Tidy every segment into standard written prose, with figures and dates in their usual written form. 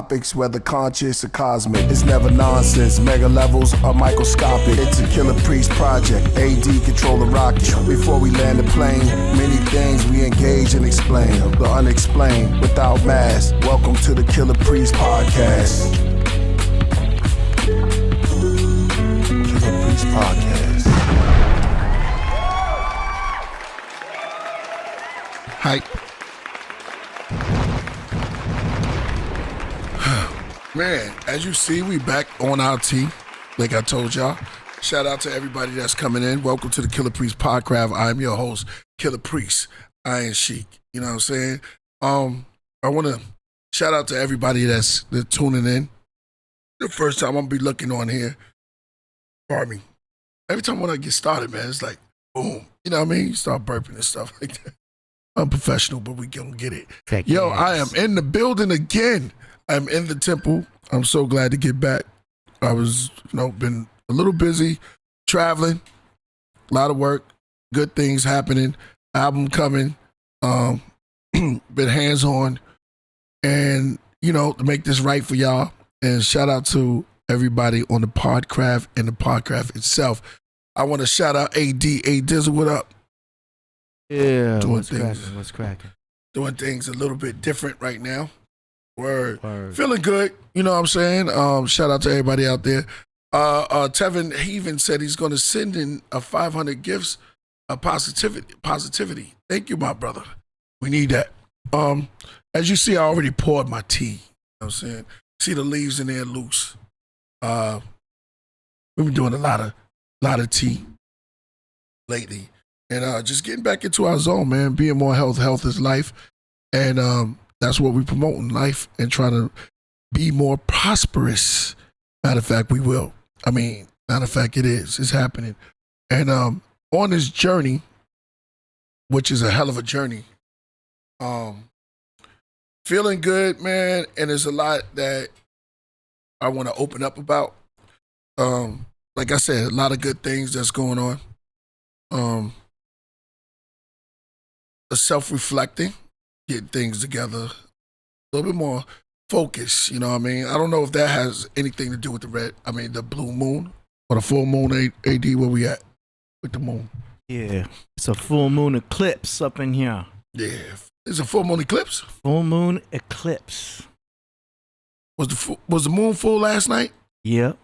topics, whether conscious or cosmic. It's never nonsense, mega levels are microscopic. It's a Killah Priest project, AD control the rocket. Before we land the plane, many things we engage and explain. The unexplained, without mask. Welcome to the Killah Priest podcast. Killah Priest podcast. Hype. Man, as you see, we back on our team, like I told y'all. Shout out to everybody that's coming in. Welcome to the Killah Priest Podcraft. I'm your host, Killah Priest, Iron Sheik. You know what I'm saying? I want to shout out to everybody that's tuning in. The first time I'm going to be looking on here. Pardon me. Every time when I get started, man, it's like, boom. You know what I mean? You start burping and stuff like that. I'm professional, but we gonna get it. Yo, I am in the building again. I'm in the temple. I'm so glad to get back. I was, been a little busy traveling, a lot of work, good things happening, album coming, been hands-on, and, to make this right for y'all. And shout out to everybody on the Podcraft and the Podcraft itself. I want to shout out AD. A Dizzle, what up? Yeah, what's cracking? Doing things a little bit different right now. Word. Feeling good, you know what I'm saying? Shout out to everybody out there. Tevin Heavin said he's going to send in 500 gifts of positivity. Thank you, my brother. We need that. As you see, I already poured my tea. You know what I'm saying? See the leaves in there loose. We've been doing a lot of tea lately. And just getting back into our zone, man. Being more health. Health is life. And that's what we promote in life and trying to be more prosperous. Matter of fact, we will. Matter of fact, it is. It's happening. And on this journey, which is a hell of a journey, feeling good, man. And there's a lot that I want to open up about. Like I said, a lot of good things that's going on. Self-reflecting, getting things together, a little bit more focus, you know what I mean? I don't know if that has anything to do with the blue moon or the full moon. AD, where we at with the moon? Yeah, it's a full moon eclipse up in here. Yeah, it's a full moon eclipse? Full moon eclipse. Was the moon full last night? Yep.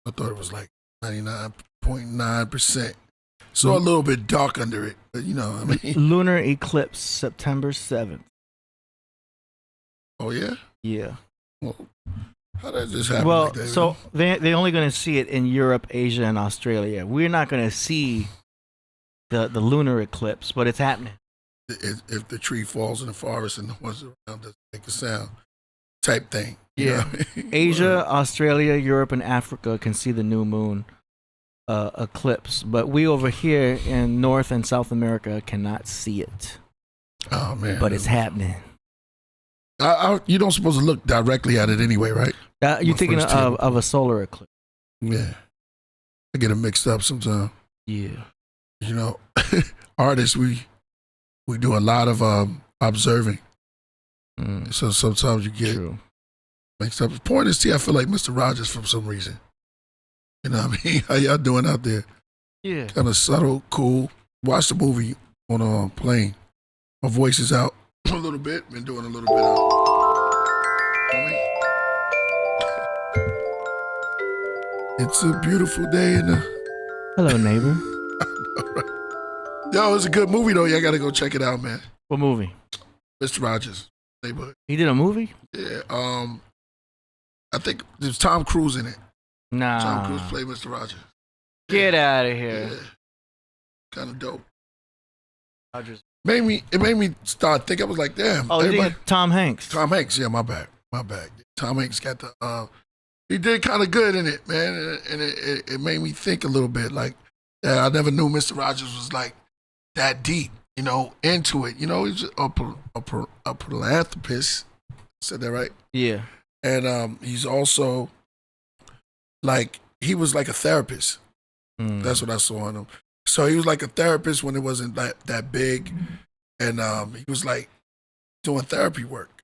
I thought it was like 99.9%. So a little bit dark under it, but you know what I mean? Lunar eclipse, September 7th. Oh, yeah? Yeah. Well, how does this happen? Well, like that, so they're only going to see it in Europe, Asia, and Australia. We're not going to see the lunar eclipse, but it's happening. If the tree falls in the forest and the ones around doesn't make a sound, type thing. Yeah. Asia, Australia, Europe, and Africa can see the new moon eclipse, but we over here in North and South America cannot see it. Oh man! But it's happening. You don't supposed to look directly at it anyway, right? You're thinking of a solar eclipse. Yeah, I get it mixed up sometimes. Yeah, artists we do a lot of observing, so sometimes you get mixed up. The point is, I feel like Mr. Rogers for some reason. You know what I mean? How y'all doing out there? Yeah. Kind of subtle, cool. Watch the movie on a plane. My voice is out a little bit. Been doing a little bit out. It's a beautiful day in the... Hello, neighbor. Yo, it's a good movie, though. Y'all got to go check it out, man. What movie? Mr. Rogers' Neighborhood. He did a movie? Yeah. I think there's Tom Cruise in it. Nah. Tom Cruise played Mr. Rogers. Get out of here. Yeah. Kind of dope. Rogers. It made me start thinking. I was like, damn. Oh, everybody... Tom Hanks. Tom Hanks, yeah, my bad. Tom Hanks got the, he did kind of good in it, man. And it made me think a little bit. Like, I never knew Mr. Rogers was like that deep, into it. He's a philanthropist. Said that right? Yeah. And he's also like, he was like a therapist. That's what I saw in him. So he was like a therapist when it wasn't that big. And he was like doing therapy work.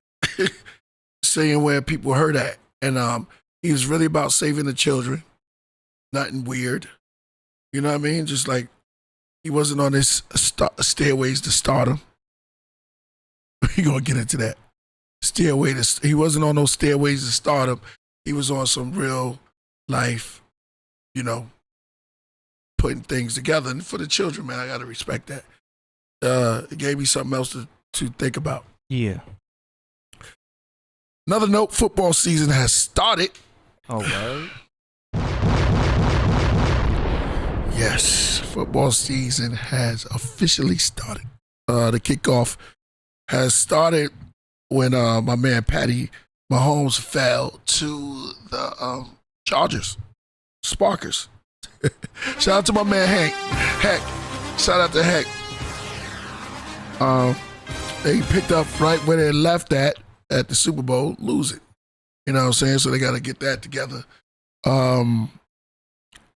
seeing where people hurt at. And he was really about saving the children. Nothing weird. You know what I mean? Just like he wasn't on his stairways to stardom. We're going to get into that. He wasn't on those stairways to stardom. He was on some real life, you know, putting things together. And for the children, man, I got to respect that. It gave me something else to think about. Yeah. Another note, football season has started. Oh, right. Yes, football season has officially started. The kickoff has started when my man Patty Mahomes fell to the Chargers, Sparkers. Shout out to my man Hank. Heck, shout out to Heck. They picked up right where they left at the Super Bowl, losing. You know what I'm saying? So they got to get that together.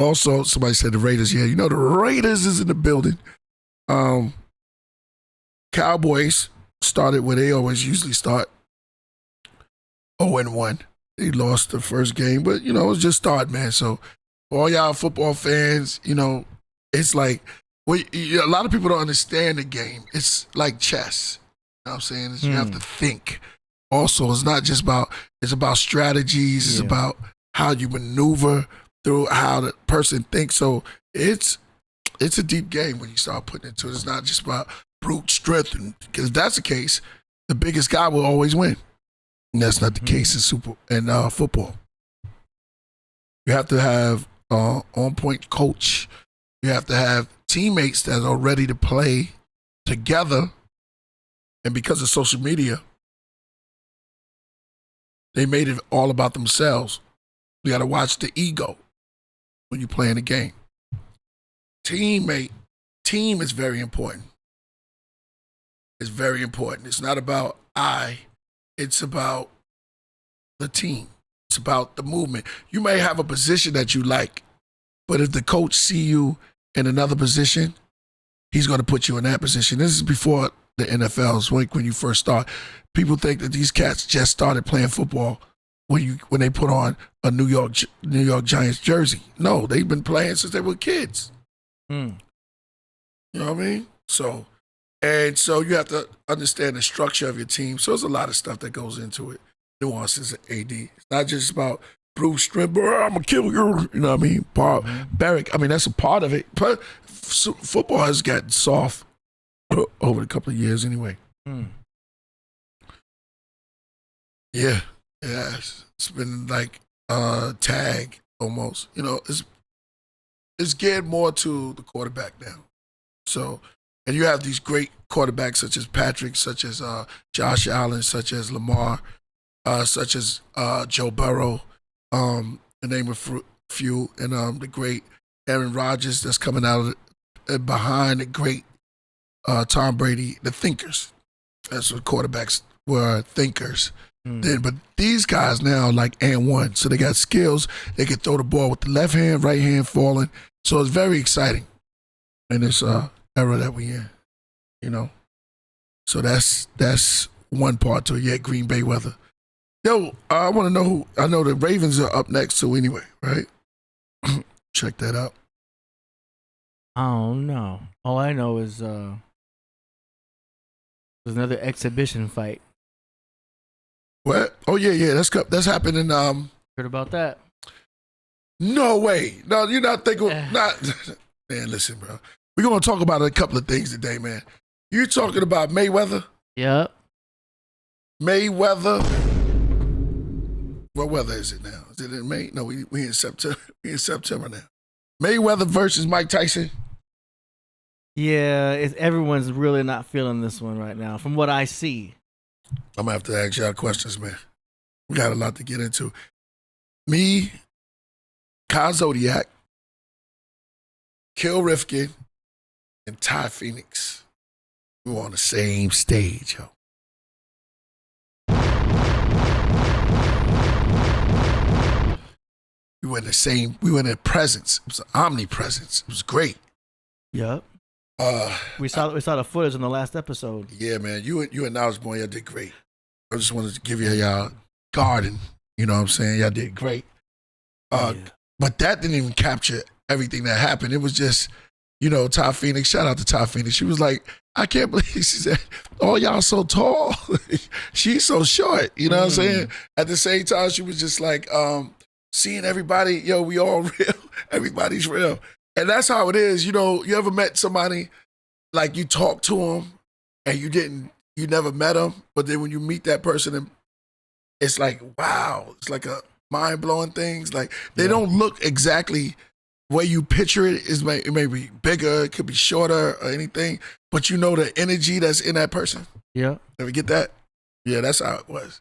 Also, somebody said the Raiders. Yeah, you know the Raiders is in the building. Cowboys started where they always usually start, 0-1. They lost the first game, but you know it was just start, man. So for all y'all football fans, you know it's like a lot of people don't understand the game. It's like chess. You know what I'm saying? You have to think. Also, it's not just about. It's about strategies. It's about how you maneuver through how the person thinks. So it's a deep game when you start putting into it. It's not just about brute strength, because if that's the case, the biggest guy will always win. And that's not the case in football. You have to have on-point coach. You have to have teammates that are ready to play together. And because of social media, they made it all about themselves. You got to watch the ego when you're playing the game. Team is very important. It's very important. It's not about it's about the team. It's about the movement. You may have a position that you like, but if the coach see you in another position, he's going to put you in that position. This is before the NFL's when you first start. People think that these cats just started playing football when they put on a New York Giants jersey. No, they've been playing since they were kids. You know what I mean? So you have to understand the structure of your team. So there's a lot of stuff that goes into it. Nuances of AD. It's not just about Bruce Strip, I'm going to kill you. You know what I mean? Barrick, I mean, that's a part of it. But football has gotten soft over a couple of years anyway. Yeah. It's been like tag almost. You know, it's geared more to the quarterback now. So, and you have these great quarterbacks such as Patrick, such as Josh Allen, such as Lamar, such as Joe Burrow, to name a few, and the great Aaron Rodgers that's coming out of behind the great Tom Brady, the thinkers. That's what quarterbacks were, thinkers. But these guys now like and one, so they got skills. They can throw the ball with the left hand, right hand falling. So it's very exciting in this era that we in, you know. So that's one part to it. Yeah, Green Bay weather. Yo, I want to know who. I know the Ravens are up next too anyway, right? Check that out. I don't know. All I know is there's another exhibition fight. What? Oh yeah. That's happening. Heard about that? No way. No, you're not thinking. Not man. Listen, bro. We're gonna talk about a couple of things today, man. You talking about Mayweather? Yep. Mayweather. What weather is it now? Is it in May? No, we in September. We in September now. Mayweather versus Mike Tyson. Yeah, everyone's really not feeling this one right now, from what I see. I'm gonna have to ask y'all questions, man. We got a lot to get into. Me, Kyle Zodiac, Kill Rifkin, and Ty Phoenix. We were on the same stage, yo. We were in the presence. It was an omnipresence. It was great. Yep. We saw the footage in the last episode. Yeah, man. You and Knowledge Boy, y'all did great. I just wanted to give y'all garden. You know what I'm saying? Y'all did great. But that didn't even capture everything that happened. It was just, Ty Phoenix, shout out to Ty Phoenix. She was like, I can't believe, she said, oh, y'all so tall. She's so short. You know what I'm saying? At the same time, she was just like, seeing everybody, we all real. Everybody's real. And that's how it is. You ever met somebody, like you talk to them and you never met them, but then when you meet that person, it's like, wow, it's like a mind-blowing things. Like they don't look exactly way you picture it. It may be bigger, it could be shorter or anything, but the energy that's in that person. Yeah. Ever get that? Yeah, that's how it was.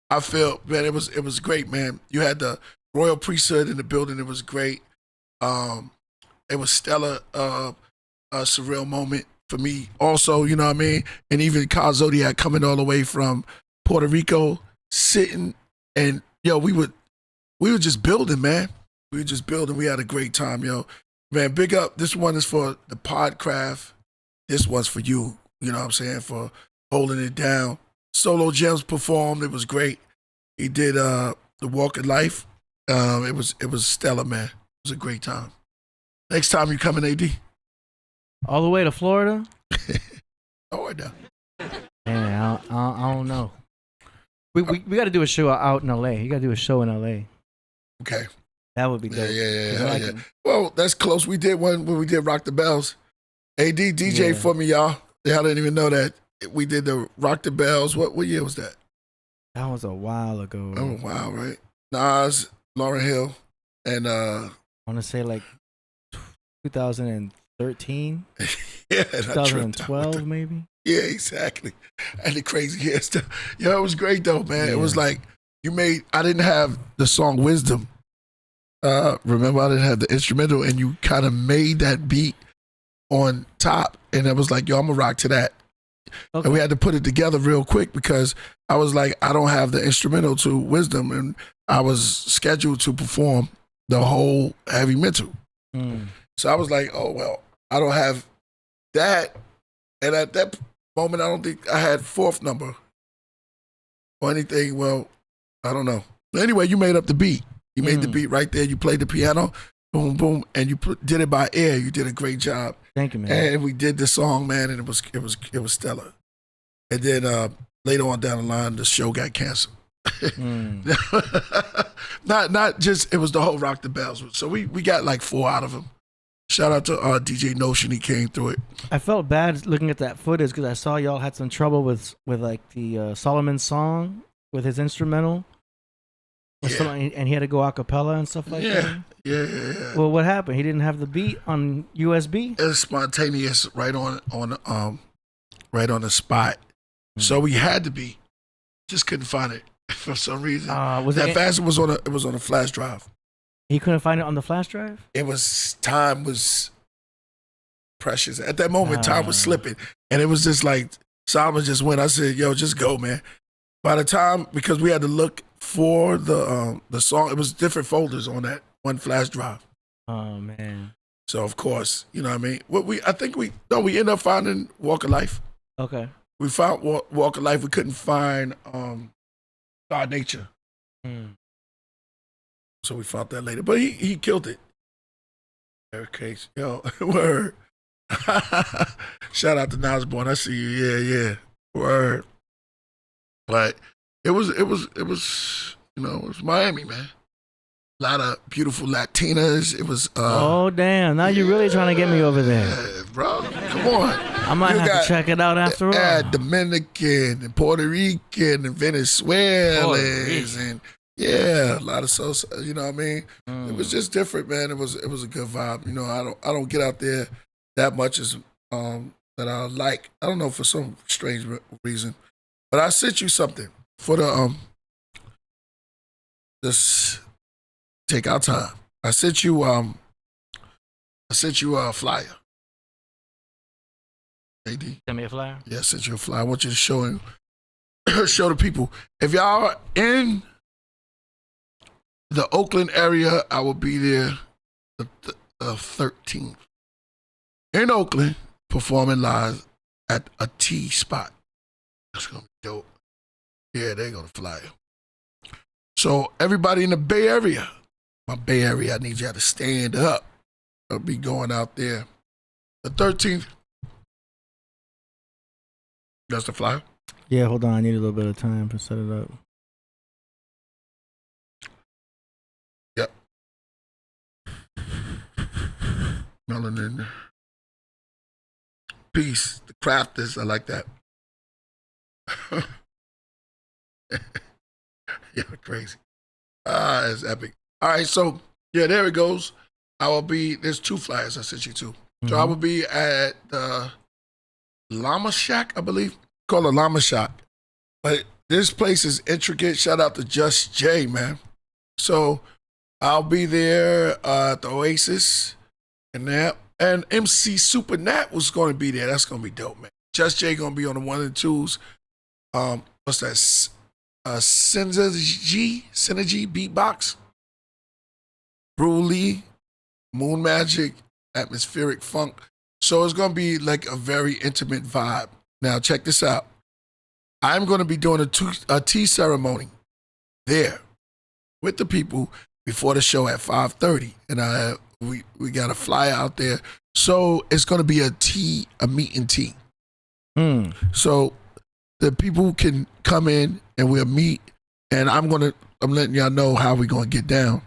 I felt, man, it was great, man. You had the royal priesthood in the building. It was great. It was stellar, a surreal moment for me also, you know what I mean? And even Kyle Zodiac coming all the way from Puerto Rico, sitting and, we were just building, man. We were just building. We had a great time, Man, big up. This one is for the Podcraft. This one's for you, you know what I'm saying, for holding it down. Solo Gems performed. It was great. He did the Walk of Life. It was stellar, man. It was a great time. Next time you coming, AD? All the way to Florida? Oh, right now. Yeah, I don't know. We got to do a show out in LA. You got to do a show in LA. Okay. That would be dope. Yeah. Well, that's close. We did one when we did Rock the Bells. AD DJ for me, y'all. Y'all didn't even know that. We did the Rock the Bells. What year was that? That was a while ago. Oh, wow, right? Nas, Lauryn Hill, and I want to say like 2013. Yeah, 2012 maybe. Yeah, exactly. And the crazy hair stuff. It was great though, man. Yeah. It was like I didn't have the song Wisdom. Remember, I didn't have the instrumental, and you kind of made that beat on top, and it was like, I'm gonna rock to that. Okay. And we had to put it together real quick because I was like, I don't have the instrumental to Wisdom, and I was scheduled to perform the whole Heavy Mental. So I was like, oh, well, I don't have that. And at that moment, I don't think I had fourth number or anything. Well, I don't know. Anyway, you made up the beat. You made the beat right there. You played the piano, boom, boom, and you did it by ear. You did a great job. Thank you, man. And we did the song, man, and it was stellar. And then later on down the line, the show got canceled. Not just, it was the whole Rock the Bells. So we got like 4 out of them. Shout out to DJ Notion, he came through it. I felt bad looking at that footage because I saw y'all had some trouble with like the Solomon song with his instrumental. Yeah. And he had to go a cappella and stuff like that. Yeah. Well, what happened? He didn't have the beat on USB? It was spontaneous, right on the spot. So we had to be. Just couldn't find it for some reason. It was on a flash drive. He couldn't find it on the flash drive? Time was precious. At that moment, time was slipping. And it was just like, Solomon just went. I said, yo, just go, man. By the time, because we had to look for the song, it was different folders on that one flash drive. Oh, man. So, of course, you know what I mean? We ended up finding Walk of Life. Okay. We found Walk of Life. We couldn't find God Nature. So we found that later. But he killed it. Eric Case. Yo, word. Shout out to Nasborn. I see you. Yeah. Word. But it was Miami, man. A lot of beautiful Latinas. It was oh damn. Now you're really trying to get me over there. Yeah, bro. Come on. I might have to check it out after all. Dominican and Puerto Rican and Venezuelans and a lot of salsa, you know what I mean? It was just different, man. It was a good vibe. You know, I don't get out there that much as that I like. I don't know, for some strange reason. But I sent you something for the just take our time. I sent you a flyer. AD. Send me a flyer? Yeah, I sent you a flyer. I want you to show the people. If y'all are in the Oakland area, I will be there the 13th. In Oakland, performing live at a T spot. That's gonna be dope. Yeah, they're gonna fly you. So everybody in the Bay Area, my Bay Area, I need y'all to stand up. I'll be going out there. The 13th. That's the flyer? Yeah, hold on. I need a little bit of time to set it up. Yep. Melanin. Peace. The crafters, I like that. Yeah, crazy. It's epic. All right, so yeah, there it goes. I will be, there's 2 flyers I sent you to. So I will be at the Llama Shack, I believe. Called the Llama Shack. But this place is intricate. Shout out to Just Jay, man. So I'll be there at the Oasis and that. And MC Super Nat was going to be there. That's going to be dope, man. Just Jay going to be on the 1 and 2s. What's that? Synergy Beatbox. Bruley, Moon Magic, Atmospheric Funk. So it's going to be like a very intimate vibe. Now, check this out. I'm going to be doing a tea ceremony there with the people before the show at 5:30. And we got a flyer out there. So it's going to be a meet and tea. So the people can come in and we'll meet. And I'm letting y'all know how we're going to get down.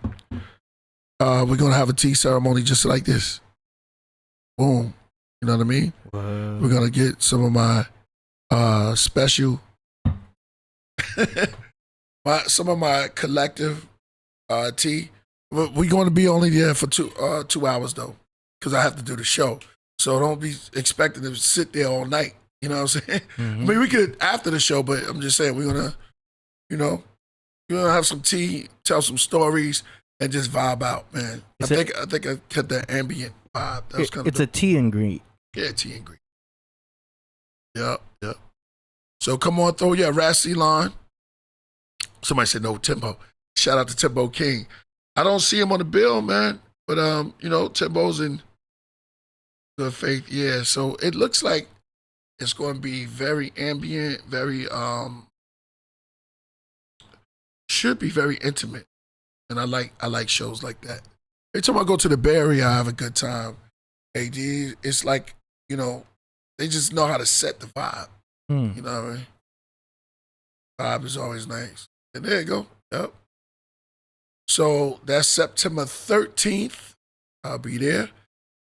We're going to have a tea ceremony just like this. Boom. You know what I mean? Wow. We're going to get some of my special, some of my collective tea. We're going to be only there for 2 hours, though, because I have to do the show. So don't be expecting to sit there all night. You know what I'm saying? I mean, we could after the show, but I'm just saying we're going to, we're going to have some tea, tell some stories, and just vibe out, man. I think I got that ambient vibe. That was kind of It's a tea and greet. Yeah, tea and greet. Yep. So come on, throw your Rassi line. Somebody said no, Timbo. Shout out to Timbo King. I don't see him on the bill, man. But Timbo's in good faith. Yeah. So it looks like it's going to be very ambient, very should be very intimate. And I like shows like that. Every time I go to the Bay Area, I have a good time. AD, it's like, they just know how to set the vibe. You know what I mean? Vibe is always nice. And there you go. Yep. So that's September 13th. I'll be there.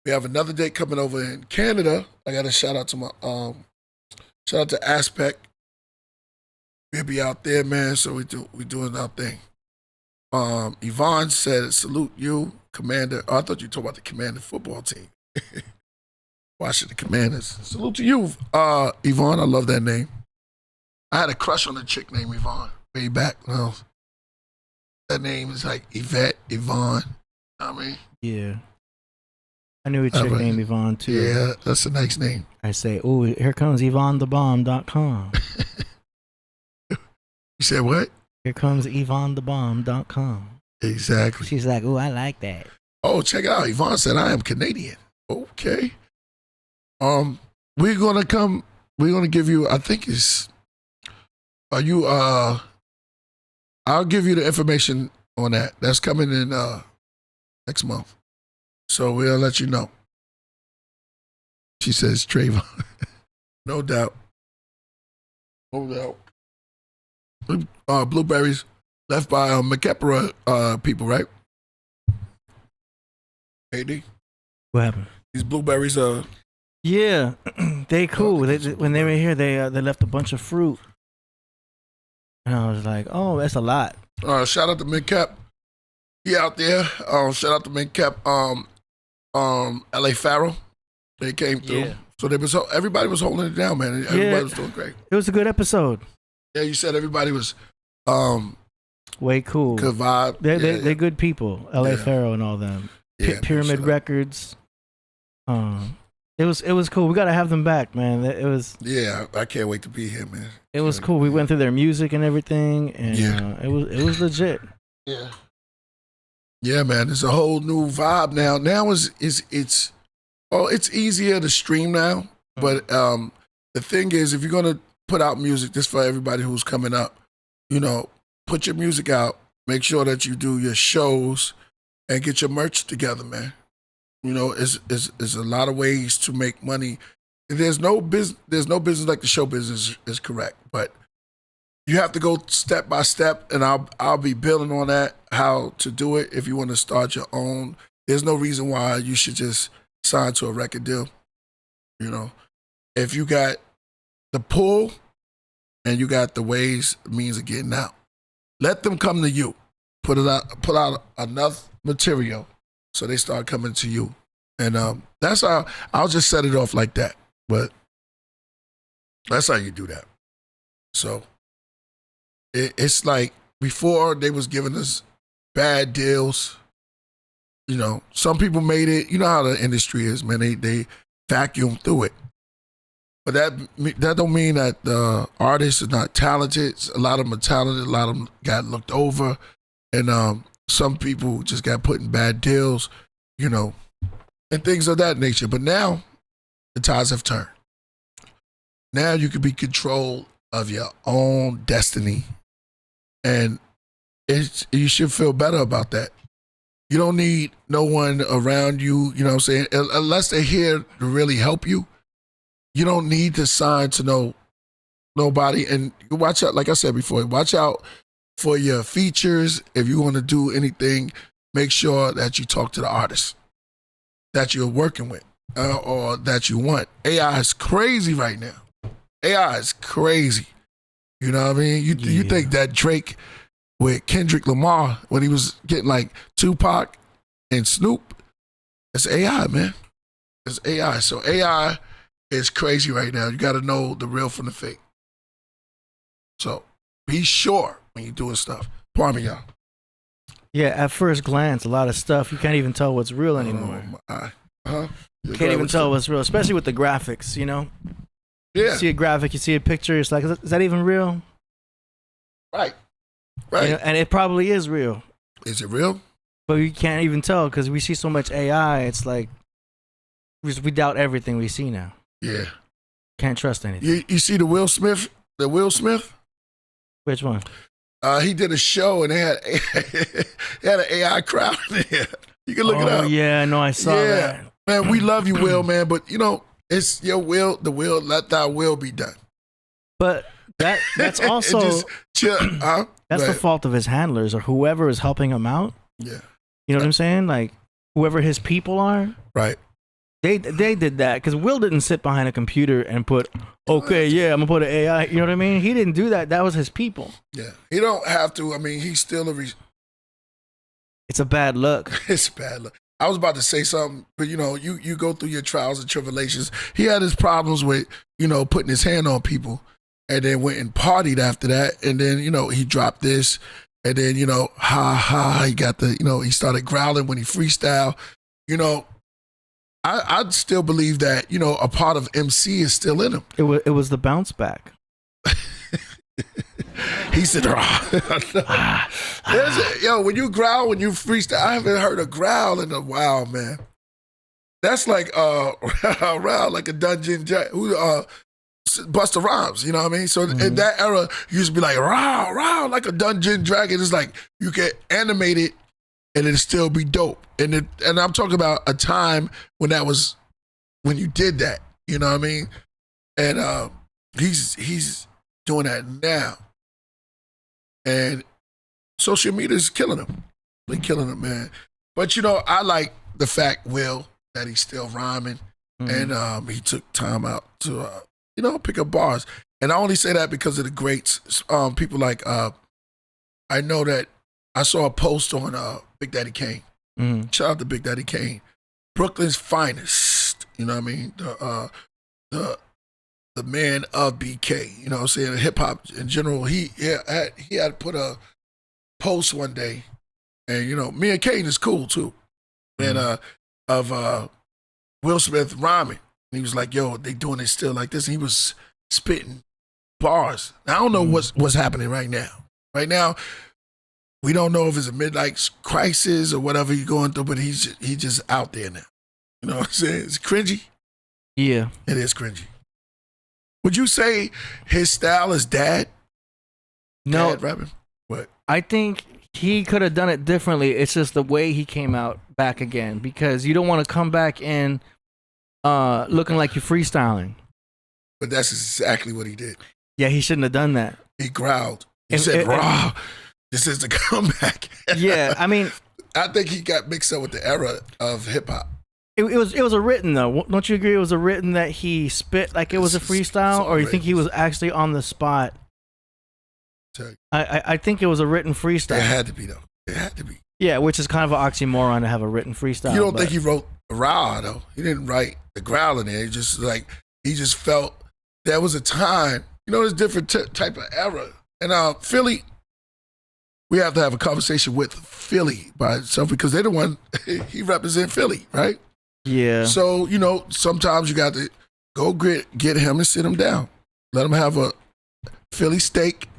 We have another date coming over in Canada. I got a shout out to my shout out to Aspect. We'll be out there, man. So we doing our thing. Yvonne said, salute you, Commander. Oh, I thought you were talking about the Commander football team. Washington Commanders. Salute to you, Yvonne. I love that name. I had a crush on a chick named Yvonne way back. That name is like Yvette, Yvonne. I mean, yeah. I knew a chick named Yvonne too. Yeah, that's a nice name. I say, oh, here comes YvonneTheBomb.com. You said what? Here comes YvonneTheBomb.com. Exactly. She's like, oh, I like that. Oh, check it out. Yvonne said, I am Canadian. Okay. We're gonna give you, I think it's, I'll give you the information on that. That's coming in next month. So we'll let you know. She says Trayvon. No doubt. No doubt. Blueberries left by McKepra people, right? AD? What happened? These blueberries Yeah, they cool. When they were here, they left a bunch of fruit. And I was like, oh, that's a lot. Shout out to MidCap. He out there. Shout out to MidCap. LA Farrell. They came through. Yeah. So everybody was holding it down, man. Everybody was doing great. It was a good episode. Yeah, you said everybody was way cool. Good vibe. They're good people. LA Farrell and all them. Pyramid Records. It was cool. We gotta have them back, man. It was. Yeah, I can't wait to be here, man. It was cool. We went through their music and everything, and it was legit. Yeah. Yeah, man. It's a whole new vibe now. Now it's easier to stream now, but the thing is, if you're gonna put out music, this for everybody who's coming up, put your music out Make sure that you do your shows and get your merch together, man. You know, it's a lot of ways to make money. There's no business like the show business is correct, but you have to go step by step, and I'll be building on that, how to do it if you want to start your own. There's no reason why you should just sign to a record deal. You know, if you got the pull and you got the means of getting out, let them come to you. Put out enough material so they start coming to you. And that's how I'll just set it off like that. But that's how you do that. So it's like before they was giving us bad deals. You know, some people made it. You know how the industry is, man. They vacuum through it. But that don't mean that the artist is not talented. A lot of them are talented. A lot of them got looked over. And some people just got put in bad deals, you know, and things of that nature. But now the tides have turned. Now you can be in control of your own destiny. And you should feel better about that. You don't need no one around you, you know what I'm saying? Unless they're here to really help you, you don't need to sign to nobody. And watch out, like I said before, watch out for your features. If you want to do anything, make sure that you talk to the artist that you're working with or that you want. AI is crazy right now. AI is crazy. You know what I mean? You think that Drake with Kendrick Lamar, when he was getting like Tupac and Snoop, it's AI, man. It's AI. So AI is crazy right now. You got to know the real from the fake. So be sure when you're doing stuff. Pardon me, y'all. Yeah, at first glance, a lot of stuff, you can't even tell what's real anymore. You can't even tell what's real, especially with the graphics, you know? Yeah. You see a graphic, you see a picture, it's like, is that even real? Right. You know, and it probably is real. Is it real? But we can't even tell because we see so much AI, it's like, we doubt everything we see now. Yeah. Can't trust anything. You see the Will Smith? Which one? He did a show and they had an AI crowd in there. You can look it up. Oh, yeah, no, I saw that. Man, we love you, Will, man, but you know, it's your will, let thy will be done. But that's also just chill. That's the fault of his handlers or whoever is helping him out. Yeah. You know what I'm saying? Like whoever his people are. Right. They did that because Will didn't sit behind a computer and put, okay, yeah, I'm gonna put an AI. You know what I mean? He didn't do that. That was his people. Yeah. He don't have to. I mean, he's still It's a bad look. It's bad luck. I was about to say something, but you know, you go through your trials and tribulations. He had his problems with, you know, putting his hand on people, and then went and partied after that, and then, you know, he dropped this, and then, you know, he got the, you know, he started growling when he freestyle. You know, I still believe that, you know, a part of MC is still in him. It was the bounce back. He said, yo, when you growl, when you freestyle, I haven't heard a growl in a while, man. That's like like a Dungeon Jack, Busta Rhymes, you know what I mean? So in that era, you used to be like, row, like a Dungeon Dragon. It's like you can animate it and it'll still be dope. And I'm talking about a time when when you did that, you know what I mean? And he's doing that now. And social media is killing him. They're killing him, man. But, you know, I like the fact, Will, that he's still rhyming. And he took time out to, you know, pick up bars. And I only say that because of the greats. People like, I know that I saw a post on Big Daddy Kane. Shout out to Big Daddy Kane. Brooklyn's finest. You know what I mean? The man of BK, you know what I'm saying? Hip hop in general, he had put a post one day, and you know, me and Kane is cool too. And of Will Smith rhyming. And he was like, yo, they doing it still like this. And he was spitting bars. Now, I don't know what's happening right now. Right now, we don't know if it's a midlife crisis or whatever he's going through, but he's just out there now. You know what I'm saying? It's cringy. Yeah. It is cringy. Would you say his style is dad? No. Dad rapping? What? I think he could have done it differently. It's just the way he came out back again, because you don't want to come back in looking like you're freestyling. But that's exactly what he did. Yeah, he shouldn't have done that. He growled. He said, "Raw, this is the comeback." Yeah, I mean, I think he got mixed up with the era of hip hop. it was a written though. Don't you agree? It was a written that he spit like it was a freestyle, or you think he was actually on the spot? I think it was a written freestyle. It had to be though. It had to be. Yeah, which is kind of an oxymoron to have a written freestyle. You don't think he wrote raw though? He didn't write the growl in there. He just felt there was a time. You know, there's different type of era. And Philly, we have to have a conversation with Philly by itself because they're the one he represent Philly, right? Yeah. So you know, sometimes you got to go get him and sit him down, let him have a Philly steak.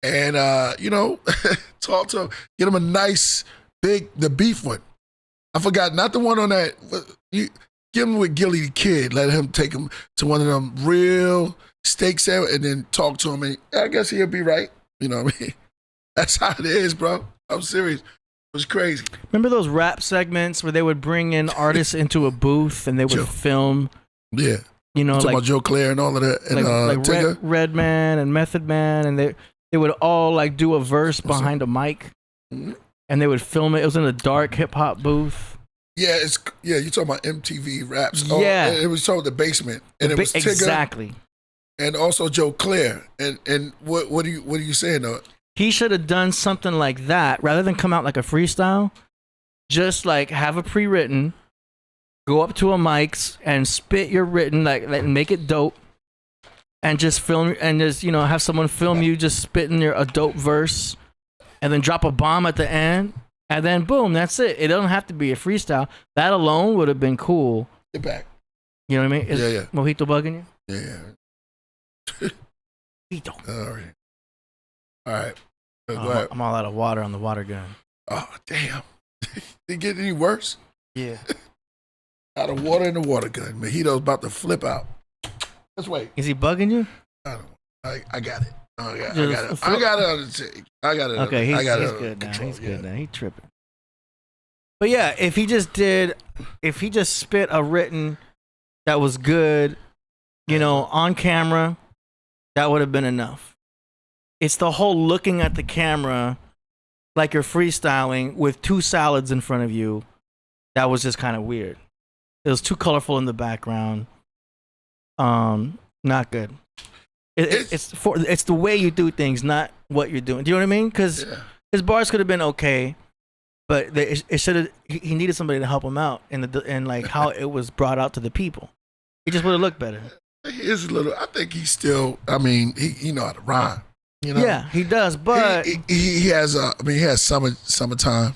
And, you know, talk to him, get him a nice, the beef one. I forgot, not the one on that, give him with Gilly the Kid, let him take him to one of them real steak sandwich and then talk to him. And I guess he'll be right. You know what I mean? That's how it is, bro. I'm serious. It was crazy. Remember those rap segments where they would bring in artists into a booth and they would film? Yeah. You know, like about Joe Claire and all of that. And, like Redman and Method Man, and they would all like do a verse behind a mic, and they would film it. It was in a dark hip hop booth. Yeah, you're talking about MTV Raps. Yeah, it was called The Basement, and it was Tigger, exactly, and also Joe Claire. And what are you saying though? He should have done something like that rather than come out like a freestyle. Just like have a pre-written, go up to a mics and spit your written, like make it dope. And just film, and just, you know, have someone film you just spitting a dope verse, and then drop a bomb at the end, and then boom, that's it. It doesn't have to be a freestyle. That alone would have been cool. Get back. You know what I mean? Is yeah. Mojito bugging you? Yeah. Mojito. All right. Go ahead. I'm all out of water on the water gun. Oh, damn. Did it get any worse? Yeah. Out of water in the water gun. Mojito's about to flip out. Let's wait. Is he bugging you? I don't know. I got it. I got it. I got it on the tape. I got it. Okay, he's good now. He's good now. He's tripping. But yeah, if he just spit a written that was good, you know, on camera, that would have been enough. It's the whole looking at the camera like you're freestyling with two salads in front of you. That was just kind of weird. It was too colorful in the background. Not good. It's the way you do things, not what you're doing. Do you know what I mean? Because his bars could have been okay, but it should have. He needed somebody to help him out in like how it was brought out to the people. He just would have looked better. He is a little. I think he's still. I mean, he know how to rhyme. You know? Yeah, he does. But he has. He has summertime.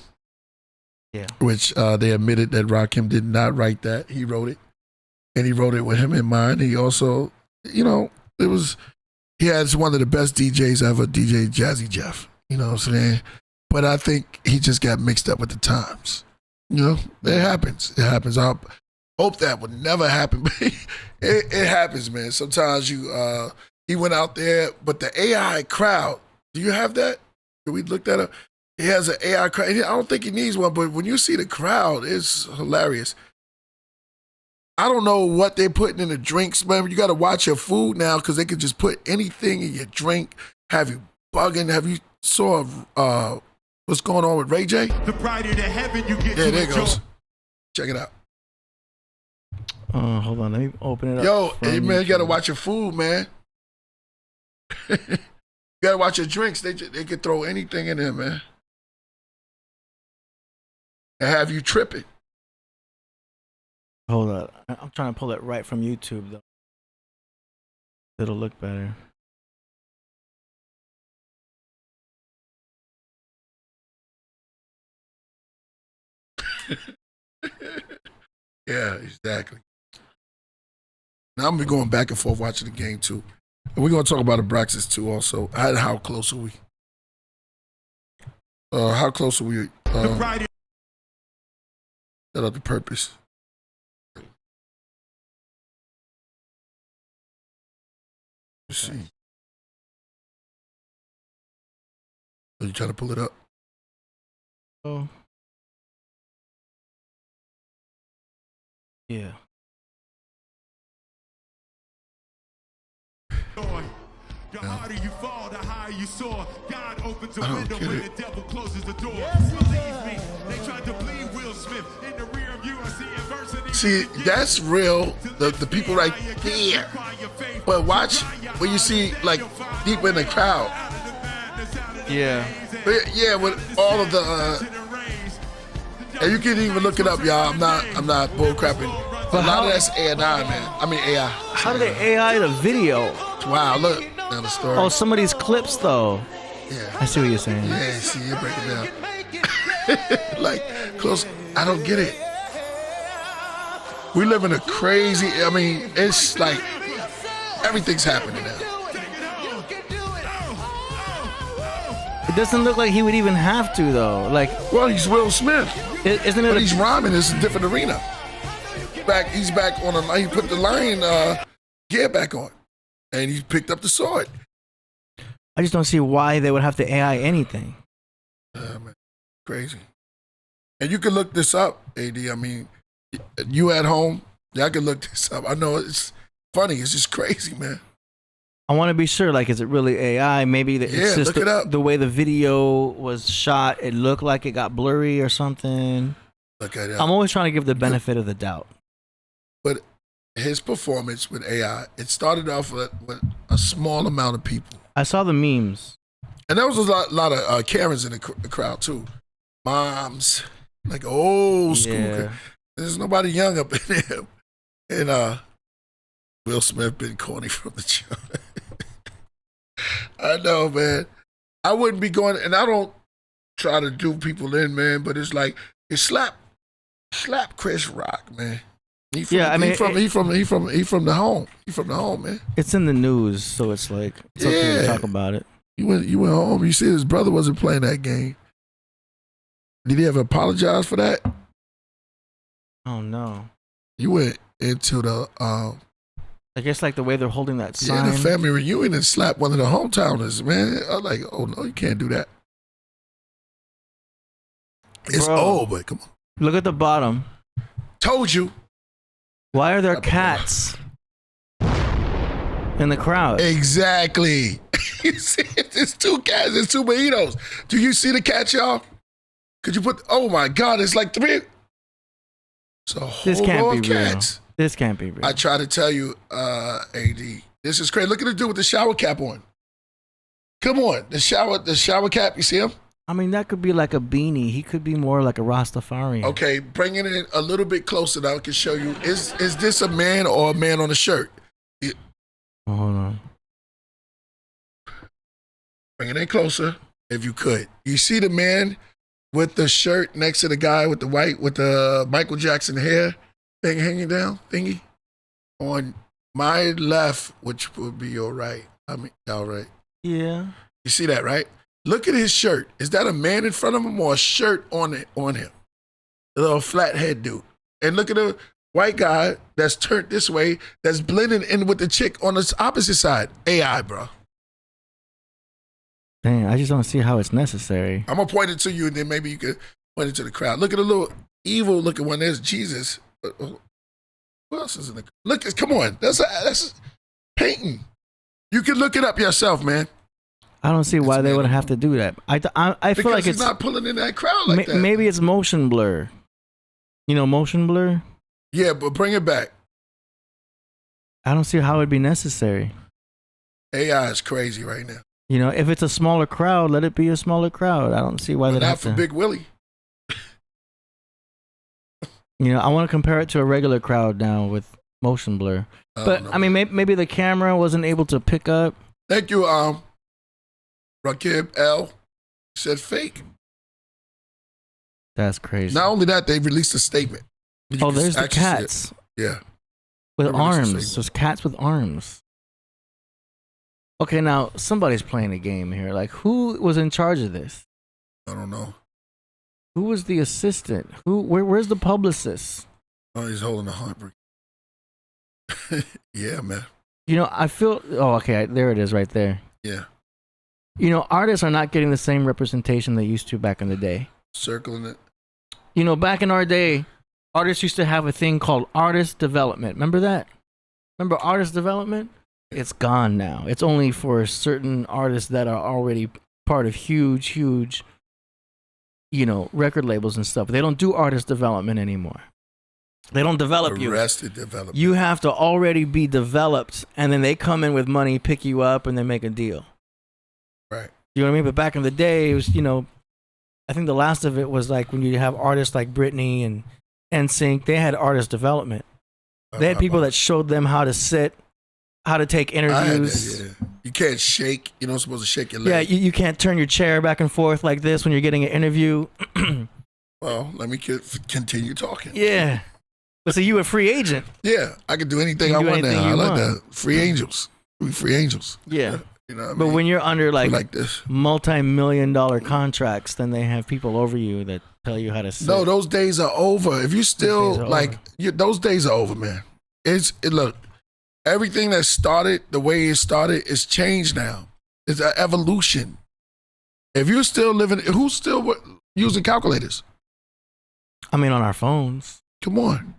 Yeah. Which they admitted that Rakim did not write that. He wrote it. And he wrote it with him in mind. He also, you know, he has one of the best DJs ever, DJ Jazzy Jeff. You know what I'm saying? But I think he just got mixed up with the times. You know, it happens. It happens. I hope that would never happen, but it happens, man. Sometimes he went out there, but the AI crowd, do you have that? Did we look that up? He has an AI crowd. I don't think he needs one, but when you see the crowd, it's hilarious. I don't know what they're putting in the drinks, man. You got to watch your food now because they could just put anything in your drink, have you bugging. Have you saw what's going on with Ray J? The brighter the heaven you get. Yeah, there it goes. Check it out. Hold on. Let me open it up. Yo, hey, man, you got to watch your food, man. You got to watch your drinks. They could throw anything in there, man. And have you tripping. Hold up. I'm trying to pull it right from YouTube, though. It'll look better. Yeah, exactly. Now I'm going to be going back and forth watching the game, too. And we're going to talk about Abraxas, too, also. How close are we? How close are we? Set up the purpose. Let's see. Are you trying to pull it up? Oh. Yeah. The harder you fall, the higher you soar. God opens a I don't window get when it. the devil closes the door. Believe me, they tried to bleed Will Smith. In the rear of you, I see adversity. See, that's real. The people right there. But watch when you see like deep in the crowd. Yeah. But yeah, with all of the and you can even look it up, y'all. I'm not bullcrapping. But a lot of that's AI, man. I mean AI. How do they AI the video? Wow, look. Now the story. Oh, some of these clips though. Yeah. I see what you're saying. Yeah, see, you break it down. Like, close. I don't get it. We live in a crazy, I mean, it's like everything's happening now. It doesn't look like he would even have to though. Like, Well, he's Will Smith. isn't it? But he's rhyming. It's a different arena. He's back on he put the lion gear back on. And he picked up the sword. I just don't see why they would have to AI anything. Man, crazy. And you can look this up, AD. I mean, you at home, y'all can look this up. I know it's funny. It's just crazy, man. I want to be sure. Like, is it really AI? Maybe it's just look it up. the way the video was shot. It looked like it got blurry or something. Look at it. I'm always trying to give the benefit of the doubt. But his performance with AI, it started off with a small amount of people. I saw the memes. And there was a lot of Karens in the crowd, too. Moms, like old school. Yeah. There's nobody young up in there. And Will Smith been corny from the jump. I know, man. I wouldn't be going, and I don't try to do people in, man, but it's like, it slap Chris Rock, man. He from the home. He from the home, man. It's in the news, so it's like it's okay to talk about it. You went home. You see, his brother wasn't playing that game. Did he ever apologize for that? Oh no. You went into the I guess like the way they're holding that sign. the family reunion and slapped one of the hometowners, man. I'm like, oh no, you can't do that. It's Bro, old, but come on. Look at the bottom. Told you. Why are there cats in the crowd? Exactly. You see, there's two cats, there's two mojitos. Do you see the cat, y'all? Could you put, oh my God, it's like three. It's a whole This can't row be of real. cats. This can't be real. I try to tell you, AD, this is crazy. Look at the dude with the shower cap on. Come on, the shower cap, you see him? I mean, that could be like a beanie. He could be more like a Rastafarian. Okay, bringing it a little bit closer now, I can show you. Is this a man or a man on a shirt? Oh, hold on. Bring it in closer, if you could. You see the man with the shirt next to the guy with the white, with the Michael Jackson hair thing hanging down, thingy? On my left, which would be your right. I mean, all right. Yeah. You see that, right? Look at his shirt. Is that a man in front of him or a shirt on him? The little flat head dude. And look at the white guy that's turned this way, that's blending in with the chick on the opposite side. AI, bro. Dang, I just don't see how it's necessary. I'm gonna point it to you, and then maybe you could point it to the crowd. Look at the little evil looking one. There's Jesus. Who else is in the? Look, come on. That's painting. You can look it up yourself, man. I don't see why they would man. have to do that. I feel Because like he's it's not pulling in that crowd like that. maybe it's motion blur. You know, motion blur. Yeah, but bring it back. I don't see how it'd be necessary. AI is crazy right now. You know, if it's a smaller crowd, let it be a smaller crowd. I don't see why But they'd not have for to. Big Willie. You know, I want to compare it to a regular crowd now with motion blur. But no. I mean, maybe the camera wasn't able to pick up. Thank you, Rakib L. Said fake. That's crazy. Not only that, they released a statement. You Oh, can there's the actually see it. cats Yeah. with They released a arms. statement. There's cats with arms. Okay, now somebody's playing a game here. Like, who was in charge of this? I don't know. Who was the assistant? Where's the publicist? Oh, he's holding a heartbreak. Yeah, man. You know, I feel. Oh, okay, there it is, right there. Yeah. You know, artists are not getting the same representation they used to back in the day. circling it. You know, back in our day, artists used to have a thing called artist development. Remember that? Remember artist development? It's gone now. It's only for certain artists that are already part of huge, you know, record labels and stuff. They don't do artist development anymore. They don't develop you. Arrested development. You have to already be developed, and then they come in with money, pick you up, and then make a deal. Right. You know what I mean? But back in the day, it was, you know, I think the last of it was like when you have artists like Britney and NSYNC, they had artist development. They had people that showed them how to sit, how to take interviews. Yeah. You can't shake. You're not supposed to shake your leg. Yeah, you can't turn your chair back and forth like this when you're getting an interview. Well, let me continue talking. Yeah. But so you a free agent. Yeah, I can do anything I want now. I like that. Free angels. We free angels. Yeah. You know what I mean? But when you're under like this multi-million-dollar contracts, then they have people over you that tell you how to sit. No, those days are over. If you still like, those days are over, man. Look, everything that started the way it started is changed now. It's an evolution. If you're still living, who's still using calculators? I mean, on our phones. Come on.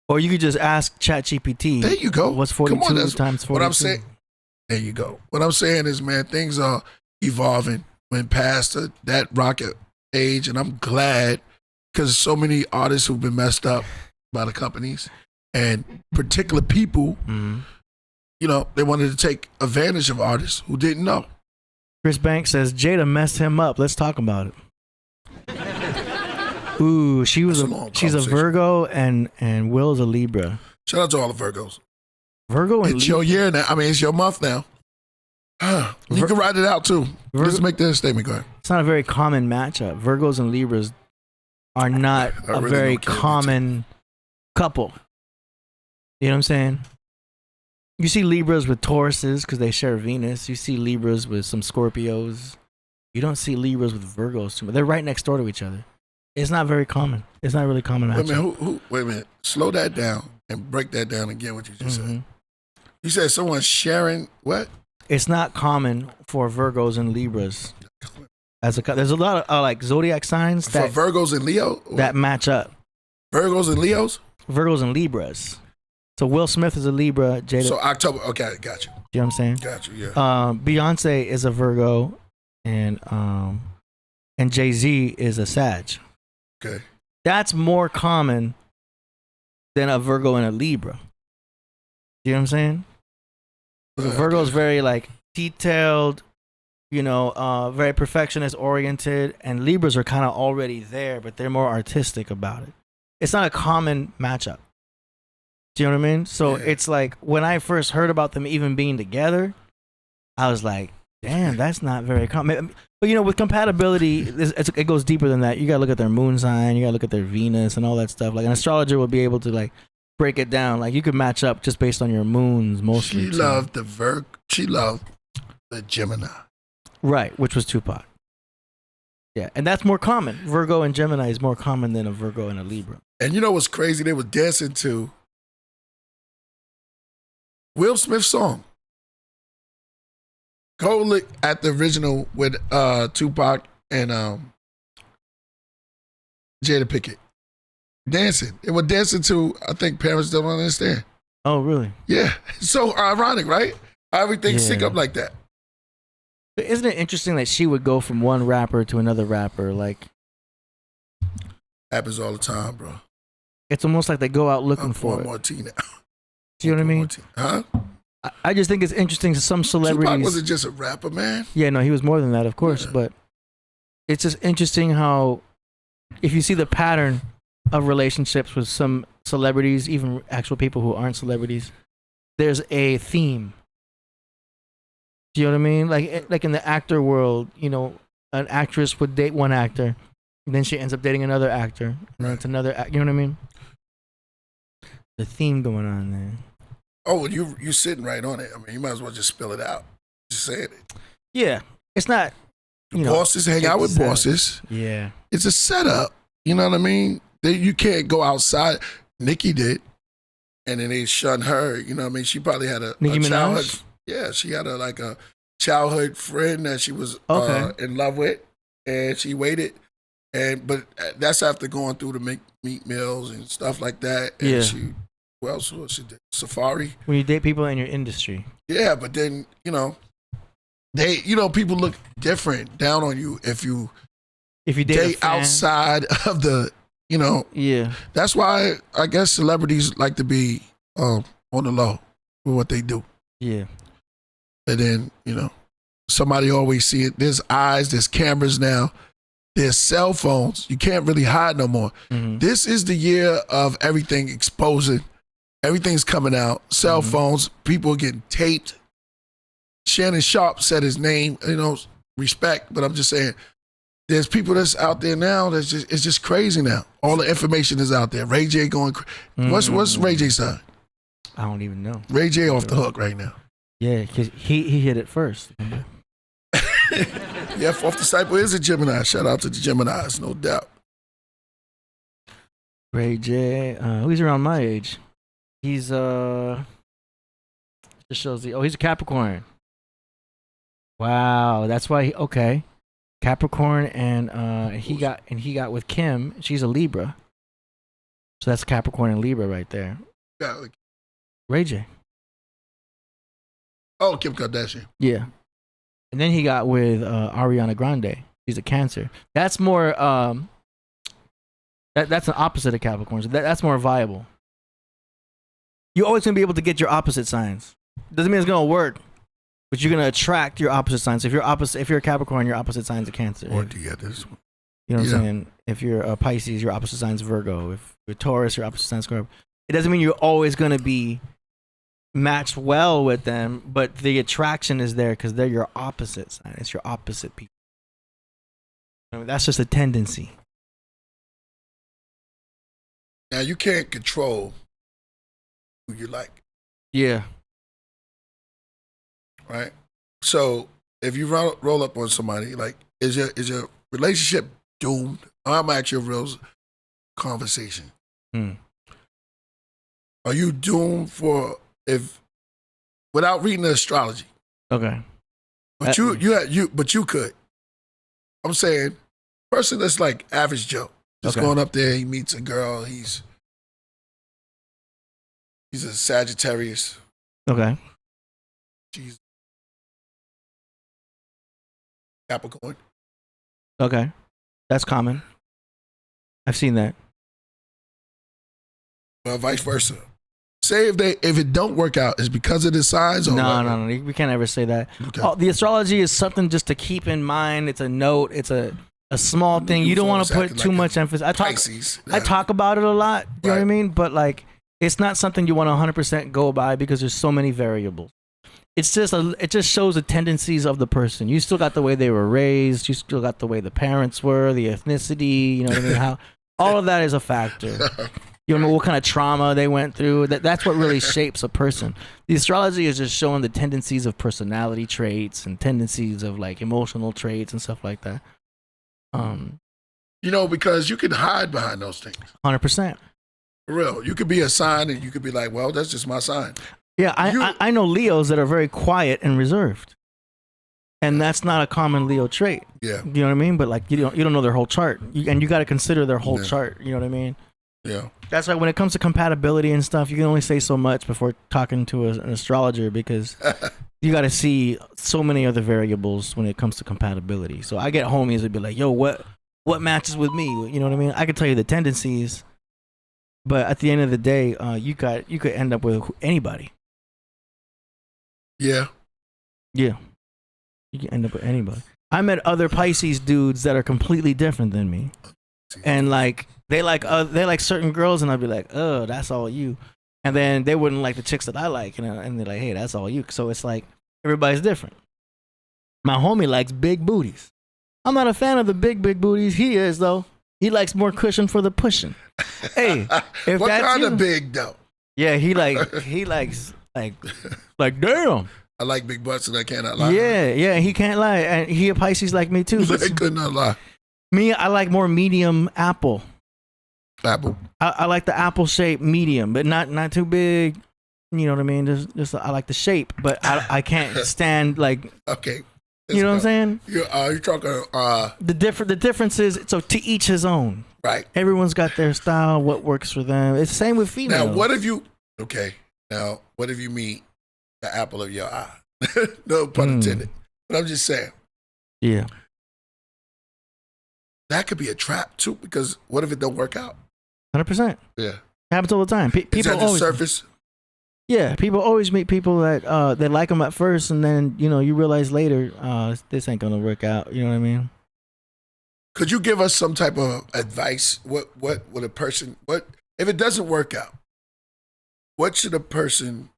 Or you could just ask ChatGPT. There you go. What's 42 times 42? What I'm saying. There you go. What I'm saying is, man, things are evolving. Went past that rocket age, and I'm glad because so many artists who've been messed up by the companies and particular people, you know, they wanted to take advantage of artists who didn't know. Chris Banks says Jada messed him up. Let's talk about it. Ooh, she's a Virgo and Will's a Libra. Shout out to all the Virgos. Virgo and it's your year now. I mean, it's your month now. You can write it out too. Let's make that statement. Go ahead. It's not a very common matchup. Virgos and Libras are not a really very common couple. You know what I'm saying? You see Libras with Tauruses because they share Venus. You see Libras with some Scorpios. You don't see Libras with Virgos too much. They're right next door to each other. It's not very common. It's not really common matchup. Wait a minute. Slow that down and break that down again. What you just said. You said someone sharing what? It's not common for Virgos and Libras. There's a lot of like zodiac signs for Virgos and Leo that match up. Virgos and Leos. Virgos and Libras. So Will Smith is a Libra. Jada. So October. Okay, got you. You know what I'm saying? Got you. Yeah. Beyonce is a Virgo, and Jay-Z is a Sag. Okay. That's more common than a Virgo and a Libra. You know what I'm saying? Virgo is very like detailed, you know, very perfectionist oriented, and Libras are kind of already there, but they're more artistic about it. It's not a common matchup. Do you know what I mean? So it's like when I first heard about them even being together, I was like, damn, that's not very common. But you know, with compatibility, it goes deeper than that. You gotta look at their moon sign, you gotta look at their Venus and all that stuff. Like an astrologer will be able to like break it down. Like you could match up just based on your moons mostly. She loved she loved the Gemini. Right, which was Tupac. Yeah, and that's more common. Virgo and Gemini is more common than a Virgo and a Libra. And you know what's crazy? They were dancing to Will Smith's song. Go look at the original with Tupac and Jada Pinkett. Dancing. They were dancing to, I think parents don't understand. Oh, really? Yeah. It's so ironic, right? Everything sync up like that. But isn't it interesting that she would go from one rapper to another rapper? Like, happens all the time, bro. It's almost like they go out looking for it. More tea now. Do you know what I mean? Huh? I just think it's interesting to some celebrities. Tupac wasn't just a rapper, man. Yeah, no, he was more than that, of course. Yeah. But it's just interesting how, if you see the pattern of relationships with some celebrities, even actual people who aren't celebrities, there's a theme. Do you know what I mean? Like in the actor world, you know, an actress would date one actor, and then she ends up dating another actor, and then it's another. You know what I mean? The theme going on there. Oh, you sitting right on it. I mean, you might as well just spill it out. Just say it. Yeah, it's not. Bosses hang out with bosses. Yeah, it's a setup. You know what I mean? You can't go outside. Nikki did, and then they shunned her. You know what I mean? She probably had a childhood. Yeah, she had a childhood friend that she was in love with, and she waited. But that's after going through the meat meals and stuff like that. And Yeah. she, what else was she did? Safari. When you date people in your industry. Yeah, but then, people look different down on you if you date date a fan, outside of the, Yeah. That's why I guess celebrities like to be on the low with what they do. Yeah. And then, somebody always see it. There's eyes, there's cameras now. There's cell phones. You can't really hide no more. Mm-hmm. This is the year of everything exposing. Everything's coming out. Cell phones, people are getting taped. Shannon Sharp said his name, respect, but I'm just saying, there's people that's out there now it's just crazy now. All the information is out there. Ray J going, what's Ray J sign? I don't even know. Ray J off the hook right now. Yeah, because he hit it first. Yeah, Fourth Disciple is a Gemini. Shout out to the Geminis, no doubt. Ray J, he's around my age. He's just shows he's a Capricorn. Wow, that's why okay. Capricorn and he got with Kim, she's a Libra. So that's Capricorn and Libra right there. Yeah. Ray J. Oh, Kim Kardashian. Yeah. And then he got with Ariana Grande. She's a Cancer. That's more that's an opposite of Capricorn. So that's more viable. You're always gonna be able to get your opposite signs. Doesn't mean it's gonna work, but you're gonna attract your opposite signs. So if you're a Capricorn, your opposite sign's a Cancer. Or do you get this one? You know what I'm saying? If you're a Pisces, your opposite sign's Virgo. If you're Taurus, your opposite sign's Scorpio. It doesn't mean you're always gonna be matched well with them, but the attraction is there because they're your opposite sign. It's your opposite people. I mean, that's just a tendency. Now you can't control who you like, Yeah. right? So if you roll up on somebody, like, is your relationship doomed? I'm actually a real conversation. Are you doomed for without reading the astrology? Okay. But you could. I'm saying, person that's like average Joe, just Okay. going up there, he meets a girl, he's a Sagittarius. Okay. She's Capricorn. Okay. That's common. I've seen that. Or vice versa. Say if it don't work out, is because of the signs or what? No. We can't ever say that. Okay. Oh, the astrology is something just to keep in mind. It's a note. It's a small thing. You don't want to put too much emphasis. I talk about it a lot. You know what I mean? But like, it's not something you want to 100% go by because there's so many variables. It's just it just shows the tendencies of the person. You still got the way they were raised. You still got the way the parents were, the ethnicity. You know what I mean? How all of that is a factor. You know what kind of trauma they went through. That's what really shapes a person. The astrology is just showing the tendencies of personality traits and tendencies of like emotional traits and stuff like that. Because you can hide behind those things. 100%. For real. You could be a sign and you could be like, well, that's just my sign. Yeah, I know Leos that are very quiet and reserved. And that's not a common Leo trait. Yeah. You know what I mean? But like you don't know their whole chart. And you got to consider their whole chart. You know what I mean? Yeah. That's why when it comes to compatibility and stuff, you can only say so much before talking to an astrologer because you got to see so many other variables when it comes to compatibility. So I get homies that be like, yo, what matches with me? You know what I mean? I can tell you the tendencies, but at the end of the day, you could end up with anybody. Yeah. Yeah. You can end up with anybody. I met other Pisces dudes that are completely different than me. And like they like certain girls and I'd be like, oh, that's all you. And then they wouldn't like the chicks that I like, and they're like, hey, that's all you. So it's like everybody's different. My homie likes big booties. I'm not a fan of the big booties. He is though. He likes more cushion for the pushing. Hey, if what that's kind you, of big though? Yeah, he likes like damn. I like big butts and I cannot lie. Yeah, he can't lie. And he a Pisces like me too. I could not lie. Me, I like more medium apple. Apple. I like the apple shape medium, but not too big. You know what I mean? Just I like the shape, but I can't stand like. Okay. You know what I'm saying? You're talking. The difference is, so to each his own. Right. Everyone's got their style, what works for them. It's the same with females. Now, what if you meet the apple of your eye? No pun intended. But I'm just saying. Yeah. That could be a trap too, because what if it don't work out? 100%. Yeah. Happens all the time. People Is that the always, surface? Yeah, people always meet people that they like them at first, and then you realize later, this ain't gonna work out. You know what I mean? Could you give us some type of advice? What would a person? What if it doesn't work out? What should a person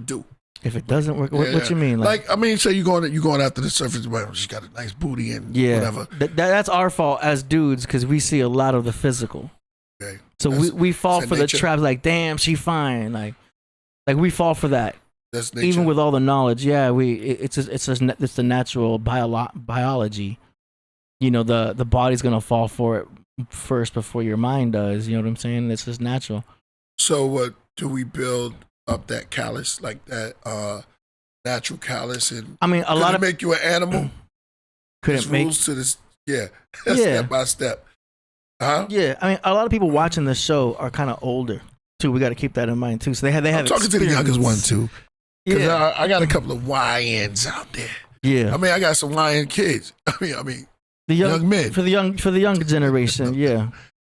do? If it doesn't work, what you mean? Say you're going after the surface. Well, she's got a nice booty and whatever. That's our fault as dudes, because we see a lot of the physical. Okay. So we fall for the trap. Like, damn, she fine. Like we fall for that. That's nature. Even with all the knowledge. Yeah, it's the natural biology. The body's gonna fall for it first before your mind does. You know what I'm saying? It's just natural. So what do we build up that callus, like that natural callus? And a lot of make you an animal. Couldn't make rules to this. Yeah. Step by step. Huh? Yeah, a lot of people watching this show are kind of older too. We got to keep that in mind too. So they have. I'm talking to the youngest one too. Because Yeah, I got a couple of YNs out there. yeah. I got some YN kids. The young men. For the younger generation. Yeah,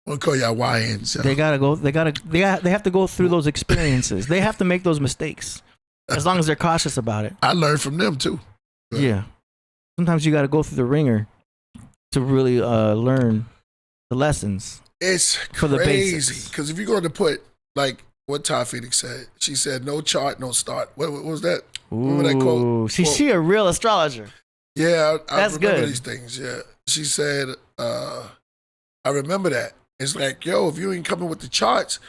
We'll call y'all YNs. they gotta go. They have to go through those experiences. They have to make those mistakes, as long as they're cautious about it. I learned from them too. Yeah. Sometimes you got to go through the ringer to really learn the lessons. It's For the crazy basics. because if you're going to put like what Todd Phoenix said, she said no chart, no start. What was that? Remember that quote? Ooh, she a real astrologer. Yeah, I That's remember good. these things. Yeah, she said, I remember that. It's like, yo, if you ain't coming with the charts,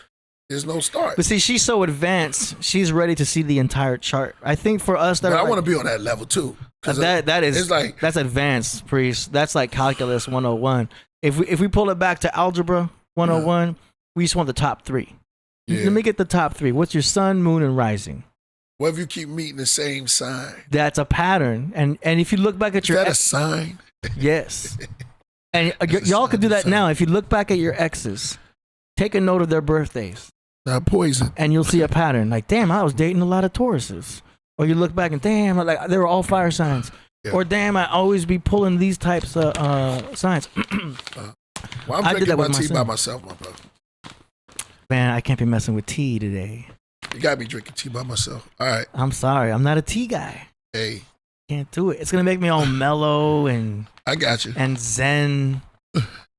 there's no start. But see, she's so advanced. She's ready to see the entire chart. I think for us that But are I like, want to be on that level too. 'Cause that is it's like that's advanced, Priest. That's like calculus 101. If we pull it back to algebra 101, we just want the top three. Yeah. Let me get the top three. What's your sun, moon, and rising? what if you keep meeting the same sign? That's a pattern. And if you look back at Is your that a sign? yes, and y'all could do that Sign. now. If you look back at your exes, take a note of their birthdays, Not poison. and you'll see a pattern. Like, damn, I was dating a lot of Tauruses. Or you look back and damn, like they were all fire signs. Yeah. Or damn, I always be pulling these types of signs. Well, I'm I did drinking that my with my tea by son. myself, my brother. Man, I can't be messing with tea today. You got me drinking tea by myself. All right. I'm sorry, I'm not a tea guy. Hey, Can't do it. It's gonna make me all mellow and I got you. zen,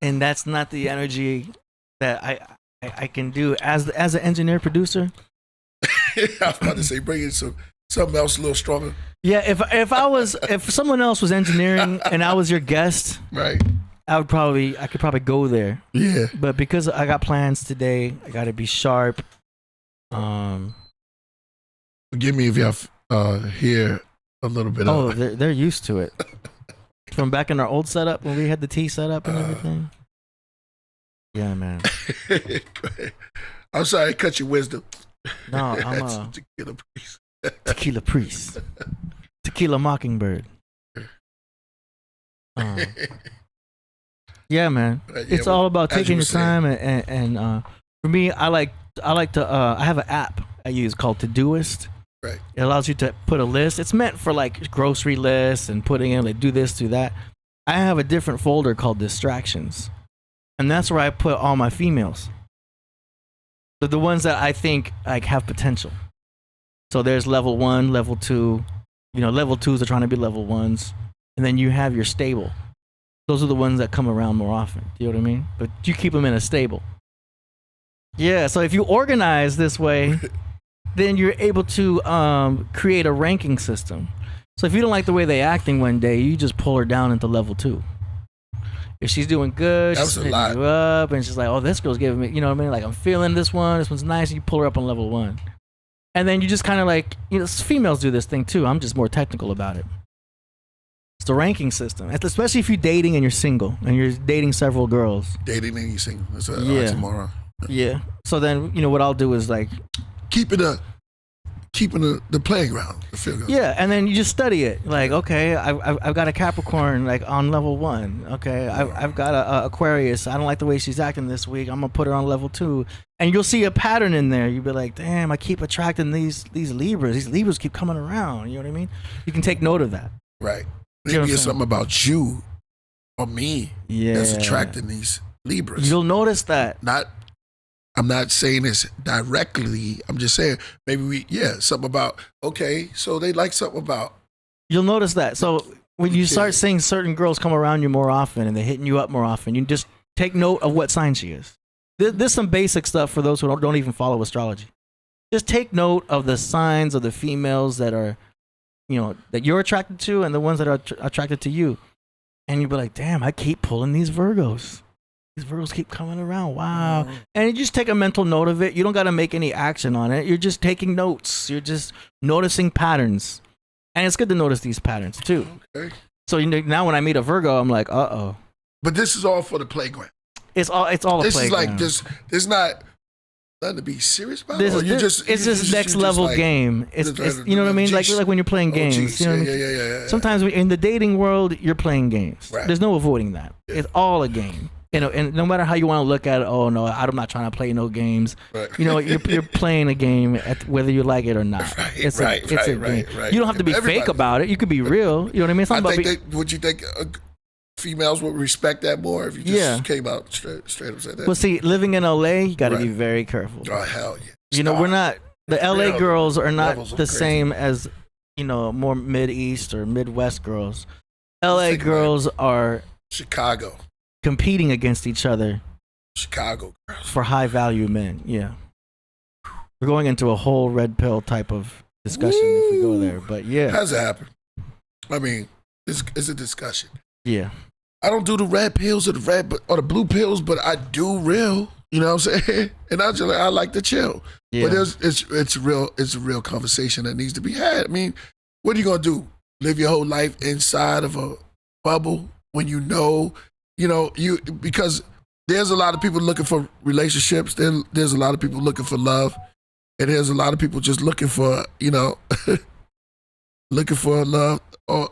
and that's not the energy that I can do as an engineer producer. I was about to say, bring in something else a little stronger. Yeah, if someone else was engineering and I was your guest, Right. I could probably go there. Yeah. But because I got plans today, I got to be sharp. Forgive me if y'all hear a little bit Oh, of they're used to it. From back in our old setup when we had the tea set up and everything. Yeah, man. I'm sorry, I cut your wisdom. No, I'm That's a tequila priest. tequila priest. Tequila mockingbird. Yeah, man. It's well, all about as you taking were your time and for me, I like to I have an app I use called Todoist. Right. It allows you to put a list. It's meant for like grocery lists and putting in like do this, do that. I have a different folder called distractions. And that's where I put all my females. The ones that I think like have potential. So there's level 1, level 2. Level 2s are trying to be level 1s. And then you have your stable. Those are the ones that come around more often. Do you know what I mean? But you keep them in a stable. Yeah, so if you organize this way, then you're able to create a ranking system. So if you don't like the way they acting one day, you just pull her down into level 2. If she's doing good, she's hitting you up, and she's like, oh, this girl's giving me, you know what I mean? Like, I'm feeling this one's nice, and you pull her up on level 1. And then you just kind of like, females do this thing too. I'm just more technical about it. It's the ranking system, especially if you're dating and you're single and you're dating several girls. Dating and you sing. That's Yeah. tomorrow. Yeah. So then, what I'll do is like, Keep it keeping the playground. The feel good. Yeah, and then you just study it. Like, okay, I've got a Capricorn like on level 1. Okay, I've got a Aquarius. I don't like the way she's acting this week. I'm gonna put her on level 2, and you'll see a pattern in there. You'll be like, damn, I keep attracting these Libras. These Libras keep coming around. You know what I mean? You can take note of that. Right. You know Maybe what it's I'm something about you or me that's Yeah. attracting these Libras. You'll notice that. I'm not saying this directly. I'm just saying maybe something about, okay, so they like something about. You'll notice that. So when you Okay. start seeing certain girls come around you more often and they're hitting you up more often, you just take note of what sign she is. There's some basic stuff for those who don't even follow astrology. Just take note of the signs of the females that are, that you're attracted to and the ones that are attracted to you. And you'll be like, damn, I keep pulling these Virgos. These Virgos keep coming around. Wow. And you just take a mental note of it. You don't got to make any action on it. You're just taking notes. You're just noticing patterns. And it's good to notice these patterns too. Okay. So now when I meet a Virgo, I'm like, uh-oh. But this is all for the playground. It's all a This is playground. like this. There's not nothing to be serious about. This or is you it's just next level like, game. It's you know what I mean? Like when you're playing games. geez. You know what I mean? Yeah. Sometimes in the dating world, you're playing games. Right. There's no avoiding that. Yeah. It's all a game. And no matter how you want to look at it, oh no, I'm not trying to play no games. Right. You're playing a game whether you like it or not. Right, It's a game. right. You don't have to be Everybody- fake about it. You could be real. You know what I mean? It's not I about think would you think females would respect that more if you just came out straight up and said that? well, see, living in LA, you got to be Right. very careful. Oh hell yeah! We're not the LA Yeah, girls are not levels of the crazy. same as more Mid East or Midwest girls. LA think about girls are Chicago competing against each other girls. for high value men. Yeah. We're going into a whole red pill type of discussion if we go there. But yeah. How's it happen? I mean, it's a discussion. Yeah. I don't do the red pills or the blue pills, but I do real. You know what I'm saying? And I like to chill. Yeah. But it's a real conversation that needs to be had. I mean, what are you gonna do? Live your whole life inside of a bubble when because there's a lot of people looking for relationships. There's a lot of people looking for love, and there's a lot of people just looking for looking for love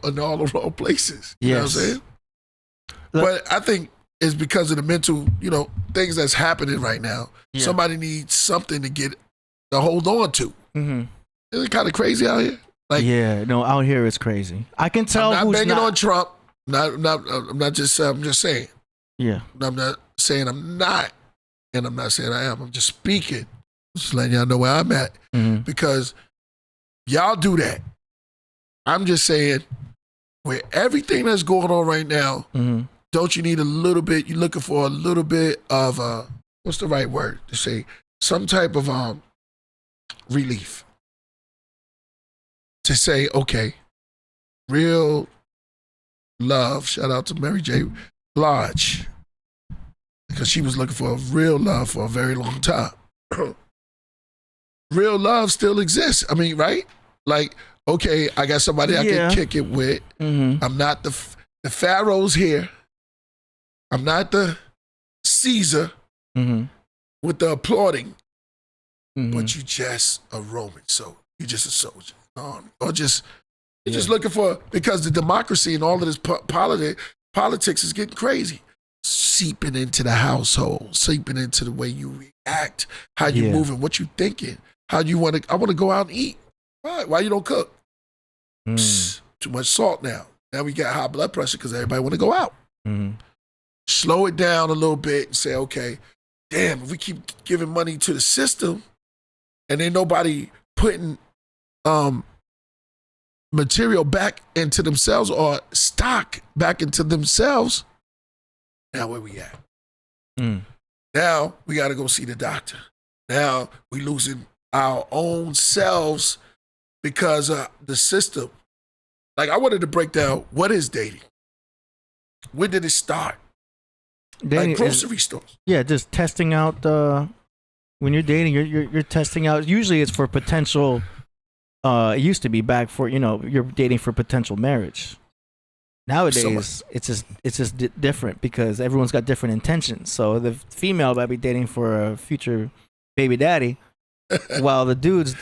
in all the wrong places. You know what I'm saying? But I think it's because of the mental, things that's happening right now. Yeah. Somebody needs something to hold on to. Mm-hmm. Isn't it kind of crazy out here? Out here it's crazy. I can tell I'm not who's banging not. on Trump. I'm just saying. Yeah. I'm not saying I'm not, and I'm not saying I am. I'm just speaking, just letting y'all know where I'm at, Mm-hmm. because y'all do that. I'm just saying, with everything that's going on right now, Mm-hmm. don't you need a little bit? You're looking for a little bit of what's the right word to say? Some type of relief. To say, okay, real love. Shout out to Mary J. Blige, because she was looking for real love for a very long time. Real love still exists. I mean, right? Like, okay, I got somebody I Yeah. can kick it with. Mm-hmm. I'm not the Pharaoh's here. I'm not the Caesar Mm-hmm. with the applauding, Mm-hmm. but you just a Roman, so you just a soldier, or just you're just looking for, because the democracy and all of this politics is getting crazy, seeping into the household, seeping into the way you react, how you moving, what you thinking, how you want to. I want to go out and eat. Why you don't cook? Psst, too much salt now. Now we got high blood pressure because everybody want to go out. Mm-hmm. Slow it down a little bit and say, okay, damn, if we keep giving money to the system and then nobody putting material back into themselves or stock back into themselves, now where we at? Now we got to go see the doctor. Now we losing our own selves because of the system. Like, I wanted to break down, what is dating? When did it start? Dating Like grocery stores. Yeah, just testing out. When you're dating, you're testing out. Usually, it's for potential. It used to be back for you're dating for potential marriage. Nowadays, it's just different because everyone's got different intentions. So the female might be dating for a future baby daddy, while the dude's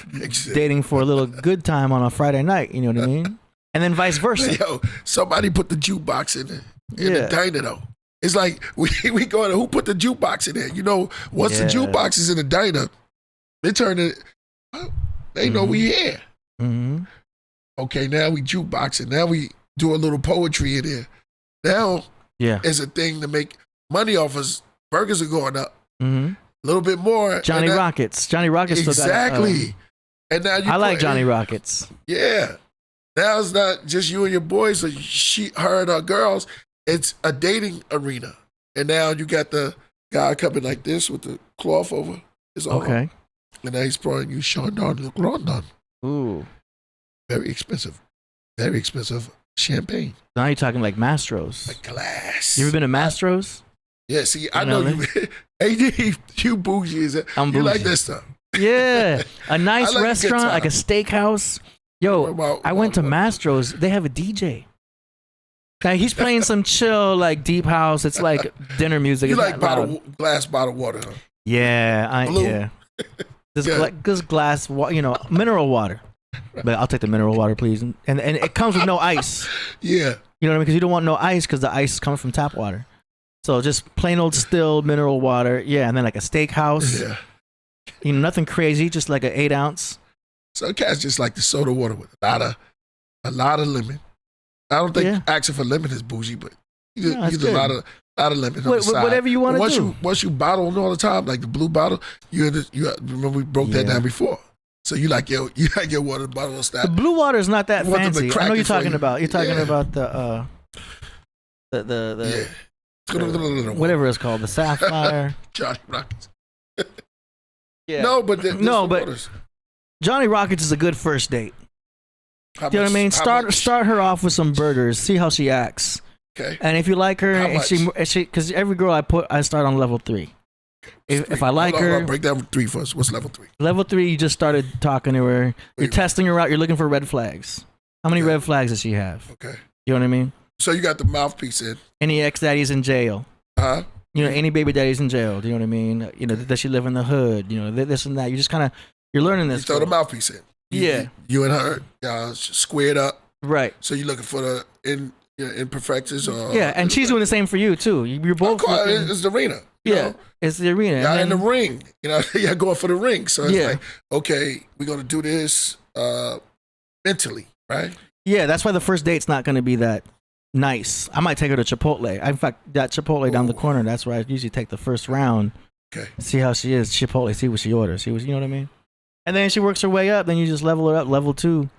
dating for a little good time on a Friday night. You know what I mean? And then vice versa. Yo, somebody put the jukebox in the diner though. It's like we going. Who put the jukebox in there? You know, once the jukebox is in the diner, they turn it. They know we here. Mm-hmm. Okay, now we jukeboxing. Now we do a little poetry in there. Now, it's a thing to make money off us. Burgers are going up. Mm-hmm. A little bit more. Johnny Rockets still got exactly. And now I like Johnny Rockets. Yeah. Now it's not just you and your boys or her and her girls. It's a dating arena. And now you got the guy coming like this with the cloth over his arm. Okay. And now he's pouring you Chandon de Grandon. Ooh. Very expensive champagne. Now you're talking like Mastro's. Like glass. You ever been to Mastro's? Yeah, see, I know you. AD, you bougie as I'm bougie. You like that stuff. Yeah. A nice restaurant, like a steakhouse. Yo, I went to Mastro's. They have a DJ. Now he's playing some chill, like deep house. It's like dinner music. You it's like glass bottled water, huh? Yeah, yeah. This glass, mineral water. But I'll take the mineral water, please. And it comes with no ice. Yeah. You know what I mean? Because you don't want no ice because the ice is coming from tap water. So just plain old still mineral water. Yeah, and then like a steakhouse. Yeah. Nothing crazy, just like an 8 ounce. Some cats just like the soda water with a lot of lemon. I don't think asking for lemon is bougie, but you use a lot of lemon on the side. Whatever you want to do. Once you bottle them all the time, like the blue bottle, you remember we broke that down before. So you like your water bottle style. The blue water is not that fancy. I know you're talking about. You're talking about the whatever it's called, the sapphire. Johnny Rockets. Yeah. But Johnny Rockets is a good first date. You know what I mean? Start her off with some burgers. See how she acts. Okay. And if you like her, and she, because every girl I start on level 3. If I like her, break down 3 first. What's level 3? Level 3, you just started talking to her. You're testing her out. You're looking for red flags. How many red flags does she have? Okay. You know what I mean? So you got the mouthpiece in. Any ex-daddies in jail? Uh-huh. Any baby daddies in jail? Do you know what I mean? Does she live in the hood? This and that. You just kind of, you're learning this. You throw the mouthpiece in. You and her squared up. Right. So you're looking for the imperfections or and she's doing the same for you too. You're both. It's the arena. You know? It's the arena. Y'all in the ring. You're going for the ring. So it's like, okay, we're gonna do this mentally, right? Yeah, that's why the first date's not gonna be that nice. I might take her to Chipotle. In fact, that Chipotle down the corner, that's where I usually take the first round. Okay. See how she is. Chipotle, see what she orders. You know what I mean? And then she works her way up, then you just level her up. Level 2.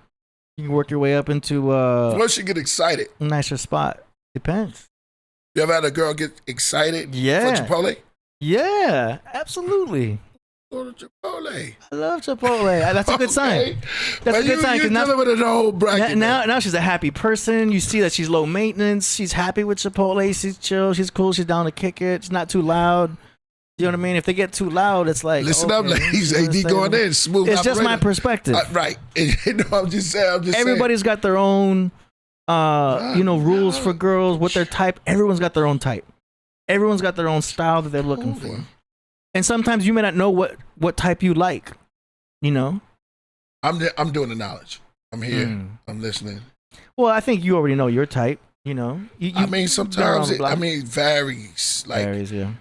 You can work your way up into once she get excited. A nicer spot. Depends. You ever had a girl get excited for Chipotle? Yeah, absolutely. Go to Chipotle. I love Chipotle. That's a good sign. That's a good sign. You're dealing with a whole bracket. Now she's a happy person. You see that she's low maintenance. She's happy with Chipotle. She's chill. She's cool. She's down to kick it. She's not too loud. You know what I mean? If they get too loud, it's like listen up, ladies. AD going in smooth. It's just my perspective, right? I'm just saying. Everybody's got their own, rules for girls. What their type. Everyone's got their own type. Everyone's got their own style that they're looking for. And sometimes you may not know what type you like. I'm doing the knowledge. I'm here. I'm listening. Well, I think you already know your type. I mean, sometimes it varies. Like, varies, yeah.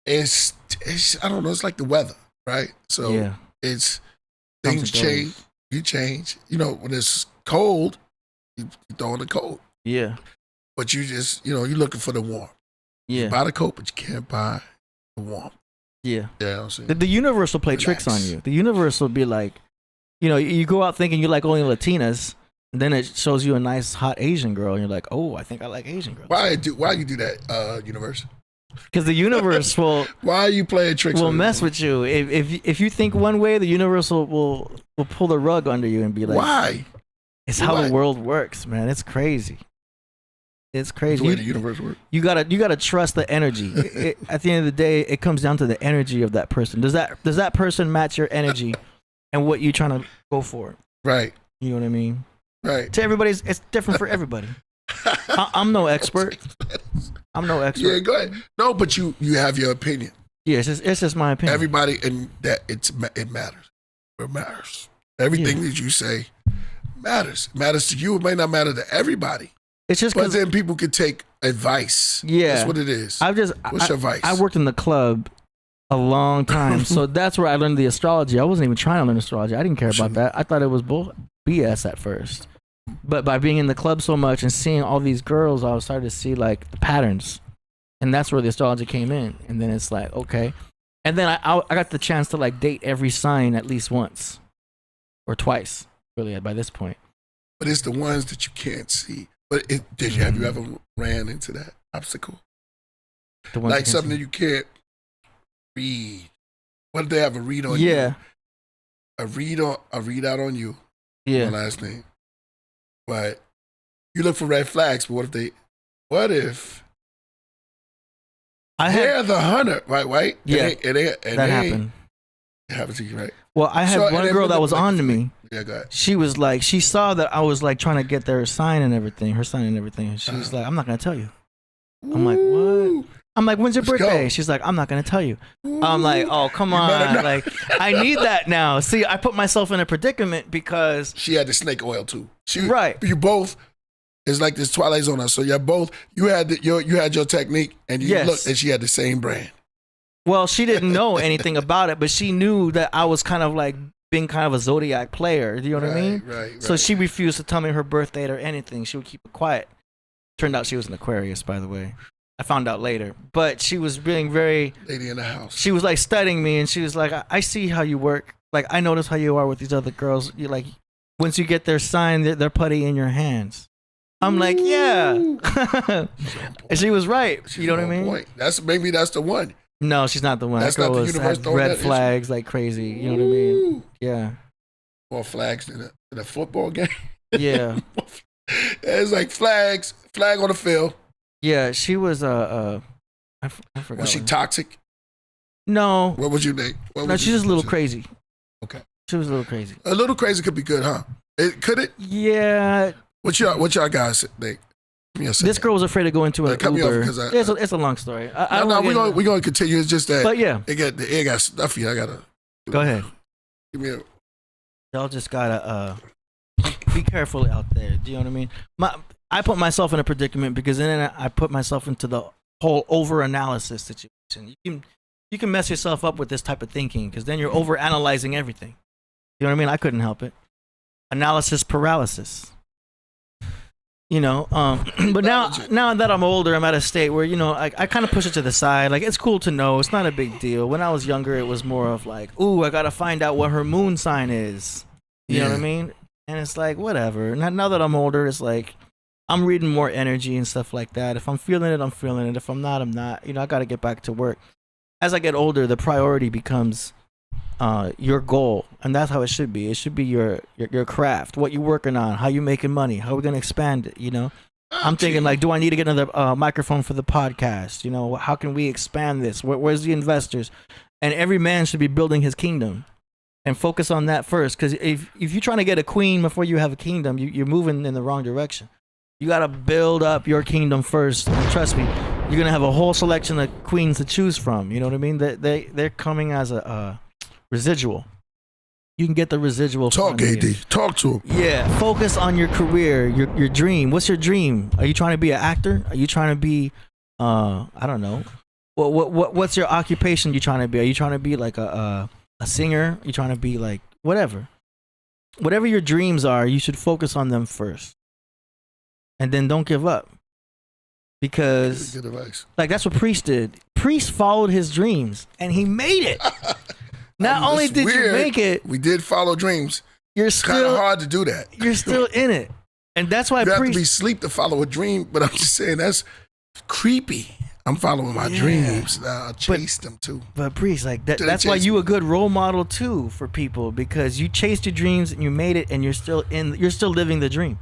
It's I don't know. It's like the weather, right? So it's things change. You change. When it's cold, you throw in the cold. Yeah. But you just you're looking for the warmth. Yeah. You buy the coat, but you can't buy the warmth. Yeah. Yeah. The universe will play tricks on you. The universe will be like, you go out thinking you like only Latinas. Then it shows you a nice hot Asian girl, and you're like, "Oh, I think I like Asian girls." Why you do that, universe? Because the universe will. Why are you playing tricks? Will mess with you. If you think one way, the universe will pull the rug under you and be like, "Why?" It's how the world works, man. It's crazy. It's crazy. The way the universe works. You gotta trust the energy. At the end of the day, it comes down to the energy of that person. Does that person match your energy and what you're trying to go for? Right. You know what I mean? Right. To everybody, it's different for everybody. I'm no expert. Yeah, go ahead. No, but you have your opinion. Yeah, it's just my opinion. Everybody, and that it matters. It matters. Everything that you say matters. It matters to you. It may not matter to everybody. It's just but then people can take advice. Yeah, that's what it is. What's your advice? I worked in the club a long time, so that's where I learned the astrology. I wasn't even trying to learn astrology. I didn't care about that. I thought it was BS at first. But by being in the club so much and seeing all these girls, I was starting to see like the patterns, and that's where the astrology came in. And then it's like, okay, and then I got the chance to like date every sign at least once or twice, really, by this point. But it's the ones that you can't see. But have you ever ran into that obstacle? Like something that you can't read. What if they have a read on you? Yeah. A readout on you. Yeah. My last name. But you look for red flags, but what if they're the hunter, right? Yeah. And that happened. It happened to you, right? Well, I had one girl that was on to me. Yeah, go ahead. She was like, she saw that I was like trying to get their sign and everything, her sign and everything. And she was like, I'm not going to tell you. I'm like, what? I'm like, when's your birthday? She's like, I'm not going to tell you. I'm like, oh, come on. Like, I need that now. See, I put myself in a predicament because. She had the snake oil too. Right. You both, it's like this Twilight Zone. So you had your technique and you looked and she had the same brand. Well, she didn't know anything about it, but she knew that I was kind of like being kind of a zodiac player. Do you know what I mean? Right. So she refused to tell me her birth date or anything. She would keep it quiet. Turned out she was an Aquarius, by the way. I found out later. But she was being very... Lady in the house. She was like studying me, and she was like, I see how you work. Like, I notice how you are with these other girls. You like, once you get their sign, they're putty in your hands. I'm like, yeah. And she was right. You know what I mean? Point. Maybe that's the one. No, she's not the one. That's that girl not the universe. had red flags like crazy. You know what I mean? Yeah. More flags in a football game. Yeah. It's like flag on the field. Yeah, she was I forgot. Was she toxic? No. What was your name? No, she's just a little crazy. Okay. She was a little crazy. A little crazy could be good, huh? Could it? Yeah. What y'all guys think? This girl was afraid to go into an Uber. It's a long story. We're gonna continue. It's just that. But yeah, the air got stuffy. I gotta go ahead. Give me Y'all just gotta be careful out there. Do you know what I mean? I put myself in a predicament because then I put myself into the whole over-analysis situation. You can mess yourself up with this type of thinking because then you're over-analyzing everything. You know what I mean? I couldn't help it. Analysis paralysis. You know, but now that I'm older, I'm at a state where, you know, I kind of push it to the side. Like, it's cool to know. It's not a big deal. When I was younger, it was more of like, ooh, I got to find out what her moon sign is. You know what I mean? And it's like, whatever. Now that I'm older, it's like, I'm reading more energy and stuff like that. If I'm feeling it, I'm feeling it. If I'm not, I'm not. You know, I got to get back to work. As I get older, the priority becomes your goal, and that's how it should be. It should be your craft, what you're working on, how you making money, how we're gonna expand it. You know, I'm thinking like, do I need to get another microphone for the podcast? You know, how can we expand this? Where's the investors? And every man should be building his kingdom, and focus on that first. Because if you're trying to get a queen before you have a kingdom, you're moving in the wrong direction. You gotta build up your kingdom first. And trust me, you're gonna have a whole selection of queens to choose from. You know what I mean? They're coming as a residual. You can get the residual. Talk, AD. Talk to him. Yeah. Focus on your career, your dream. What's your dream? Are you trying to be an actor? Are you trying to be, I don't know. What's your occupation you trying to be? Are you trying to be like a singer? Are you trying to be like whatever? Whatever your dreams are, you should focus on them first. And then don't give up. Because good advice. Like that's what Priest did. Priest followed his dreams and he made it. Not only did you make it, we did follow dreams. You're it's kind of hard to do that. You're still in it, and that's why you have to be asleep to follow a dream. But I'm just saying that's creepy. I'm following my dreams. I chase them too. But Priest, like that's why you a good role model too for people because you chased your dreams and you made it, and you're still living the dream.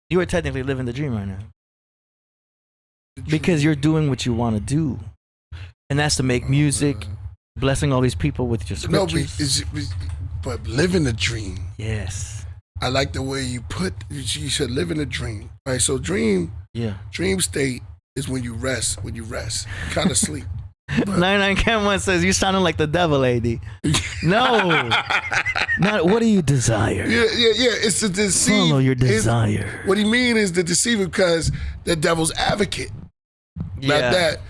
You are technically living the dream right now because you're doing what you want to do, and that's to make music. Blessing all these people with your scriptures. No, but living the dream. Yes. I like the way you said living a dream. Right, so dream state is when you rest, kind of sleep. 99 Cam 1 says you sounding like the devil, AD. No. Not what do you desire? Yeah. It's to deceive. Follow your desire. What he mean is the deceiver because the devil's advocate. Not that.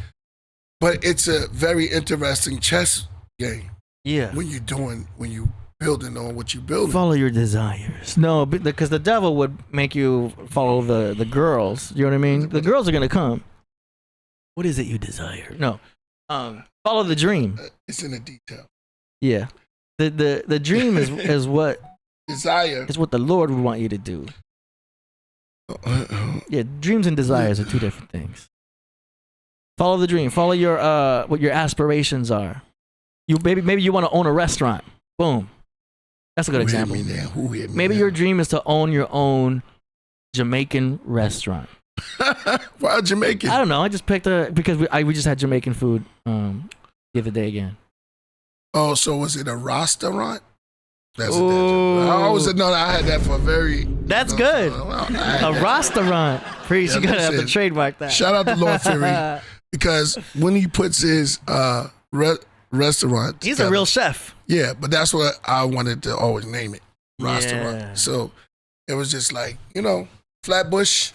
But it's a very interesting chess game. Yeah. When you building on what you building. Follow your desires. No, because the devil would make you follow the girls. You know what I mean? The girls are gonna come. What is it you desire? No. Follow the dream. It's in the detail. Yeah. The dream is what desire is what the Lord would want you to do. Yeah, dreams and desires are two different things. Follow the dream. Follow your what your aspirations are. You maybe you want to own a restaurant. Boom. That's a good example. Maybe your dream is to own your own Jamaican restaurant. Why Jamaican? I don't know. I just picked because we just had Jamaican food the other day again. Oh, so was it a restaurant? I always said no. I had that for a very. That's good. A restaurant. Priest, you gotta have to trademark that. Shout out to Lord Fury because when he puts his restaurant, he's a real chef. Yeah, but that's what I wanted to always name it, restaurant. Yeah. So it was just like Flatbush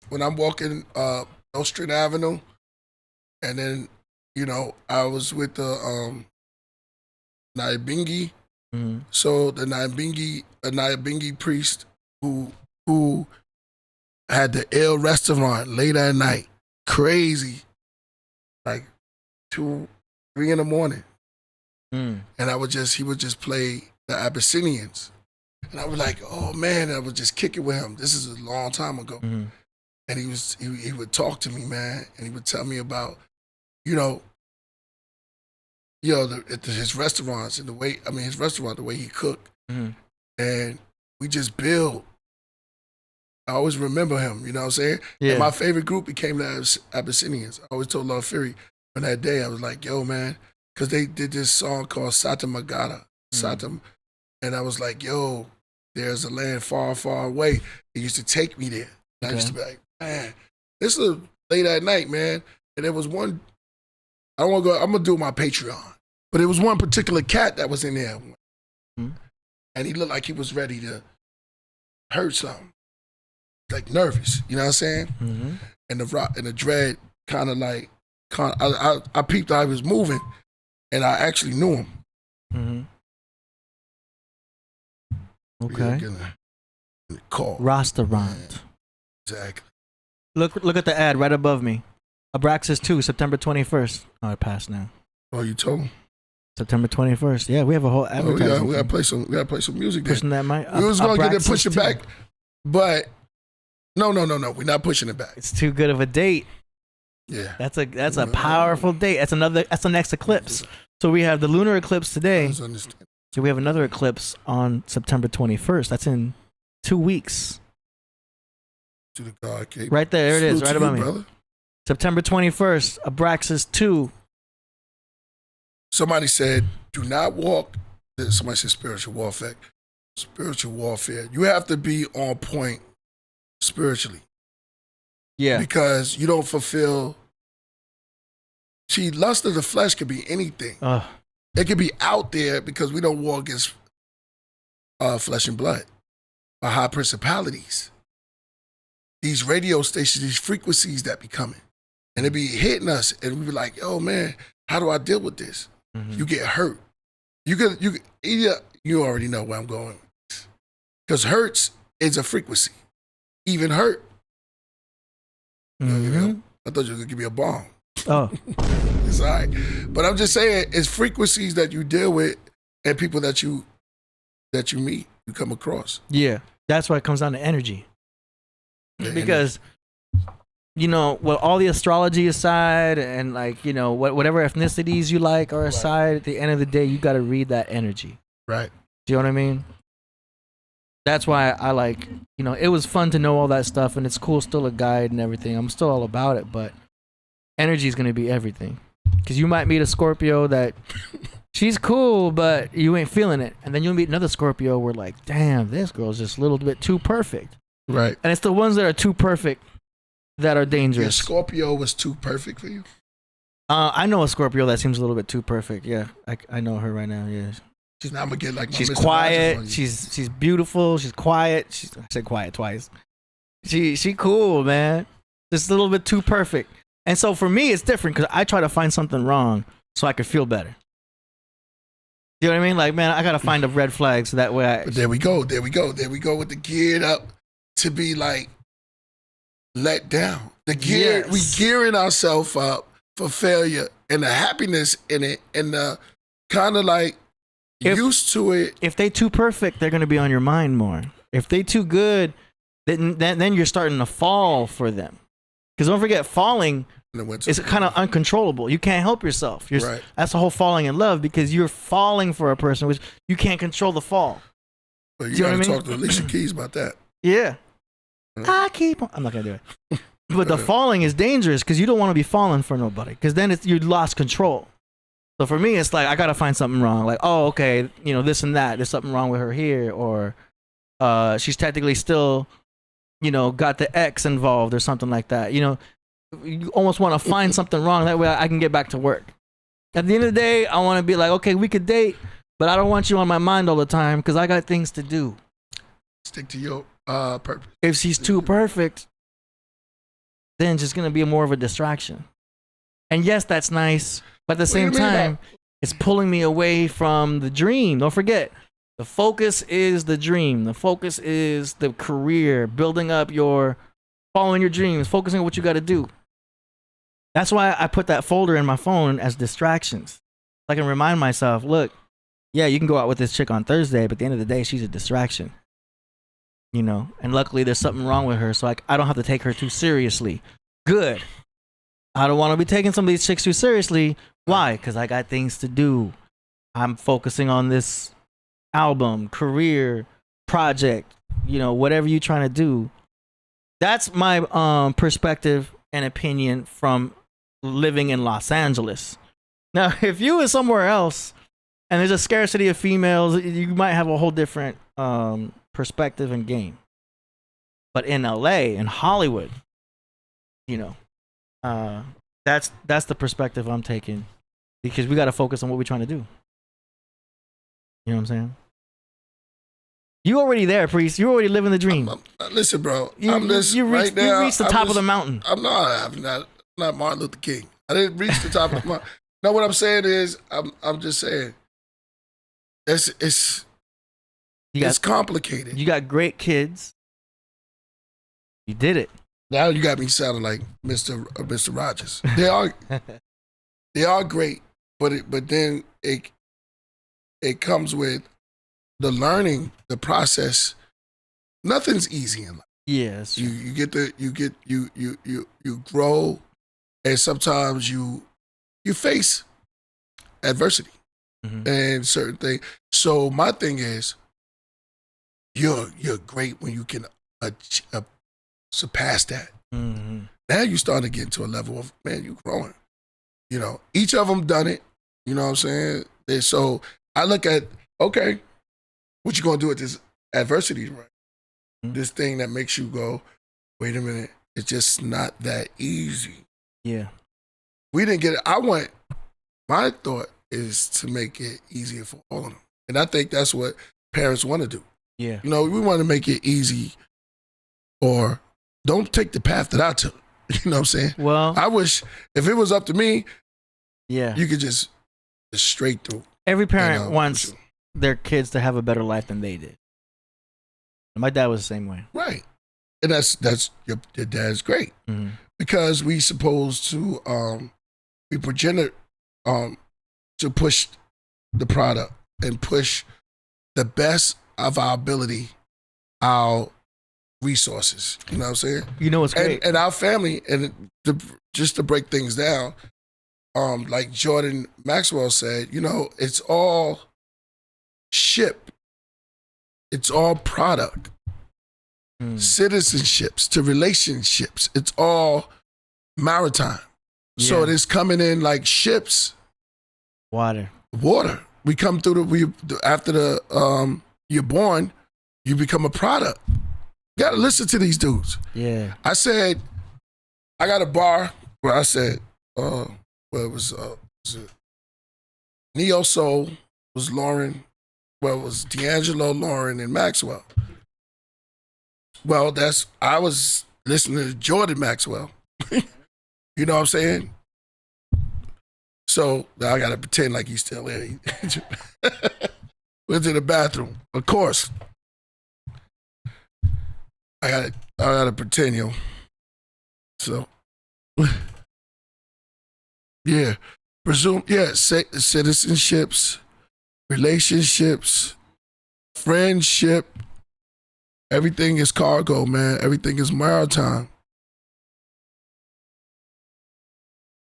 when I'm walking Oak Street Avenue, and then I was with the Nyabingi. Mm-hmm. So the Nyabingi priest who had the ill restaurant late at night, crazy, like 2, 3 in the morning, and he would just play the Abyssinians, and I was like, oh man, and I would just kick it with him. This is a long time ago, and he would talk to me, man, and he would tell me about his restaurants and the way the way he cooked, and we just build. I always remember him, you know what I'm saying? Yeah. And my favorite group became the Abyssinians. I always told Lord Fury on that day, I was like, yo, man, because they did this song called Satam Agata, Satam, and I was like, yo, there's a land far, far away. They used to take me there. And I used to be like, man, this is late at night, man. And there was one, I don't want to go, I'm going to do my Patreon. But it was one particular cat that was in there. And he looked like he was ready to hurt something. Like nervous, you know what I'm saying? And the dread kind of like, I peeped how he was moving, and I actually knew him. Okay. Call. Restaurant. Exactly. Look at the ad right above me. Abraxas 2, September 21st. Oh, it passed now. Oh, you told him? September 21st. Yeah, we have a whole advertising. We gotta play some music there. Pushing that mic. We was gonna get it push it back, but no. We're not pushing it back. It's too good of a date. Yeah. That's a powerful date. That's the next eclipse. So we have the lunar eclipse today. So we have another eclipse on September 21st. That's in 2 weeks. To the God Cape. Right there it is, right above me. Brother. September September 21st, Abraxas 2. Somebody said, do not walk. Somebody said spiritual warfare. Spiritual warfare. You have to be on point spiritually. Yeah. Because you don't fulfill. See, lust of the flesh could be anything. It could be out there because we don't war against flesh and blood, but high principalities. These radio stations, these frequencies that be coming, and it be hitting us, and we be like, "Oh man, how do I deal with this?" You get hurt. You already know where I'm going, because hurts is a frequency. Even hurt. I thought you were gonna give me a bomb. Oh. It's all right. But I'm just saying, it's frequencies that you deal with and people that you meet, you come across. Yeah. That's why it comes down to energy. Because, all the astrology aside and whatever ethnicities you like are aside, at the end of the day, you got to read that energy. Right. Do you know what I mean? That's why I like, it was fun to know all that stuff, and it's cool, still a guide and everything. I'm still all about it, but energy is going to be everything. Because you might meet a Scorpio that she's cool, but you ain't feeling it. And then you'll meet another Scorpio where like, damn, this girl's just a little bit too perfect. Right. And it's the ones that are too perfect that are dangerous. Yeah, Scorpio was too perfect for you? I know a Scorpio that seems a little bit too perfect. Yeah, I know her right now. Yeah, Now I'm gonna get like my she's Mr. quiet. Rogers on you. She's beautiful. She's quiet. I said quiet twice. She cool, man. Just a little bit too perfect. And so for me, it's different because I try to find something wrong so I could feel better. You know what I mean? Like, man, I gotta find a red flag so that way But there we go with the geared up to be like let down. Yes. We gearing ourselves up for failure and the happiness in it and the kind of like used to it. If they too perfect, they're gonna be on your mind more. If they too good, then you're starting to fall for them. Because don't forget, falling is kind of uncontrollable. You can't help yourself. Right. That's the whole falling in love, because you're falling for a person which you can't control the fall. But you Do you know gotta what I mean? talk to Alicia Keys about that. Yeah. I'm not gonna do it. But the falling is dangerous because you don't want to be falling for nobody, because then you lost control. So for me, it's like I gotta find something wrong. Like, oh, okay, this and that. There's something wrong with her here, or she's technically still, got the ex involved or something like that. You almost want to find something wrong. That way I can get back to work. At the end of the day, I want to be like, okay, we could date, but I don't want you on my mind all the time because I got things to do. Stick to your purpose. If she's too perfect, then it's just going to be more of a distraction. And yes, that's nice, but at the same time, it's pulling me away from the dream. Don't forget, the focus is the dream. The focus is the career, building up following your dreams, focusing on what you got to do. That's why I put that folder in my phone as distractions. I can remind myself, look, yeah, you can go out with this chick on Thursday, but at the end of the day, she's a distraction. And luckily there's something wrong with her, so I don't have to take her too seriously. Good. I don't want to be taking some of these chicks too seriously. Why? Because I got things to do. I'm focusing on this album, career, project, whatever you're trying to do. That's my perspective and opinion from living in Los Angeles. Now, if you were somewhere else and there's a scarcity of females, you might have a whole different perspective and game. But in LA, in Hollywood, that's the perspective I'm taking, because we got to focus on what we're trying to do. You know what I'm saying? You already there, Priest. You already living the dream. Listen, bro. You reached the top of the mountain. I'm not Martin Luther King. I didn't reach the top of the mountain. No, what I'm saying is, I'm just saying, it's complicated. You got great kids. You did it. Now you got me sounding like Mr. Rogers. They are great, but then it comes with the learning, the process. Nothing's easy in life. Yes. You grow, and sometimes you face adversity and certain things. So my thing is, you're great when you can surpass that. Mm-hmm. Now you starting to get into a level of, man, you growing. Each of them done it. You know what I'm saying? And so I look at, okay, what you gonna do with this adversity, right? Mm-hmm. This thing that makes you go, wait a minute, it's just not that easy. Yeah. We didn't get it. My thought is to make it easier for all of them. And I think that's what parents want to do. Yeah. We want to make it easy, or don't take the path that I took. You know what I'm saying? Well, I wish if it was up to me, yeah, you could just straight through. Every parent wants their kids to have a better life than they did. And my dad was the same way. Right. And that's your dad's great. Mm-hmm. Because we supposed to be progenitor to push the product and push the best of our ability, our resources. You know what I'm saying? What's great? And our family, and just to break things down, like Jordan Maxwell said, it's all ship. It's all product. Citizenships to relationships. It's all maritime. Yeah. So it is coming in like ships. Water. We come through after you're born, you become a product. You gotta listen to these dudes. Yeah. I said, I got a bar where I said, what Well, it was it Neo Soul was Lauren. Well, it was D'Angelo, Lauren, and Maxwell. Well, I was listening to Jordan Maxwell. You know what I'm saying? So now I gotta pretend like he's still there. Went to the bathroom. Of course. I gotta pretend, yo. So yeah. Citizenships, relationships, friendship. Everything is cargo, man. Everything is maritime.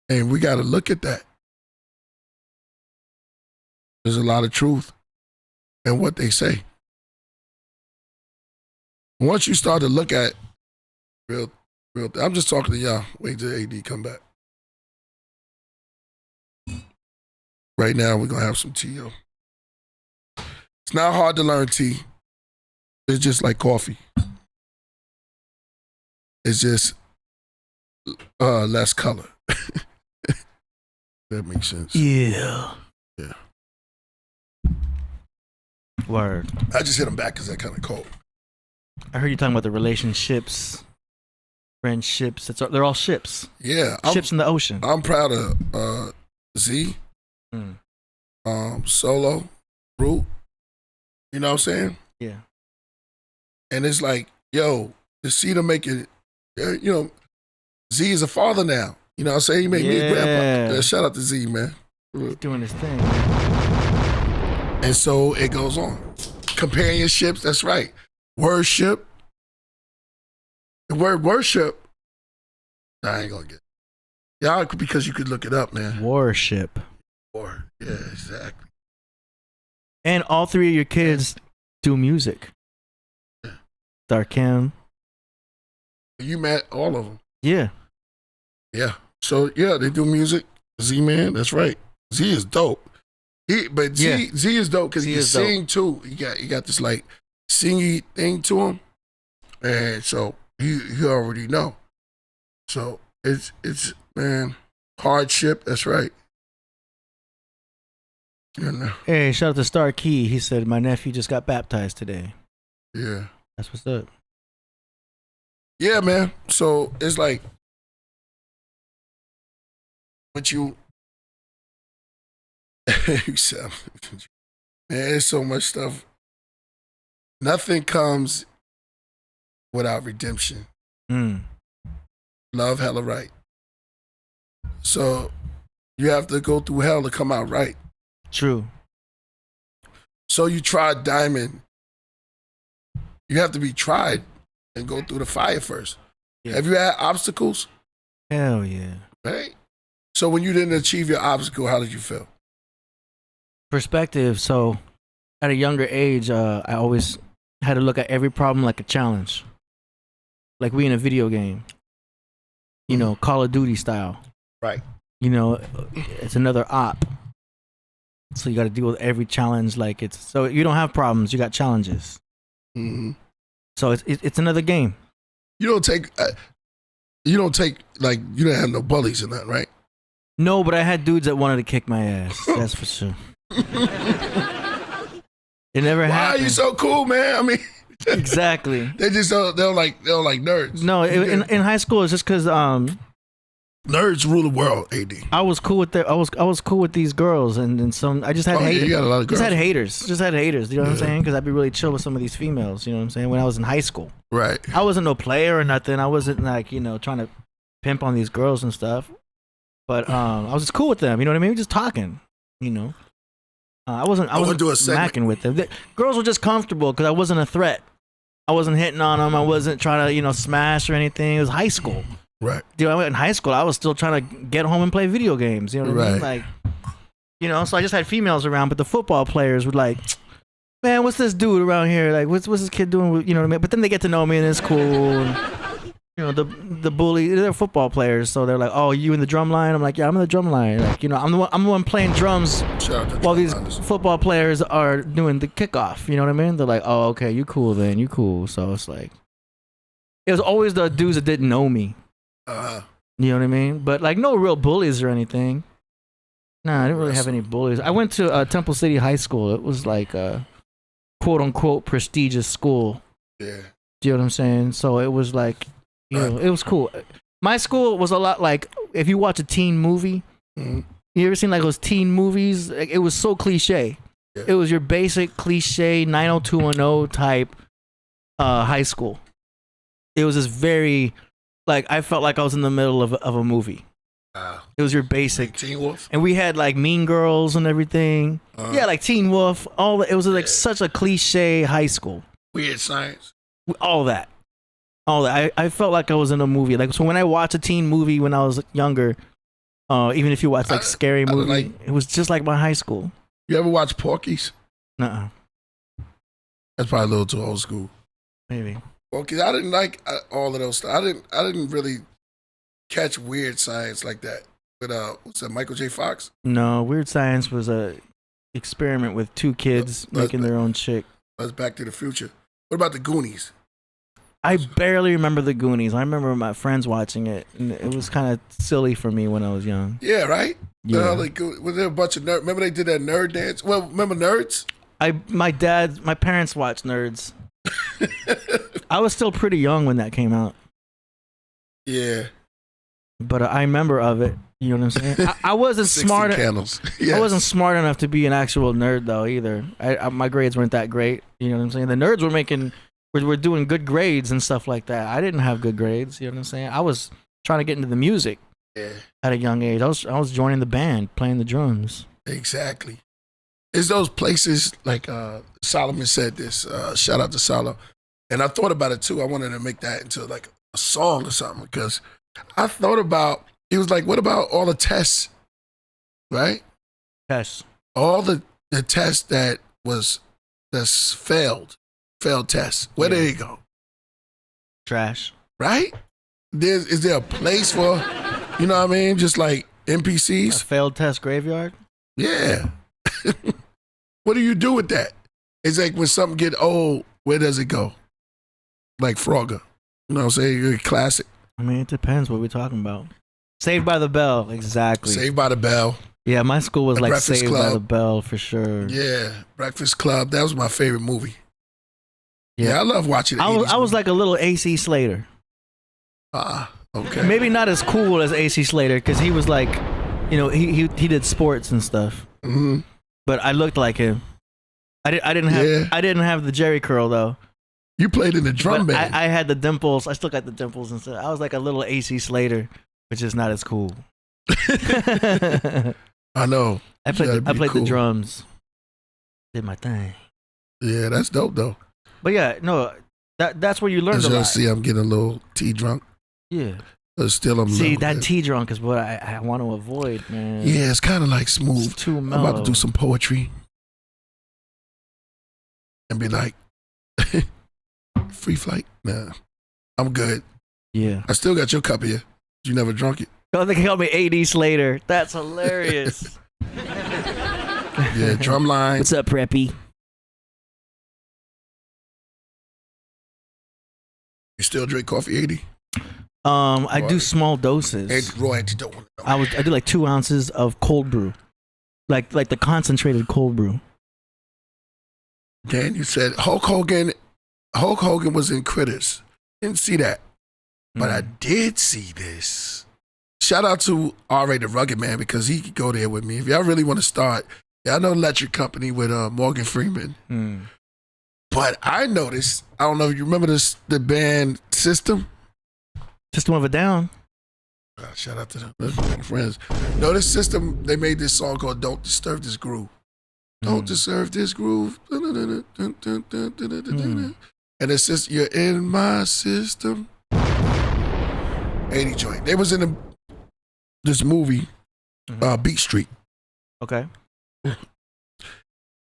And we got to look at that. There's a lot of truth in what they say. Once you start to look at real, I'm just talking to y'all. Wait till AD come back. Right now, we're going to have some tea, yo. It's not hard to learn tea. It's just like coffee. It's just less color. That makes sense. Yeah. Yeah. Word. I just hit him back because that kind of cold. I heard you talking about the relationships, friendships. They're all ships. Yeah. Ships in the ocean. I'm proud of Z, Solo, Root. You know what I'm saying? Yeah. And it's like, yo, to see them make it, you know, Z is a father now. You know what I'm saying? He made me a grandpa. Shout out to Z, man. He's doing his thing. And so it goes on. Companionships, that's right. Worship. The word worship, I ain't gonna get it. Yeah, because you could look it up, man. Worship. Yeah, exactly. And all three of your kids do music. Darkham. You met all of them. Yeah. Yeah. So yeah, they do music. Z man, that's right. Z is dope. Z is dope because he can sing too. He got this like singy thing to him, and so he already know. So it's man, hardship. That's right. You know. Hey, shout out to Star Key. He said my nephew just got baptized today. Yeah. That's what's up. Yeah, man. So it's like, what you said, man, there's so much stuff. Nothing comes without redemption. Love, hella right. So you have to go through hell to come out right. True. So you tried diamond. You have to be tried and go through the fire first. Yeah. Have you had obstacles? Hell yeah. Right? So when you didn't achieve your obstacle, how did you feel? Perspective. So at a younger age, I always had to look at every problem like a challenge. Like we in a video game. You know, Call of Duty style. Right. You know, it's another op. So you got to deal with every challenge like it's... So you don't have problems, you got challenges. Mm-hmm. So it's another game. You don't take like, you didn't have no bullies in that, right? No, but I had dudes that wanted to kick my ass. That's for sure. It never happened. Why are you so cool, man? I mean, exactly. They're like nerds. No, in high school it's just because nerds rule the world. AD. I was cool with I was cool with these girls and some. I just had haters. Yeah, you got a lot of girls. Just had haters. You know what I'm saying? Because I'd be really chill with some of these females. You know what I'm saying? When I was in high school. Right. I wasn't no player or nothing. I wasn't like, you know, trying to pimp on these girls and stuff. But I was just cool with them. You know what I mean? Just talking. You know. I wasn't macking with them. The girls were just comfortable because I wasn't a threat. I wasn't hitting on them. I wasn't trying to, you know, smash or anything. It was high school. Right. Dude, I went in high school. I was still trying to get home and play video games. You know what I mean? Like, you know, so I just had females around, but the football players would like, man, what's this dude around here? Like, what's this kid doing? You know what I mean? But then they get to know me and it's cool. And, you know, the bully, they're football players, so they're like, oh, you in the drum line? I'm like, yeah, I'm in the drum line. Like, you know, I'm the one playing drums while these football players are doing the kickoff. You know what I mean? They're like, oh, okay, you cool then, you cool. So it's like, it was always the dudes that didn't know me. You know what I mean? But like, no real bullies or anything. Nah, I didn't really have any bullies. I went to Temple City High School. It was like a quote unquote prestigious school. Yeah. Do you know what I'm saying? So it was like, you know, it was cool. My school was a lot like if you watch a teen movie. Mm-hmm. You ever seen like those teen movies? Like, it was so cliche. Yeah. It was your basic cliche 90210 type high school. It was just very like I felt like I was in the middle of a movie. It was your basic Teen Wolf, and we had like Mean Girls and everything. Yeah, like Teen Wolf. All it was like such a cliche high school. Weird Science. All that. I felt like I was in a movie. Like so when I watched a teen movie when I was younger, even if you watch like scary movie, it was just like my high school. You ever watch Porky's? Nuh-uh. That's probably a little too old school. Maybe. Porky's. I didn't like all of those stuff. I didn't really catch Weird Science like that. But what's that? Michael J. Fox? No, Weird Science was a experiment with two kids making their own chick. That's Back to the Future. What about the Goonies? I barely remember the Goonies. I remember my friends watching it, and it was kind of silly for me when I was young. Yeah, right? Yeah. Was there a bunch of nerds? Remember they did that nerd dance? Well, remember Nerds? My parents watched Nerds. I was still pretty young when that came out. Yeah. But I remember of it. You know what I'm saying? I wasn't smart. Candles. Yes. I wasn't smart enough to be an actual nerd though either. My grades weren't that great. You know what I'm saying? The nerds were doing good grades and stuff like that. I didn't have good grades. You know what I'm saying? I was trying to get into the music at a young age. I was joining the band, playing the drums. Exactly. It's those places like Solomon said this. Shout out to Solo. And I thought about it too. I wanted to make that into like a song or something because I thought about. He was like, "What about all the tests, right? Tests. All the tests that's failed tests. Where do they go? Trash. Right? Is there a place for, you know what I mean? Just like NPCs. A failed test graveyard. Yeah. What do you do with that? It's like when something get old, where does it go? Like Frogger. You know what I'm saying? Classic. I mean, it depends what we're talking about. Saved by the Bell, exactly. Saved by the Bell. Yeah, my school was like Breakfast Saved Club. by the Bell for sure. Yeah, Breakfast Club. That was my favorite movie. Yeah, I love watching it. I was like a little AC Slater. Okay. Maybe not as cool as AC Slater because he was like, you know, he did sports and stuff. Mm-hmm. But I looked like him. I didn't have the Jerry curl though. You played in the drum But band. I had the dimples. I still got the dimples and stuff. I was like a little AC Slater, which is not as cool. I know. I played the drums. Did my thing. Yeah, that's dope though. But yeah, no, that's where you learned As a y'all lot. see, I'm getting a little tea drunk. Yeah. But still, I'm See, level that headed. tea drunk is what I want to avoid, man. Yeah, it's kind of like smooth. It's too I'm mellow. about to do some poetry and be like, free flight. Nah, I'm good. Yeah. I still got your cup here. You never drunk it. Oh, they called me AD Slater. That's hilarious. Yeah, drum line. What's up, Preppy? You still drink coffee 80? I do small doses. It's royalty don't want to know. I do like 2 ounces of cold brew, like the concentrated cold brew. Dan, you said Hulk Hogan was in Critters. Didn't see that. But I did see this. Shout out to R.A. the Rugged Man because he could go there with me. If y'all really want to start, y'all know Electric Company with Morgan Freeman. But I noticed, I don't know if you remember the band System. System of a Down. Shout out to them. That's my friends. No, this System, they made this song called Don't Disturb This Groove. Don't disturb this groove. And it's just, you're in my system. 80 joint. They was in this movie, Beat Street. Okay.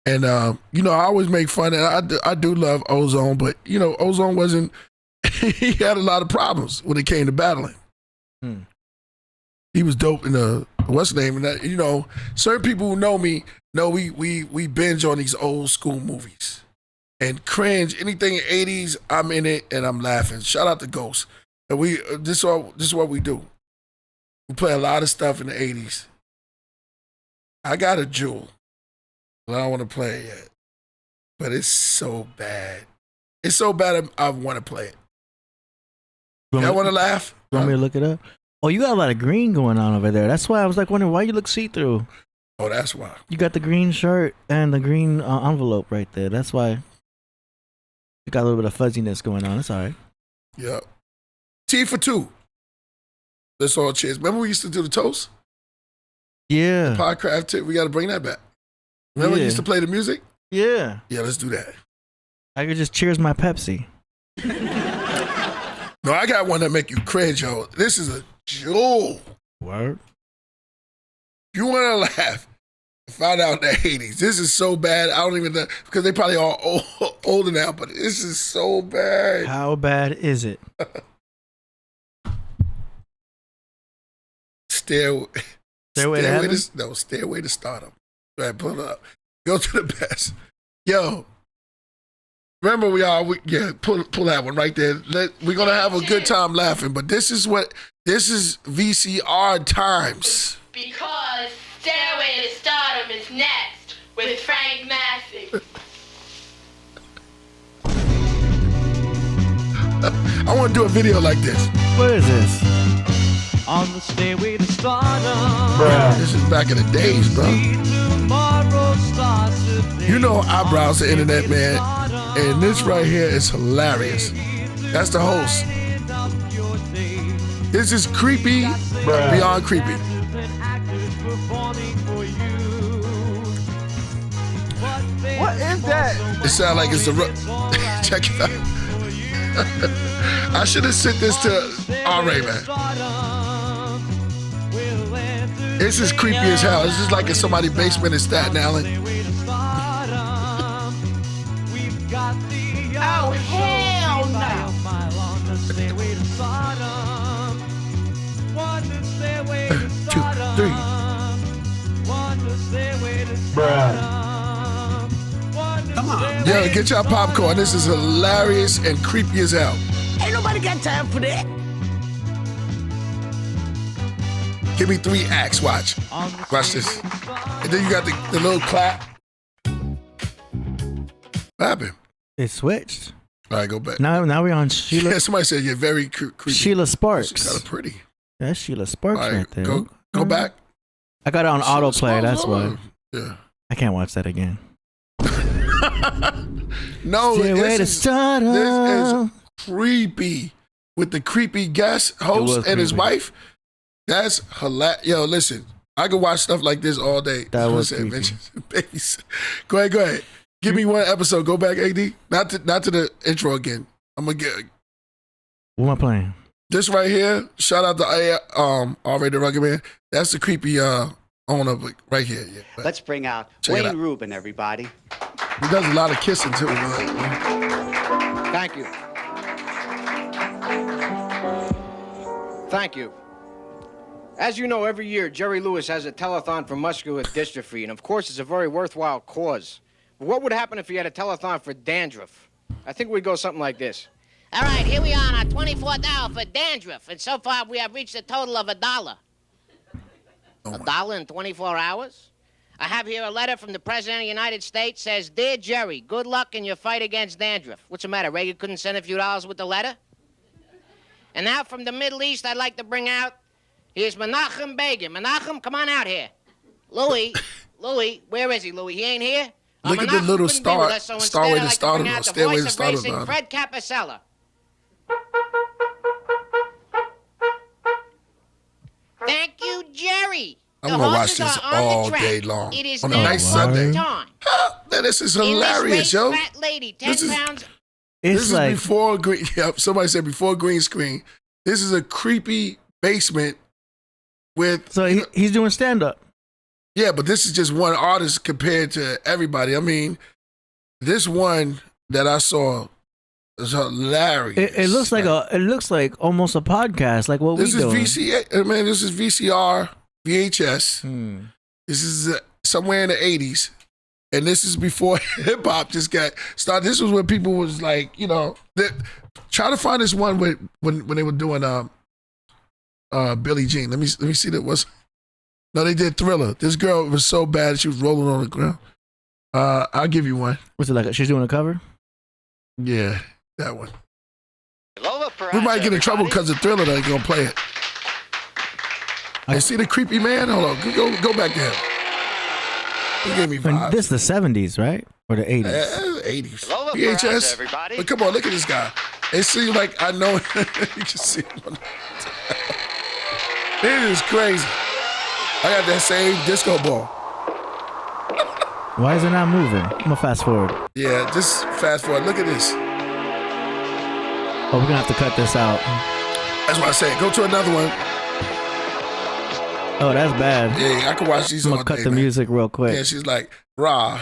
And, you know, I always make fun, and I do love Ozone, but, you know, Ozone wasn't, he had a lot of problems when it came to battling. He was dope in the, what's the name? And that, you know, certain people who know me know we binge on these old school movies. And cringe, anything in 80s, I'm in it and I'm laughing. Shout out to Ghost. And this is what we do. We play a lot of stuff in the 80s. I got a jewel. I don't want to play it yet. But it's so bad. It's so bad I want to play it. Y'all want to laugh? You want me to look it up? Oh, you got a lot of green going on over there. That's why I was like wondering why you look see-through. Oh, that's why. You got the green shirt and the green envelope right there. That's why you got a little bit of fuzziness going on. It's all right. Yep. T for 2. Let's all cheers. Remember we used to do the toast? Yeah. Podcraft tip. We got to bring that back. Remember we used to play the music? Yeah. Yeah, let's do that. I could just cheers my Pepsi. No, I got one that make you cringe, yo. This is a jewel. Word. If you want to laugh, find out in the 80s. This is so bad. I don't even know, because they probably all older now, but this is so bad. How bad is it? Stairway to Heaven? Stairway to Stardom. Go ahead, pull it up. Go to the best. Yo, remember pull that one right there. We're going to have a good time laughing, but this is VCR times. Because Stairway to Stardom is next with Frank Massey. I want to do a video like this. What is this? On the stairway to stardom. Bro, this is back in the days, bro. You know I browse the internet, man, and this right here is hilarious. That's the host. This is creepy, beyond creepy. What is that? It sounds like it's check it out. I should have sent this to R-Ray, man. This is creepy as hell. This is like in somebody's basement in Staten Island. Oh, hell no. 2, 3. Come on. Yo, get your popcorn. This is hilarious and creepy as hell. Ain't nobody got time for that. Give me 3 acts. Watch. Watch this. And then you got the little clap. What happened? It switched. All right, go back. Now we're on Sheila. Yeah, somebody said you're very creepy. Sheila Sparks. She's kind of pretty. That's Sheila Sparks All right there. Go back. I got it on Sheila autoplay. Sparks, That's why. Yeah. I can't watch that again. No, Stairway to this Stardom. is creepy with the creepy guest host and his creepy. wife. That's hilarious. Yo, listen, I could watch stuff like this all day. That was creepy. Babies. Go ahead. Give me one episode. Go back, AD. Not to the intro again. I'm gonna get What am I playing? this right here. Shout out to R-Ray the Rugged Man. That's the creepy owner right here. Yeah, right. Let's bring out Check it out. Wayne Rubin, everybody. He does a lot of kissing too. Thank you. Thank you. As you know, every year, Jerry Lewis has a telethon for muscular dystrophy, and of course, it's a very worthwhile cause. But what would happen if he had a telethon for dandruff? I think we'd go something like this. All right, here we are on our 24th hour for dandruff, and so far we have reached a total of $1. $1 in 24 hours? I have here a letter from the President of the United States. Says, Dear Jerry, good luck in your fight against dandruff. What's the matter, Reagan couldn't send a few dollars with the letter? And now from the Middle East, I'd like to bring out, here's Menachem Begin. Menachem, come on out here. Louis, where is he, Louis? He ain't here? Look at the little couldn't be with us, so Starway instead, to I'd Stardom, like to Stairway bring to out the voice of Stardom. racing, Fred Capicella. Thank you, Jerry. I'm The gonna watch horses this are on the all track. day long It is on a now nice Sunday. time. Man, this is In this hilarious, race, yo. fat lady, 10 This is- pounds. It's This like is before green. Yep, somebody said before green screen. This is a creepy basement with. so he's doing stand up. Yeah, but this is just one artist compared to everybody. I mean, this one that I saw is hilarious. It looks like almost a podcast, like what we This is doing. VCA. Man, this is VCR, VHS. This is somewhere in the 80s. And this is before hip hop just got started. This was when people was like, you know, try to find this one when they were doing Billie Jean. Let me see that was No, they did Thriller. This girl was so bad she was rolling on the ground. I'll give you one. What's it like? She's doing a cover? Yeah, that one. We might get in trouble because of Thriller that ain't gonna play it. I see the creepy man. Hold on, go back there. He gave me vibes. This is the 70s, right? Or the 80s? 80s. VHS. But come on, look at this guy. It seems like I know. You can see him. This is crazy. I got that same disco ball. Why is it not moving? I'm gonna fast forward. Yeah, just fast forward. Look at this. Oh, we're gonna have to cut this out. That's what I said. Go to another one. Oh, that's bad. Yeah, I can watch these I'm all gonna cut day, the man. music real quick. Yeah, she's like, rah.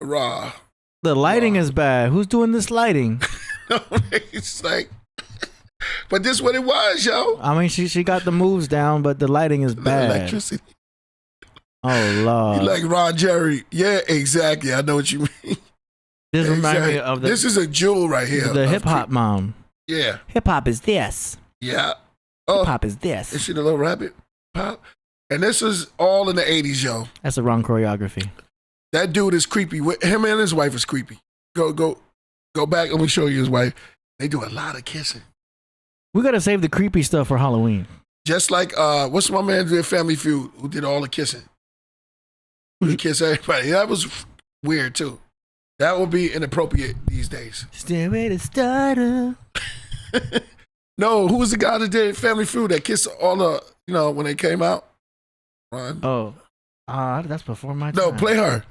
The lighting is bad. Who's doing this lighting? It's like, but this is what it was, yo. I mean, she got the moves down, but the lighting is bad. Electricity. Oh, Lord. You like Ron Jerry. Yeah, exactly. I know what you mean. This reminds me of This is a jewel right here. the hip hop mom. Yeah. Hip hop is this. Yeah. Hip hop is this. Is she the little rabbit pop? And this is all in the 80s, yo. That's the wrong choreography. That dude is creepy. Him and his wife is creepy. Go back. Let me show you his wife. They do a lot of kissing. We gotta save the creepy stuff for Halloween. Just like what's my man did Family Feud who did all the kissing. He kiss everybody. That was weird too. That would be inappropriate these days. Stairway to Stardom. No, who was the guy that did Family Feud that kissed all the when they came out? Ron. Oh, that's before my time. No, play her.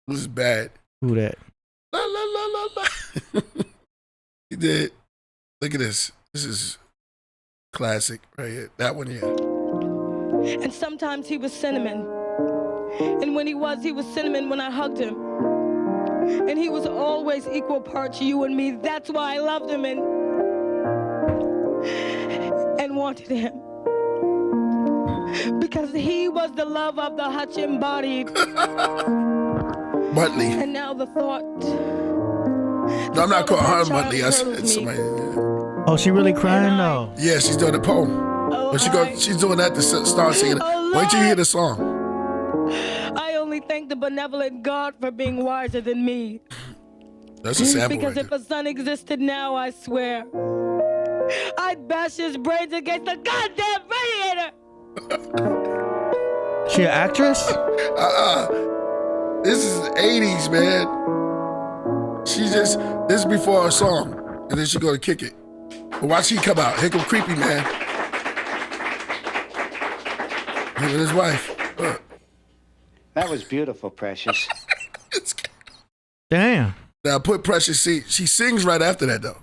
This is bad. Who that? La la la la la. He did. Look at this. This is classic right here. That one, yeah. And sometimes he was cinnamon. And when he was cinnamon when I hugged him. And he was always equal parts you and me. That's why I loved him and wanted him. Because he was the love of the hutch embodied. Muttley. And now the thought. No, I'm not calling her Muttley. I said somebody. Oh, she really crying though? Yeah, she's doing a poem. But she's doing that to start singing. Wait till you hear the song. I only thank the benevolent God for being wiser than me. That's a sample. Because right if a son existed now, I swear, I'd bash his brains against the goddamn radiator. She an actress? This is the 80s, man. This is before her song. And then she go to kick it. But watch he come out. Here come creepy man. Him and his wife. Look. That was beautiful, Precious. Damn. Now put Precious. See, she sings right after that though.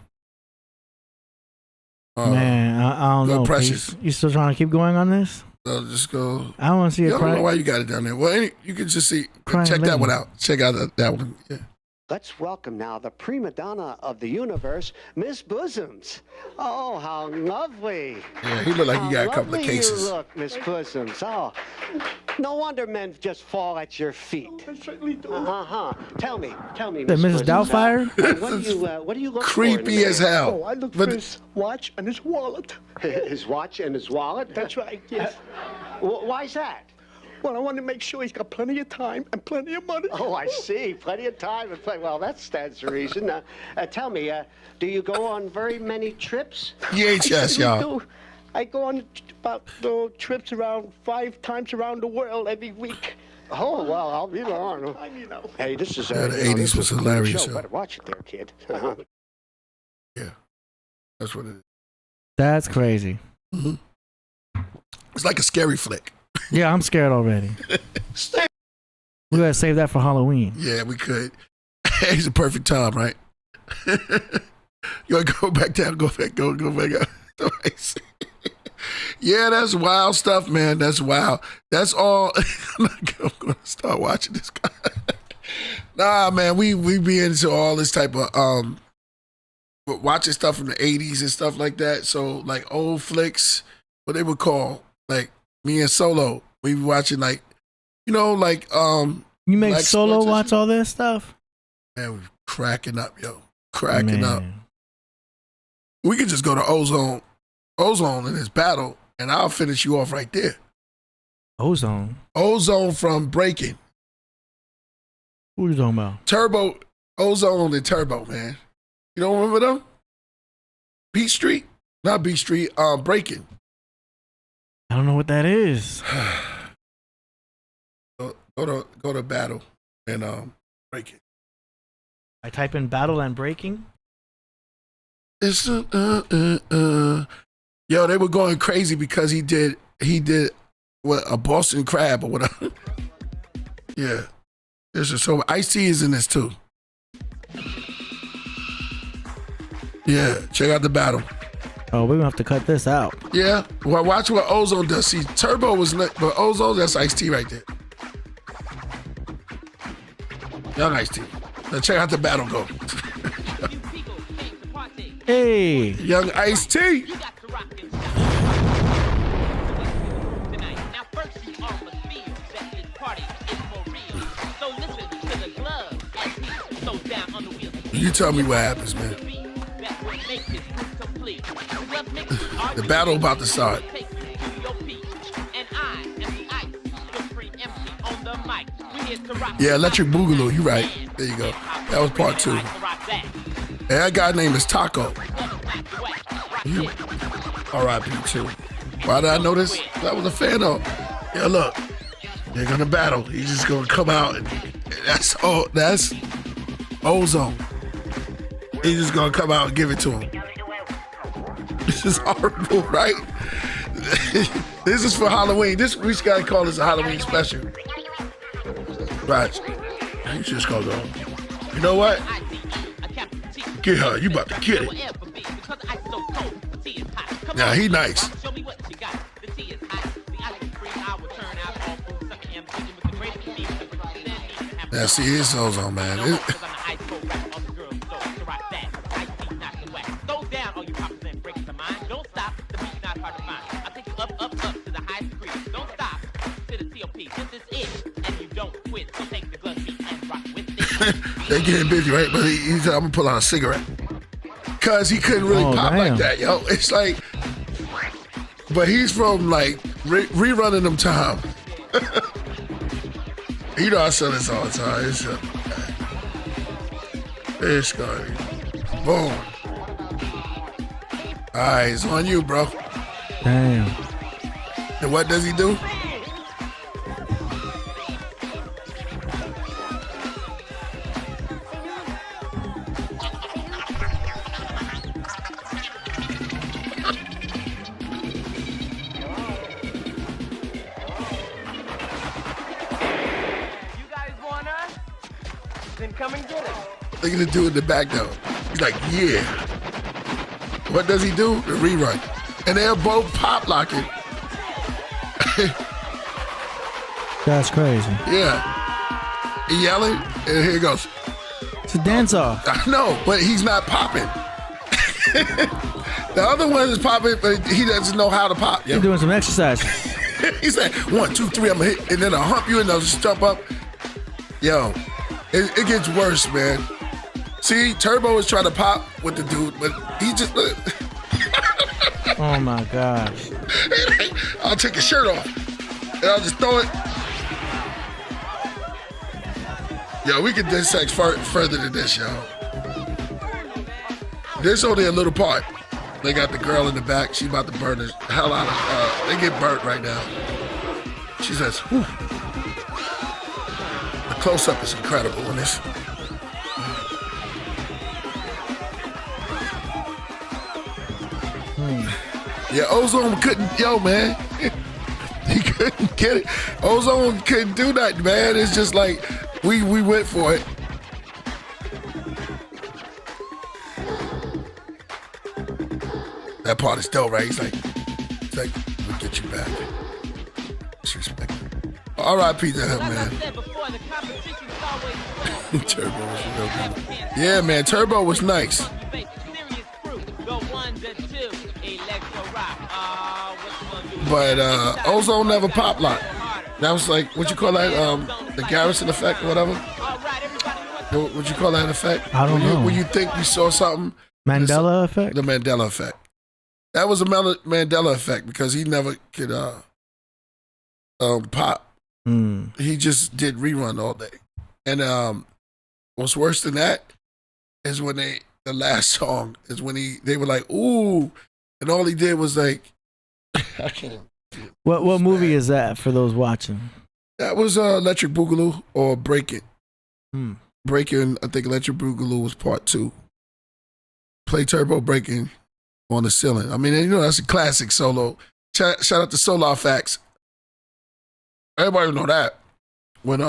Man, I don't know. Precious. You still trying to keep going on this? So just go. I want to see I it don't cry. know why you got it down there. Well, you can just see. Crying Check that lady. one out. Check out that one. Yeah. Let's welcome now the prima donna of the universe, Miss Bosoms. Oh, how lovely. Yeah, he looked like he got a couple of Lovely cases. you look, Miss Bosoms. Oh, no wonder men just fall at your feet. I certainly do. Tell me, That Miss Mrs. Bosoms, Doubtfire? what do you look Creepy for as hell. Oh, I look But for his watch and his wallet. His watch and his wallet? That's right, yes. Why's that? Well, I want to make sure he's got plenty of time and plenty of money. Oh, I see. Plenty of time. Well, that stands to reason. Tell me, do you go on very many trips? VHS, y'all. I go on about trips around 5 times around the world every week. Oh, well, I'll be darned. Hey, this is... Yeah, the you know, 80s this was is a good hilarious, show. yo. Better watch it there, kid. Yeah. That's what it is. That's crazy. It's like a scary flick. Yeah, I'm scared already. We gotta save that for Halloween. Yeah, we could. It's a perfect time, right? You gotta go back down, go back up. Yeah, that's wild stuff, man. That's wild. That's all. I'm gonna start watching this guy. Nah, man, we be into all this type of watching stuff from the 80s and stuff like that. So like old flicks, what they would call like me and Solo, we be watching like, like You make Black Solo Sports watch all this stuff? man, we cracking up, yo. Cracking up. Man. We could just go to Ozone in this battle, and I'll finish you off right there. Ozone. Ozone from Breaking. Who are you talking about? Turbo, Ozone and Turbo, man. You don't remember them? Beat Street? Not Beat Street, Breaking. I don't know what that is. Go to Battle and Breaking. I type in Battle and Breaking. It's Yo, they were going crazy because he did what, a Boston Crab or whatever. Yeah. So Ice-T is in this too. Yeah, check out the battle. Oh, we're gonna have to cut this out. Yeah, well, watch what Ozone does. See, Turbo was, but Ozone, that's Ice-T right there. Young Ice-T. Now check out the battle go. Hey, Young Ice-T. You tell me what happens, man. The battle about to start. Yeah, Electric Boogaloo, you right. There you go. That was part 2. And that guy name is Taco. R.I.P. too. Why did I know this? I was a fan of. Yeah, look. They're gonna battle. He's just gonna come out and that's Ozone. He's just gonna come out and give it to him. This is horrible, right? This is for Halloween. We just gotta call this a Halloween special. Right. He's just gonna go. You know what? Get her. You about to get it. Now he nice. Now see his Ozone, man. They getting busy, right? But he said, I'm gonna pull out a cigarette. Cause he couldn't really pop like that, yo. It's like, but he's from like rerunning them time. You know I say this all the time. It's going. Boom. All right, it's on you, bro. Damn. And what does he do? Look at the dude in the back though. He's like, yeah. What does he do? The rerun. And they're both pop locking. That's crazy. Yeah. He yelling, and here it goes. It's a dance off. I know, but he's not popping. The other one is popping, but he doesn't know how to pop. You're doing some exercise. He's like, 1, 2, 3, I'm gonna hit, and then I'll hump you and I'll just jump up. Yo, it gets worse, man. See, Turbo is trying to pop with the dude, but he just. Oh my gosh. I'll take his shirt off and I'll just throw it. Yo, we can dissect further than this, yo. This only a little part. They got the girl in the back. She about to burn the hell out of. They get burnt right now. She says, whew. The close-up is incredible on this. Yeah, Ozone couldn't, yo, man. He couldn't get it. Ozone couldn't do that, man. It's just like, we went for it. That part is dope, right? He's like, we'll get you back. Disrespect. R.I.P. to him, man. Turbo was real good. Yeah, man, Turbo was nice. But Ozone never pop lock. That was like, what you call that? The Garrison effect or whatever? What you call that effect? I don't know. When you think you saw something. Mandela effect? The Mandela effect. That was a Mandela effect because he never could Pop. He just did Rerun all day. And what's worse than that is when the last song is when they were like, ooh, and all he did was like, I can't. What movie is that for those watching? That was Electric Boogaloo or Break It. Breaking, I think Electric Boogaloo was part 2. Play Turbo Breaking on the Ceiling. I mean, you know, that's a classic solo. Shout out to Solar Facts. Everybody know that. When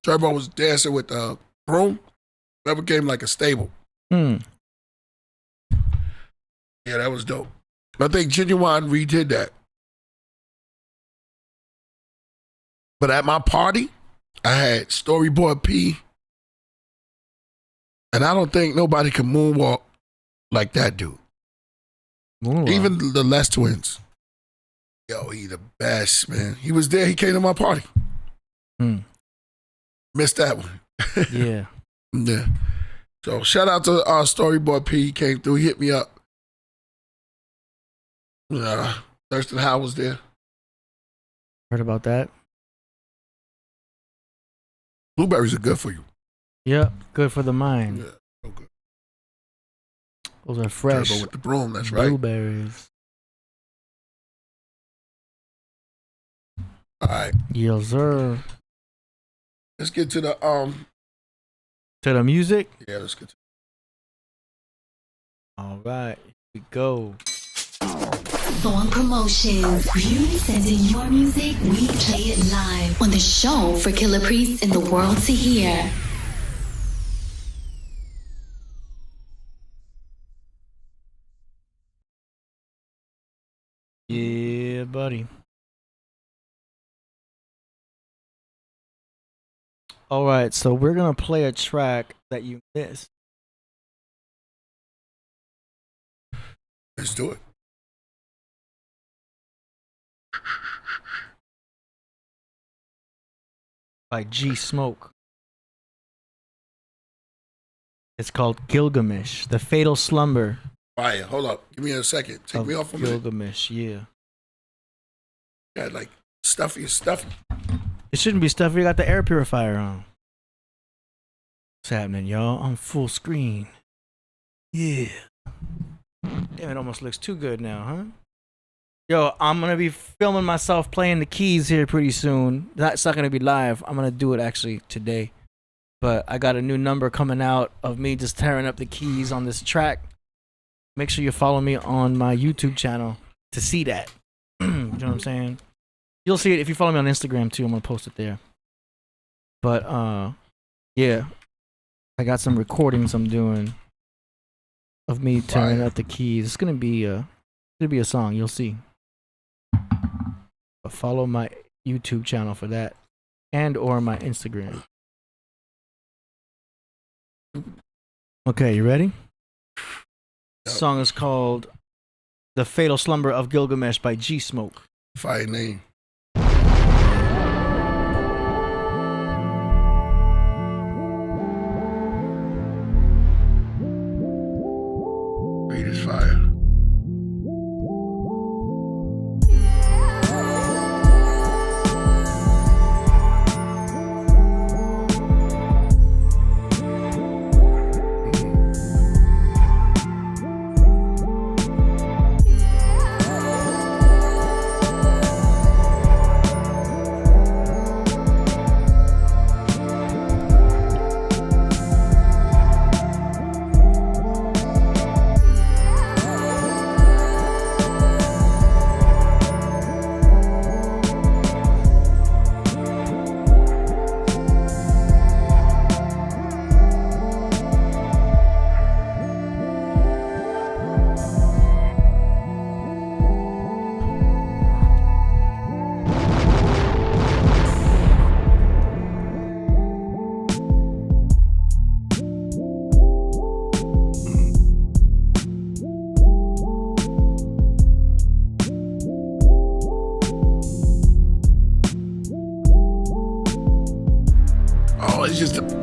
Turbo was dancing with Broom, that became like a stable. Yeah, that was dope. I think Genuine redid that. But at my party, I had Storyboard P. And I don't think nobody can moonwalk like that dude. Moonwalk. Even the Les Twins. Yo, he the best, man. He was there. He came to my party. Missed that one. Yeah. Yeah. So shout out to our Storyboard P. He came through. He hit me up. Thurston Howe was there. Heard about that? Blueberries are good for you. Yep. Good for the mind. Yeah, so good. Those are fresh. Turbo with the broom, that's right. Blueberries. All right. Yes, sir. Let's get to the To the music? Yeah, let's get to All right. Here we go. Song promotions. You send in your music, we play it live on the show for Killah Priest and the world to hear. Yeah, buddy. All right, so we're going to play a track that you missed. Let's do it. By G Smoke. It's called Gilgamesh, The Fatal Slumber. Fire. Hold up. Give me a second. Take me off a minute. Gilgamesh, yeah. Yeah, like stuffy. It shouldn't be stuffy. You got the air purifier on. What's happening, y'all? On full screen. Yeah. Damn, it almost looks too good now, huh? Yo, I'm going to be filming myself playing the keys here pretty soon. That's not going to be live. I'm going to do it actually today. But I got a new number coming out of me just tearing up the keys on this track. Make sure you follow me on my YouTube channel to see that. You know what I'm saying? You'll see it if you follow me on Instagram too. I'm going to post it there. But, yeah. I got some recordings I'm doing of me tearing up the keys. It's going to be a song. You'll see. But follow my YouTube channel for that and or my Instagram. Okay, you ready? The song is called The Fatal Slumber of Gilgamesh by G Smoke. Fire name. Beat is fire.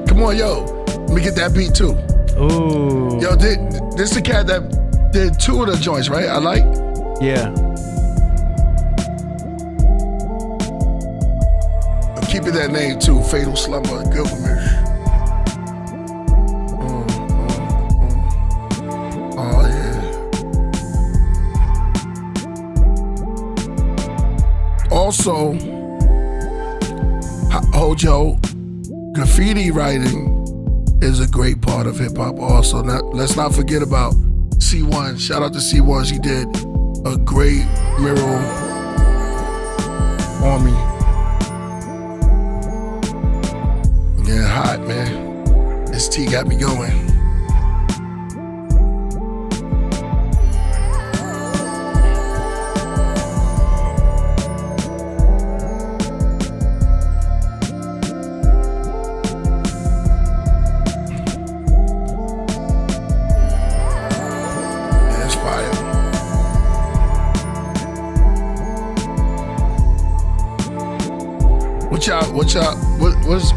Come on, yo. Let me get that beat too. Ooh. Yo, this the cat that did 2 of the joints, right? I like. Yeah. Keep it that name too. Fatal Slumber, Gilgamesh. Oh yeah. Also, Hojo, graffiti writing is a great part of hip hop. Also, let's not forget about C1. Shout out to C1. She did a great mural on me. I'm getting hot, man. This tea got me going.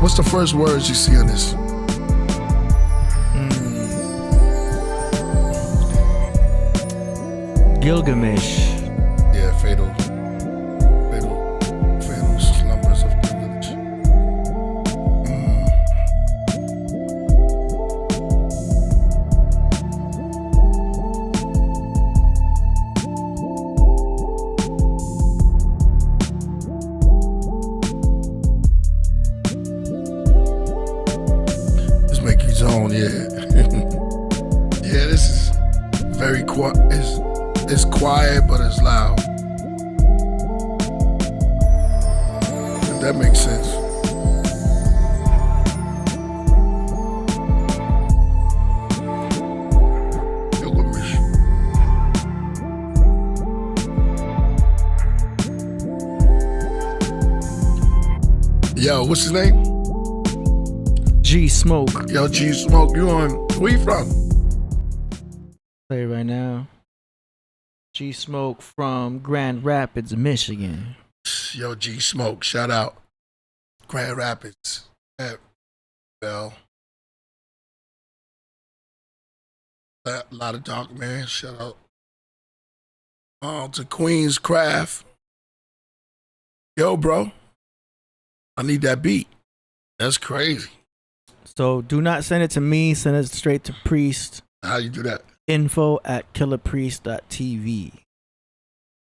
What's the first words you see on this? Gilgamesh. Yeah, fatal slumbers of Gilgamesh. Yeah, this is very quiet. It's quiet, but it's loud. If that makes sense. Gilgamesh. Yo, what's his name? G Smoke. Yo, G Smoke, you on? Where you from? Play it right now. G Smoke from Grand Rapids, Michigan. Yo, G Smoke, shout out. Grand Rapids. Bell. A lot of dark man. Shout out to Queen's Craft. Yo, bro. I need that beat. That's crazy. So do not send it to me. Send it straight to Priest. How you do that? info@killahpriest.tv.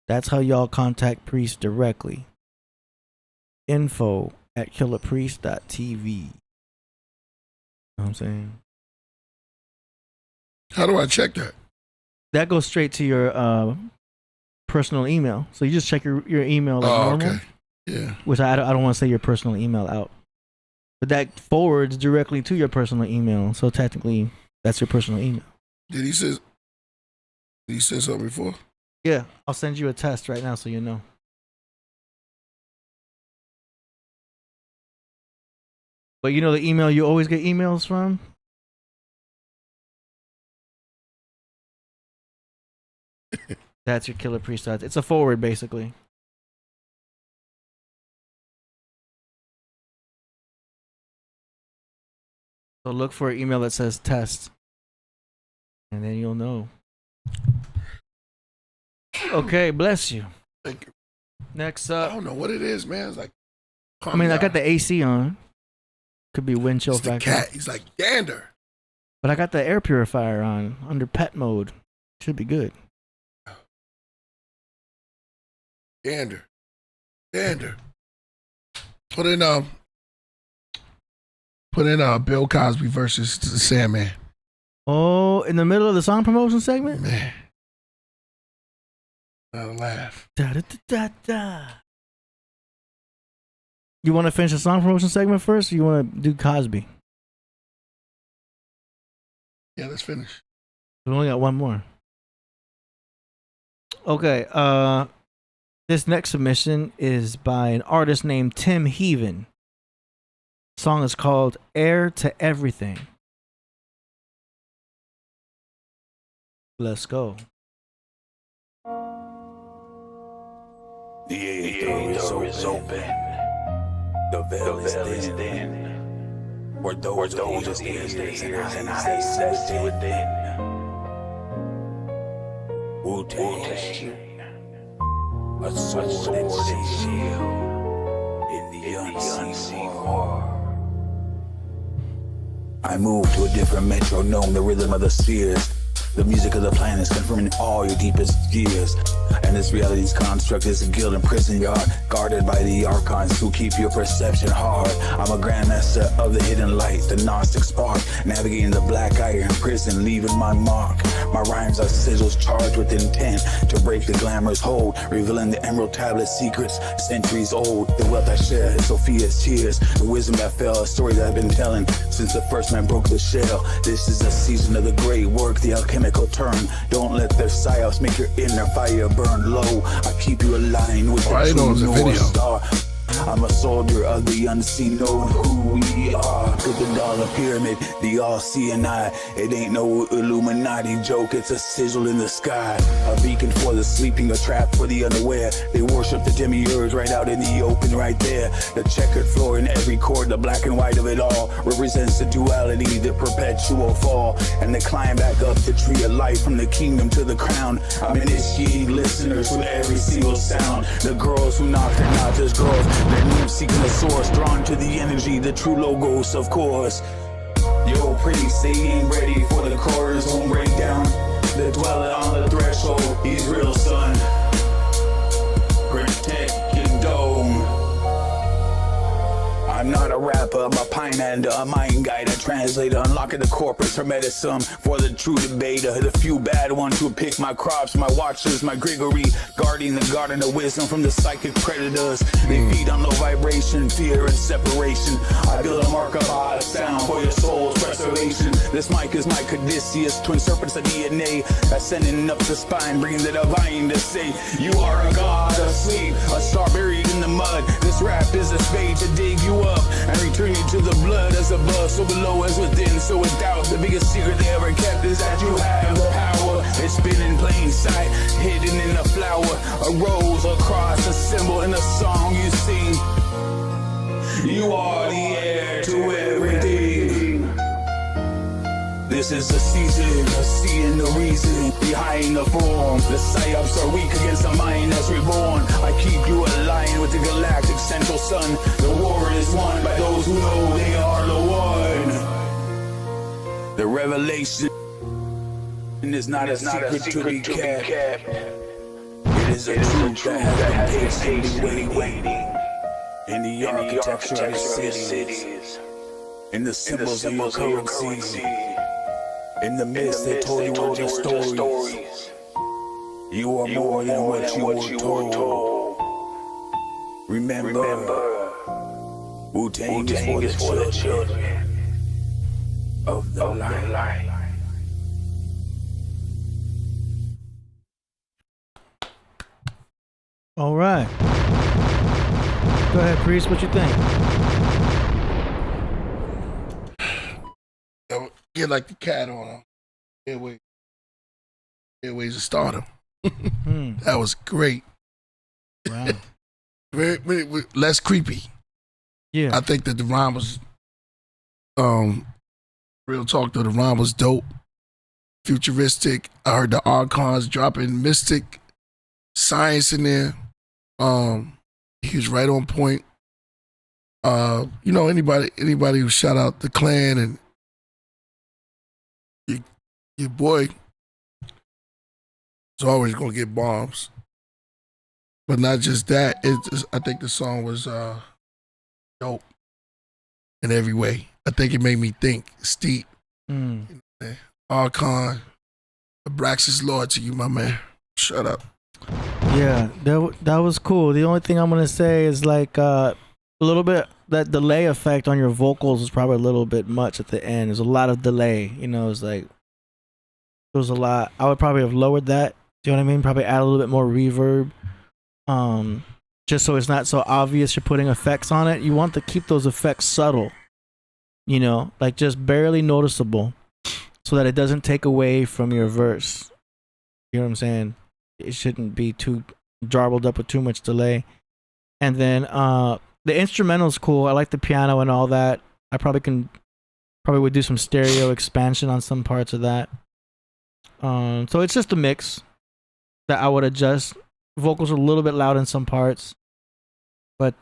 That's how y'all contact Priest directly. info@killahpriest.tv. You know what I'm saying? How do I check that? That goes straight to your personal email. So you just check your email like normal. Okay. Yeah. Which I don't want to say your personal email out. But that forwards directly to your personal email. So technically, that's your personal email. Did he say something before? Yeah. I'll send you a test right now so you know. But you know the email you always get emails from? That's your Killah Priest. It's a forward, basically. So look for an email that says test. And then you'll know. Okay, bless you. Thank you. Next up. I don't know what it is, man. It's like, I mean, I got the AC on. Could be wind chill factor. The cat. He's like, gander. But I got the air purifier on under pet mode. Should be good. Gander. Put in Bill Cosby versus the Sandman. Oh, in the middle of the song promotion segment? Man. I'll laugh. Da, da, da, da, da. You want to finish the song promotion segment first, or you want to do Cosby? Yeah, let's finish. We only got one more. Okay, this next submission is by an artist named Tim Heavin. The song is called Heir to Everything. Let's go. The Aether is open. The veil is thin. For those whose ears and eyes see within. Wu-Tang, a sword and shield. In the the unseen war. I move to a different metronome, the rhythm of the spheres. The music of the planets confirming all your deepest fears. And this reality's construct is a guild and prison yard, guarded by the archons who keep your perception hard. I'm a grandmaster of the hidden light, the Gnostic spark, navigating the black iron prison, leaving my mark. My rhymes are sigils charged with intent to break the glamorous hold, revealing the emerald tablet secrets centuries old. The wealth I share is Sophia's tears, the wisdom that fell, a story that I've been telling since the first man broke the shell. This is the season of the great work, the alchemical turn. Don't let their psyops make your inner fire burn low. I keep you aligned with the true North Star. I'm a soldier of the unseen, knowing who we are. To the dollar pyramid, the all-seeing eye. It ain't no Illuminati joke, it's a sizzle in the sky. A beacon for the sleeping, a trap for the unaware. They worship the demiurge right out in the open right there. The checkered floor in every chord, the black and white of it all, represents the duality, the perpetual fall. And they climb back up the tree of life, from the kingdom to the crown. I'm initiating listeners with every single sound. The girls who knock, they're not just girls. They're new, seeking the source, drawn to the energy, the true logos, of course. Yo, priest, they ain't ready for the chorus, won't break down. The dweller on the threshold, he's real, son. Protect your dome. I'm not a rapper, I'm a pioneer, a mind guide, a translator, unlocking the corpus hermetism for the true debater. The few bad ones who pick my crops, my watchers, my Gregory, guarding the garden of wisdom from the psychic predators. They feed on low vibration, fear and separation. I build a mark of odd sound for your soul's preservation. This mic is my Caduceus, twin serpents of DNA, ascending up the spine, bringing the divine to say, you are a god asleep, a star buried in the mud. This rap is a spade to dig you up and return you to the blood as above, so below as within, so without. The biggest secret they ever kept is that you have the power. It's been in plain sight, hidden in a flower, a rose, a cross, a symbol in a song you sing. You are the heir to everything. This is the season of seeing the reason behind the form. The psyops are weak against the mind that's reborn. I keep you aligned with the galactic central sun. The war is won by those who know they are the one. The revelation is not a secret to be kept. It is a truth that has been patiently waiting. In the architecture of cities, in the symbols of your currency. In the midst, they told you all your stories. You are more than what you were told. Remember, Wu-Tang is for the children of the light. All right. Go ahead, Priest. What you think? Get like the cat on him. Airways to stardom. That was great. Wow. very, less creepy. Yeah. I think that the rhyme was, real talk though, the rhyme was dope. Futuristic. I heard the archons dropping mystic science in there. He was right on point. You know, anybody who shout out the clan and your boy is always gonna get bombs. But not just that, I think the song was dope in every way. I think it made me think. Steep. Archon, Abraxas Lord to you, my man. Shut up. Yeah, that was cool. The only thing I'm gonna say is like a little bit, that delay effect on your vocals was probably a little bit much at the end. There's a lot of delay, you know. It's like there was a lot. I would probably have lowered that. Do you know what I mean? Probably add a little bit more reverb, just so it's not so obvious you're putting effects on it. You want to keep those effects subtle, you know, like just barely noticeable, so that it doesn't take away from your verse. You know what I'm saying? It shouldn't be too jarbled up with too much delay. And then the instrumental's cool. I like the piano and all that. I probably would do some stereo expansion on some parts of that. So it's just a mix that I would adjust. Vocals are a little bit loud in some parts, but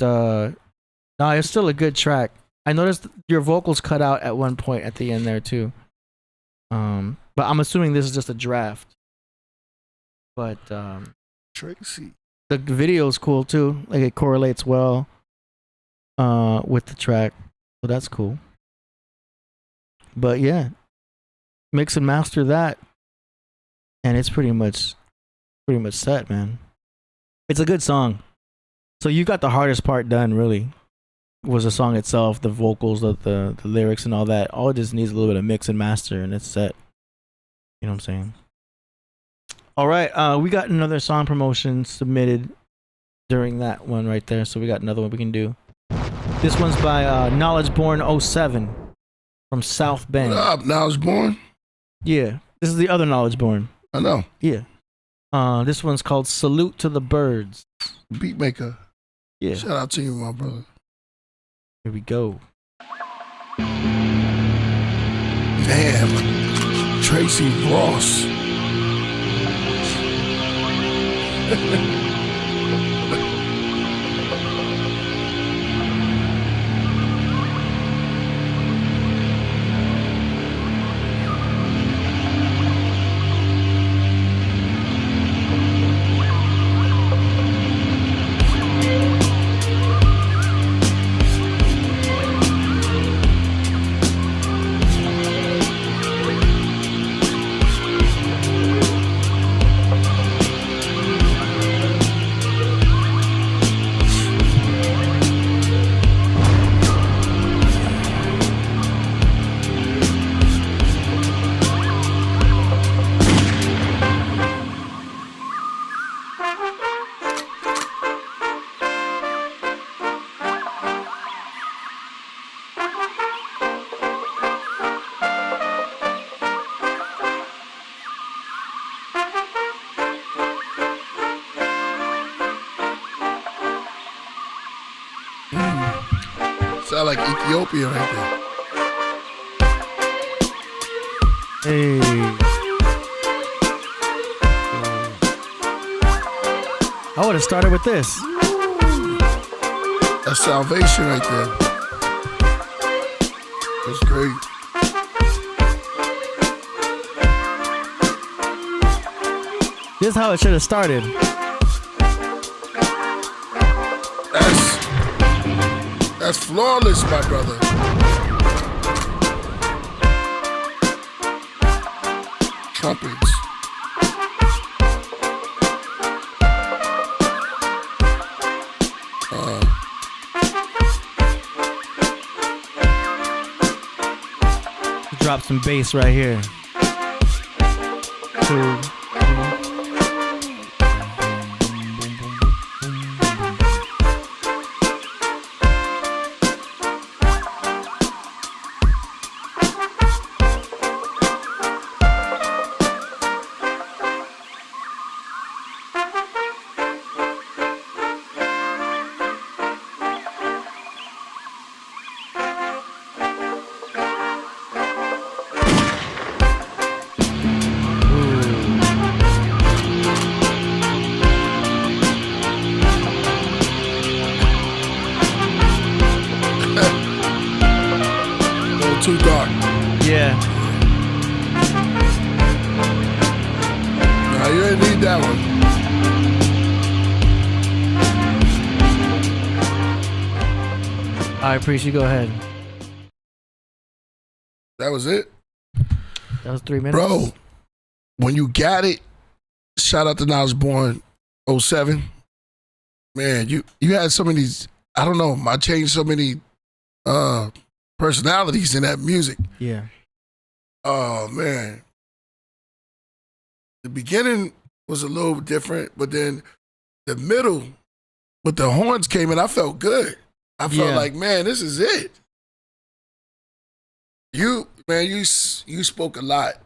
No, it's still a good track. I noticed your vocals cut out at one point at the end there too. But I'm assuming this is just a draft. But Tracy. The video is cool too. Like it correlates well with the track. So that's cool. But yeah. Mix and master that. And it's pretty much set, man. It's a good song. So you got the hardest part done, really. Was the song itself, the vocals, the lyrics and all that. All it just needs a little bit of mix and master and it's set. You know what I'm saying? All right, we got another song promotion submitted during that one right there. So we got another one we can do. This one's by Knowledge Born 07 from South Bend. What up, Knowledge Born? Yeah, this is the other Knowledge Born. I know. Yeah. This one's called Salute to the Birds. Beatmaker. Yeah. Shout out to you, my brother. Here we go. Damn. Tracy Ross. Sound like Ethiopia right there. Hey. I would have started with this. That's salvation right there. That's great. This is how it should have started. That's flawless, my brother. Trumpets. Drop some bass right here. Cool. Too dark. Yeah. Nah, you didn't need that one. I appreciate you. Go ahead. That was it? That was 3 minutes. Bro, when you got it, shout out to Knowledge Born 07. Man, you had so many, I don't know, I changed so many personalities in that music. Yeah. Oh man. The beginning was a little different, but then the middle with the horns came in, I felt good. I felt like, man, this is it. You spoke a lot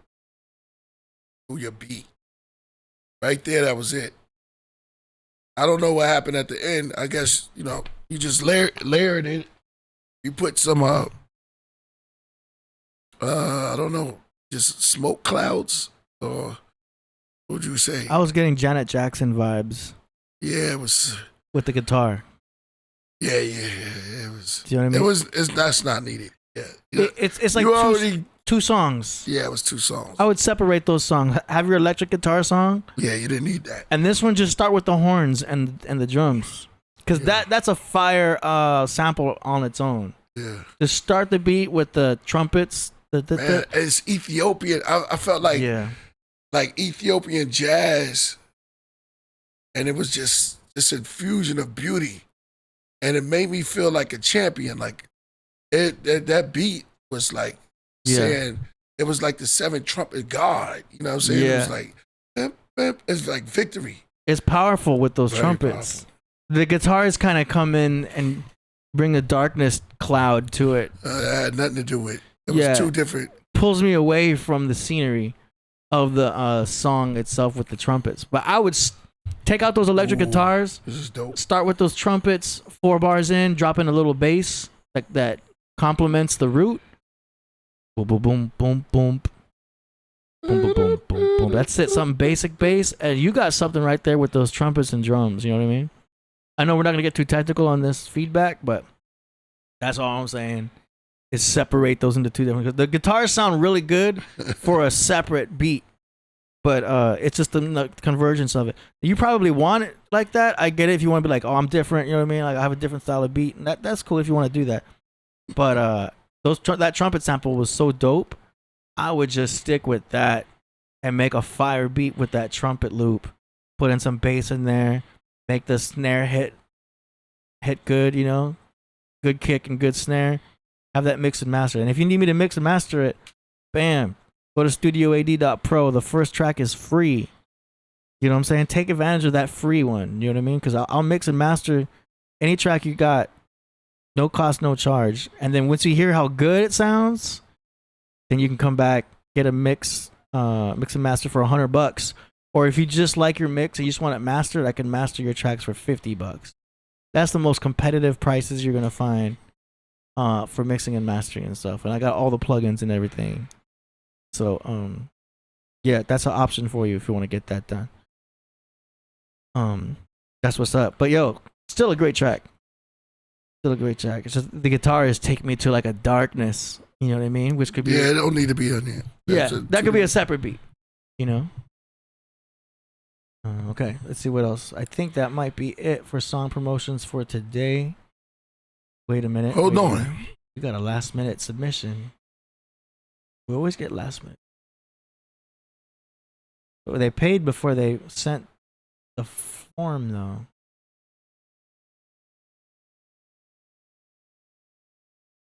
through your beat. Right there, that was it. I don't know what happened at the end. I guess, you just layered it. You put some I don't know, just smoke clouds, or what would you say? I was getting Janet Jackson vibes. Yeah, it was with the guitar. Yeah. It was. Do you know what I mean? It was. That's not needed. Yeah. It's like two songs. Yeah, it was 2 songs. I would separate those songs. Have your electric guitar song. Yeah, you didn't need that. And this one just start with the horns and the drums, because that's a fire sample on its own. Yeah. Just start the beat with the trumpets. Man, it's Ethiopian. I felt like Ethiopian jazz, and it was just this infusion of beauty, and it made me feel like a champion. Like that beat was like saying it was like the 7th trumpet God. You know what I'm saying? Yeah. It was like it's like victory. It's powerful with those Very trumpets. powerful. The guitars kind of come in and bring a darkness cloud to it. It had nothing to do with it. It was 2 different. Pulls me away from the scenery of the song itself with the trumpets. But I would take out those electric guitars. This is dope. Start with those trumpets, 4 bars in, drop in a little bass like that complements the root. Boom, boom, boom, boom, boom. Boom, boom, boom, boom, boom. That's it. Something basic bass. And you got something right there with those trumpets and drums. You know what I mean? I know we're not going to get too technical on this feedback, but that's all I'm saying is separate those into 2 different. Because the guitars sound really good for a separate beat, but it's just the convergence of it. You probably want it like that. I get it if you want to be like, oh, I'm different. You know what I mean? Like I have a different style of beat. And that's cool if you want to do that. But that trumpet sample was so dope. I would just stick with that and make a fire beat with that trumpet loop. Put in some bass in there. Make the snare hit good, you know, good kick and good snare. Have that mix and master. And if you need me to mix and master it, bam, go to studioad.pro. The first track is free. You know what I'm saying? Take advantage of that free one. You know what I mean? Because I'll mix and master any track you got. No cost, no charge. And then once you hear how good it sounds, then you can come back, get a mix and master for $100. Or if you just like your mix and you just want it mastered, I can master your tracks for $50. That's the most competitive prices you're gonna find for mixing and mastering and stuff. And I got all the plugins and everything. So yeah, that's an option for you if you want to get that done. That's what's up. But yo, still a great track. Still a great track. It's just the guitarists take me to like a darkness. You know what I mean? Which could be it don't need to be on there. That could be a separate beat. You know. Okay, let's see what else. I think that might be it for song promotions for today. Wait a minute. Hold on. We got a last minute submission. We always get last minute. But they paid before they sent the form, though.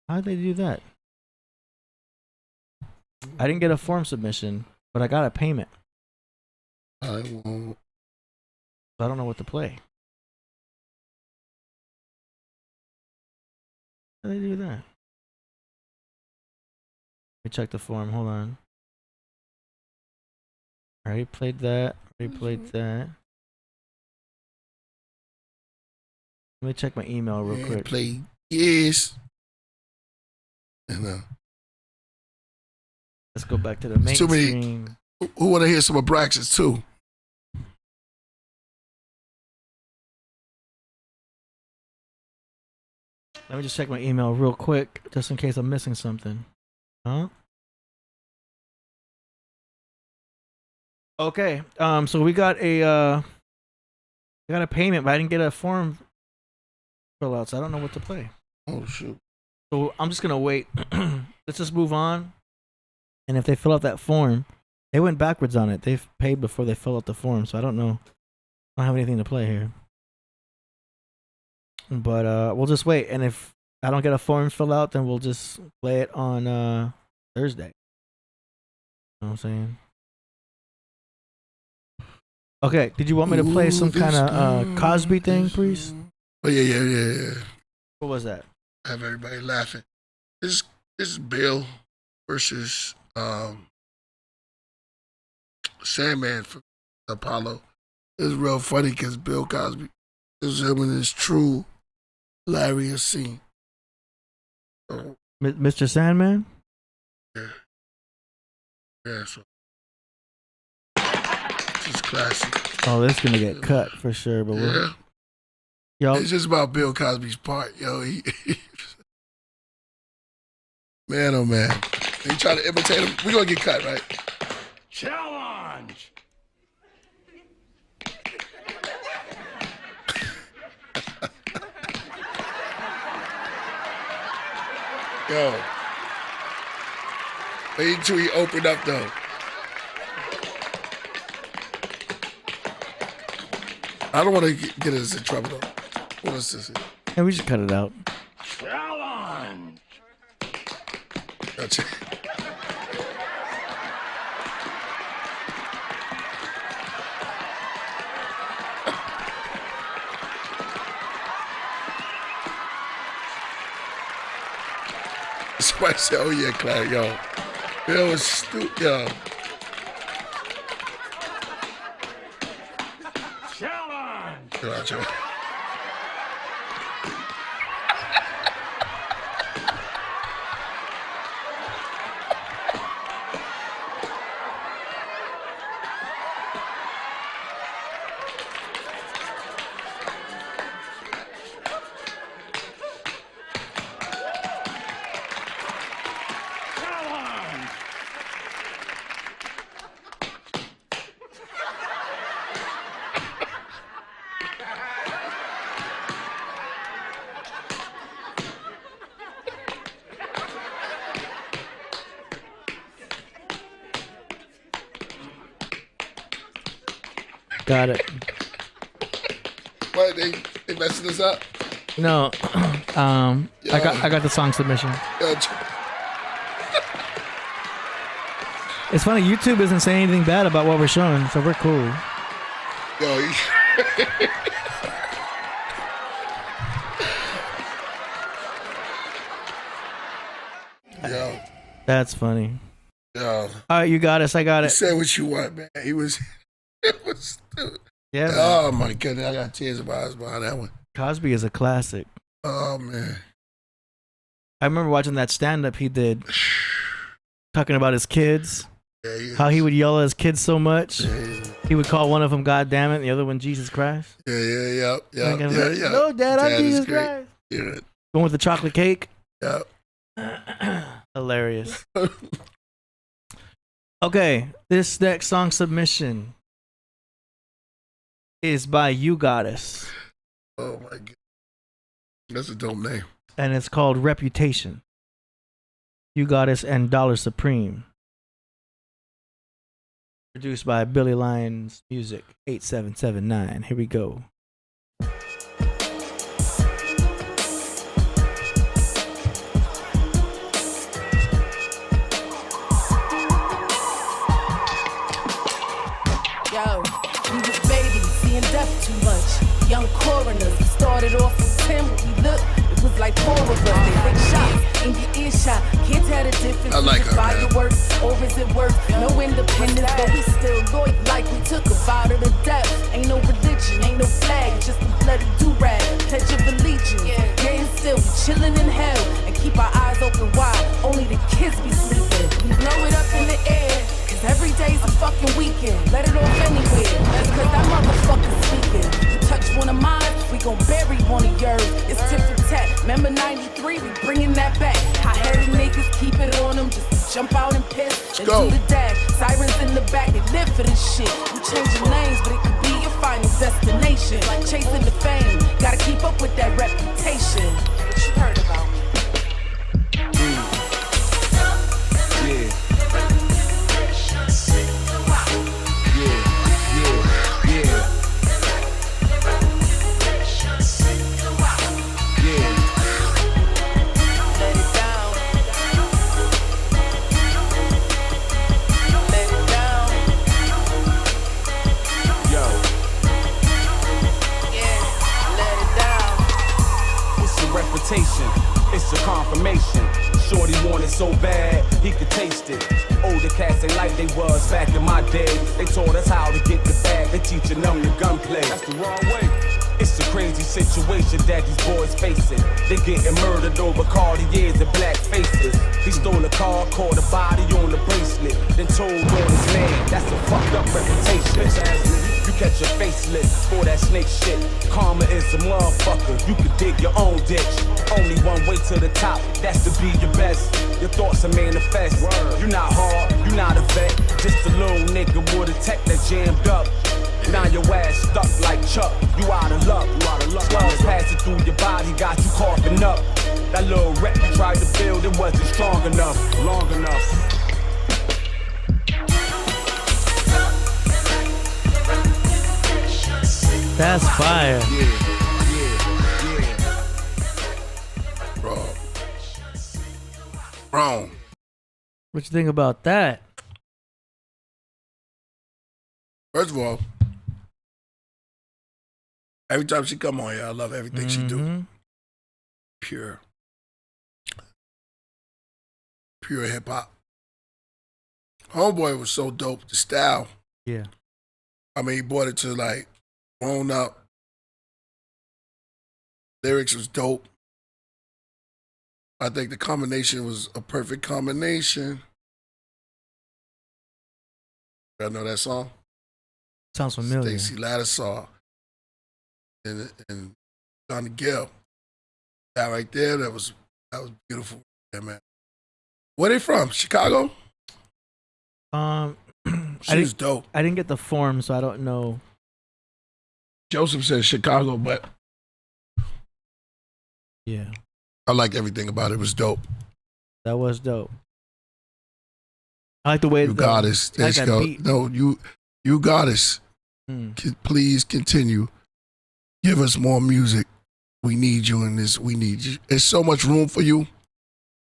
How did they do that? I didn't get a form submission, but I got a payment. I won't. I don't know what to play. How do they do that? Let me check the form. Hold on. Already played that. Already played that. Let me check my email real quick. Play yes. Let's go back to the main screen. Who want to hear some of Braxton's too? Let me just check my email real quick, just in case I'm missing something. Huh? Okay. So we got a payment, but I didn't get a form fill out, so I don't know what to play. Oh shoot. So I'm just gonna wait. Let's just move on. And if they fill out that form, they went backwards on it. They've paid before they fill out the form, so I don't know. I don't have anything to play here. But we'll just wait, and if I don't get a form fill out, then we'll just play it on Thursday. You know what I'm saying? Okay, did you want me to play some kind of Cosby thing, Priest? Oh yeah. What was that? Have everybody laughing. This is Bill versus Sandman from Apollo. It's real funny because Bill Cosby is him in his true hilarious scene. So, Mr. Sandman? Yeah, so this is classic. Oh, this is gonna get cut for sure, but yeah. Yo, It's just about Bill Cosby's part, yo. Man, oh man. He try to imitate him. We gonna get cut, right? Challenge! Yo. Wait until he opened up though. I don't want to get us in trouble though. What is this? Yeah, we should cut it out. Challenge! Gotcha. Somebody said, oh yeah, Claire, yo. Yo, it's stupid, yo. Challenge! Gotcha. Got it. What, they messing this up? No, I got the song submission. Gotcha. It's funny, YouTube isn't saying anything bad about what we're showing, so we're cool. Yo, Yo. That's funny. Yo. All right, you got us. I got He it. said what you want, man. It was stupid. Yeah. Oh my goodness, I got tears in my eyes behind that one. Cosby is a classic. Oh man. I remember watching that stand-up he did, talking about his kids. Yeah, how he would yell at his kids so much. Yeah. He would call one of them God damn it, and the other one Jesus Christ. Yeah. Like, no, Dad, I'm Jesus Christ. Yeah. Going with the chocolate cake. Yeah. Hilarious. Okay, this next song submission is by You Goddess. Oh my god. That's a dope name. And it's called Reputation. You Goddess and Dollar Supreme. Produced by Billy Lyons Music 8779. Here we go. Yo, we was babies, seeing death too much. Young coroners, we started off with 10, we looked, it was like 4 of us. They take shots in your earshot. Kids had a difference. I like her, fireworks, or is it worth no independence? But we still loyal, like we took a vow to the death. Ain't no religion, ain't no flag, just a bloody do-rag. Pledge of allegiance, yeah, and still we chillin' in hell and keep our eyes open wide. Only the kids be sleeping. We blow it up in the air. Every day's a fucking weekend. Let it off anywhere. That's cause that motherfucker's speaking. You touch one of mine, we gon' bury one of yours. It's tit for tat. Remember 93, we bringing that back. Hot-headed niggas keep it on them just to jump out and piss. And do the dash. Sirens in the back, they live for this shit. We changing names, but it could be your final destination. Like chasing the fame. Gotta keep up with that reputation. What you heard about me? Yeah. It's a confirmation. Shorty wanted so bad, he could taste it. Older cats ain't like they was back in my day. They taught us how to get the bag. They teaching them the gunplay. That's the wrong way. It's a crazy situation that these boys facing. They getting murdered over Cartiers and black faces. He stole a car, caught a body on the bracelet, then told on his man. That's a fucked up reputation. You catch a facelift for that snake shit. Karma is a motherfucker, you can dig your own ditch. Only one way to the top, that's to be your best. Your thoughts are manifest. You not hard, you not a vet. Just a little nigga with a tech that jammed up. Now your ass stuck like Chuck. You out of luck. Slug passing through your body, got you coughing up. That little rep you tried to build, it wasn't strong enough, long enough. That's fire. Yeah. Bro. What you think about that? First of all, every time she come on here, I love everything she do. Pure hip hop. Homeboy was so dope. The style. Yeah. I mean, he brought it to like grown up. Lyrics was dope. I think the combination was a perfect combination. Y'all know that song? Sounds familiar. Stacey Lattisaw and Johnny Gill. That right there, that was beautiful. Yeah, man. Where they from? Chicago? She's dope. I didn't get the form, so I don't know. Joseph says Chicago, but yeah, I like everything about it. It was dope. That was dope. I like the way you got us. I like that beat. No, you got us. Please continue. Give us more music. We need you in this. We need you. There's so much room for you.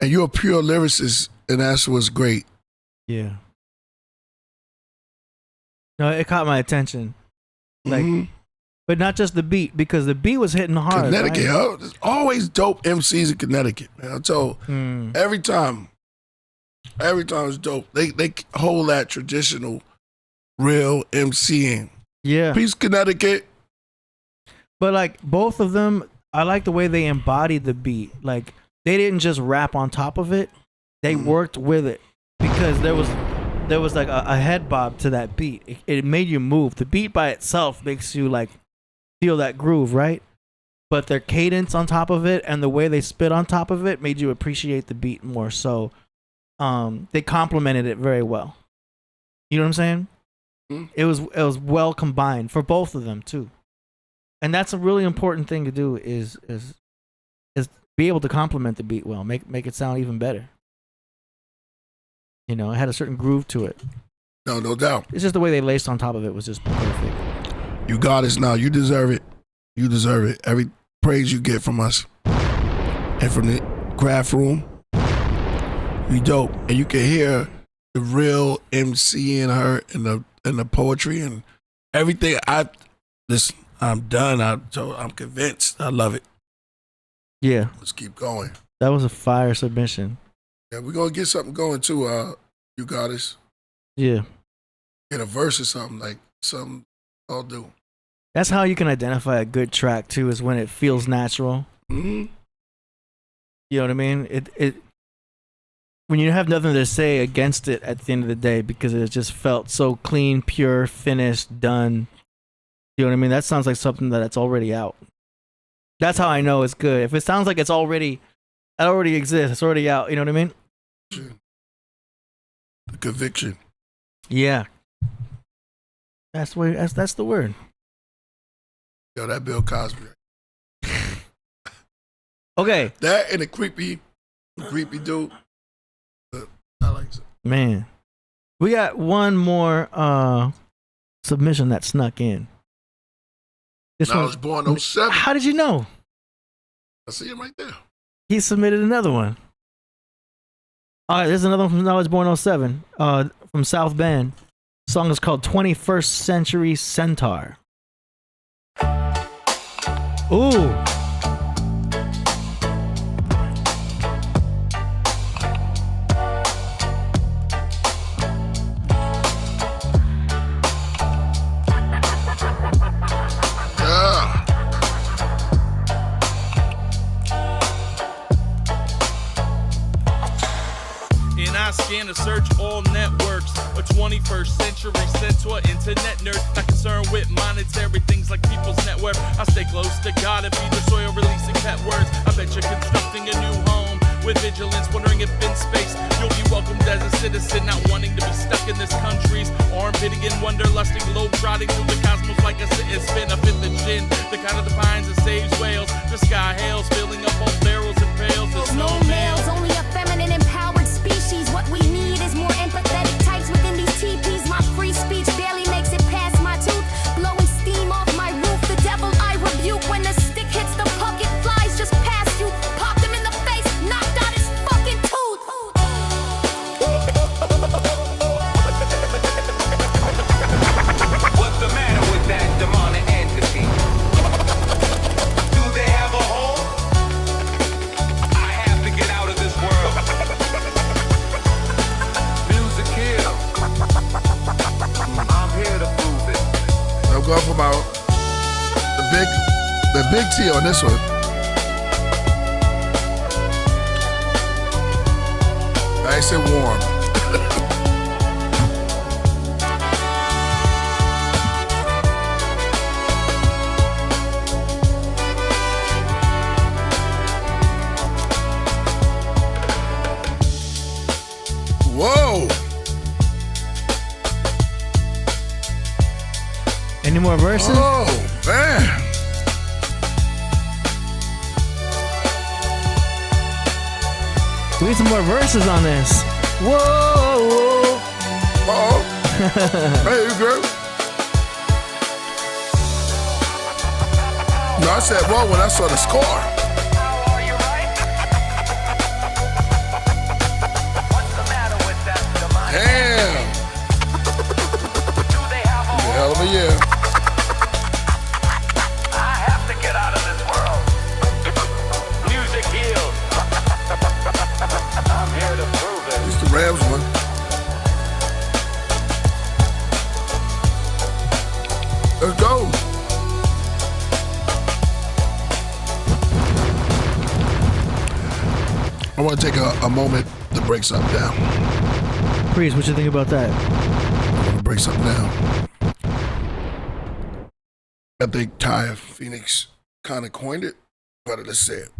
And you're a pure lyricist, and that's what's great. Yeah. No, it caught my attention. Like, but not just the beat, because the beat was hitting hard. Connecticut, right? huh? There's always dope MCs in Connecticut, man. I told every time it's dope. They hold that traditional, real MCing. Yeah. Peace, Connecticut. But like both of them, I like the way they embodied the beat. Like they didn't just rap on top of it; they worked with it because there was like a head bob to that beat. It made you move. The beat by itself makes you like feel that groove, right? But their cadence on top of it and the way they spit on top of it made you appreciate the beat more. So, they complemented it very well. You know what I'm saying? It was well combined for both of them too. And that's a really important thing to do is be able to complement the beat well, make it sound even better. You know, it had a certain groove to it. No doubt. It's just the way they laced on top of it was just perfect. You got us now. You deserve it. You deserve it. Every praise you get from us and from the craft room, you dope. And you can hear the real MC in her and the poetry and everything. I'm done. I'm convinced. I love it. Yeah. Let's keep going. That was a fire submission. Yeah, we're gonna get something going too. You got us. Yeah. Get a verse or something, like something I'll do. That's how you can identify a good track too, is when it feels natural. Mm-hmm. You know what I mean? It when you have nothing to say against it at the end of the day because it just felt so clean, pure, finished, done. You know what I mean? That sounds like something that's already out. That's how I know it's good. If it sounds like it already exists, it's already out. You know what I mean? The conviction. Yeah. That's the word. Yo, that Bill Cosby. Okay. That and a creepy dude. I like it. Man. We got one more submission that snuck in. I was born 07. How did you know? I see him right there. He submitted another one. All right, there's another one from Knowledge Born 07 from South Bend. The song is called 21st Century Centaur. Ooh. And I scan to search all networks. A 21st century Centaur internet nerd. Not concerned with monetary things like people's net worth. I stay close to God and feed the soil, releasing pet words. I bet you're constructing a new home with vigilance, wondering if in space you'll be welcomed as a citizen, not wanting to be stuck in this country's arm-pitting and wanderlusting, globe-trotting through the cosmos like a sit spin. I fit the gin, the kind of the pines that saves whales. The sky hails, filling up all barrels and pails. There's no males, only a feminine empowered species. What we need is more empathetic types within these teepees. My free speech barely makes it past my tooth, blowing steam off my roof. The devil I rebuke when the stick hits the puck, it flies just past you. Popped him in the face, knocked out his fucking tooth. What's the matter with that demonic entity? Do they have a home? I have to get out of this world. Music here. I'm here to prove it. I'm going for about the big T on this one. Nice and warm. Whoa! Any more verses? Oh, man. We need some more verses on this. Whoa! Uh-oh. Hey, you good? No, I said whoa when I saw the score. Damn. Hell of a year. I have to get out of this world. Music heals. I'm here to prove it. It's the Rams one. Let's go. I want to take a moment to break something down. Priest, what you think about that? I want to break something down. I think Ty Phoenix kind of coined it, but let's say it.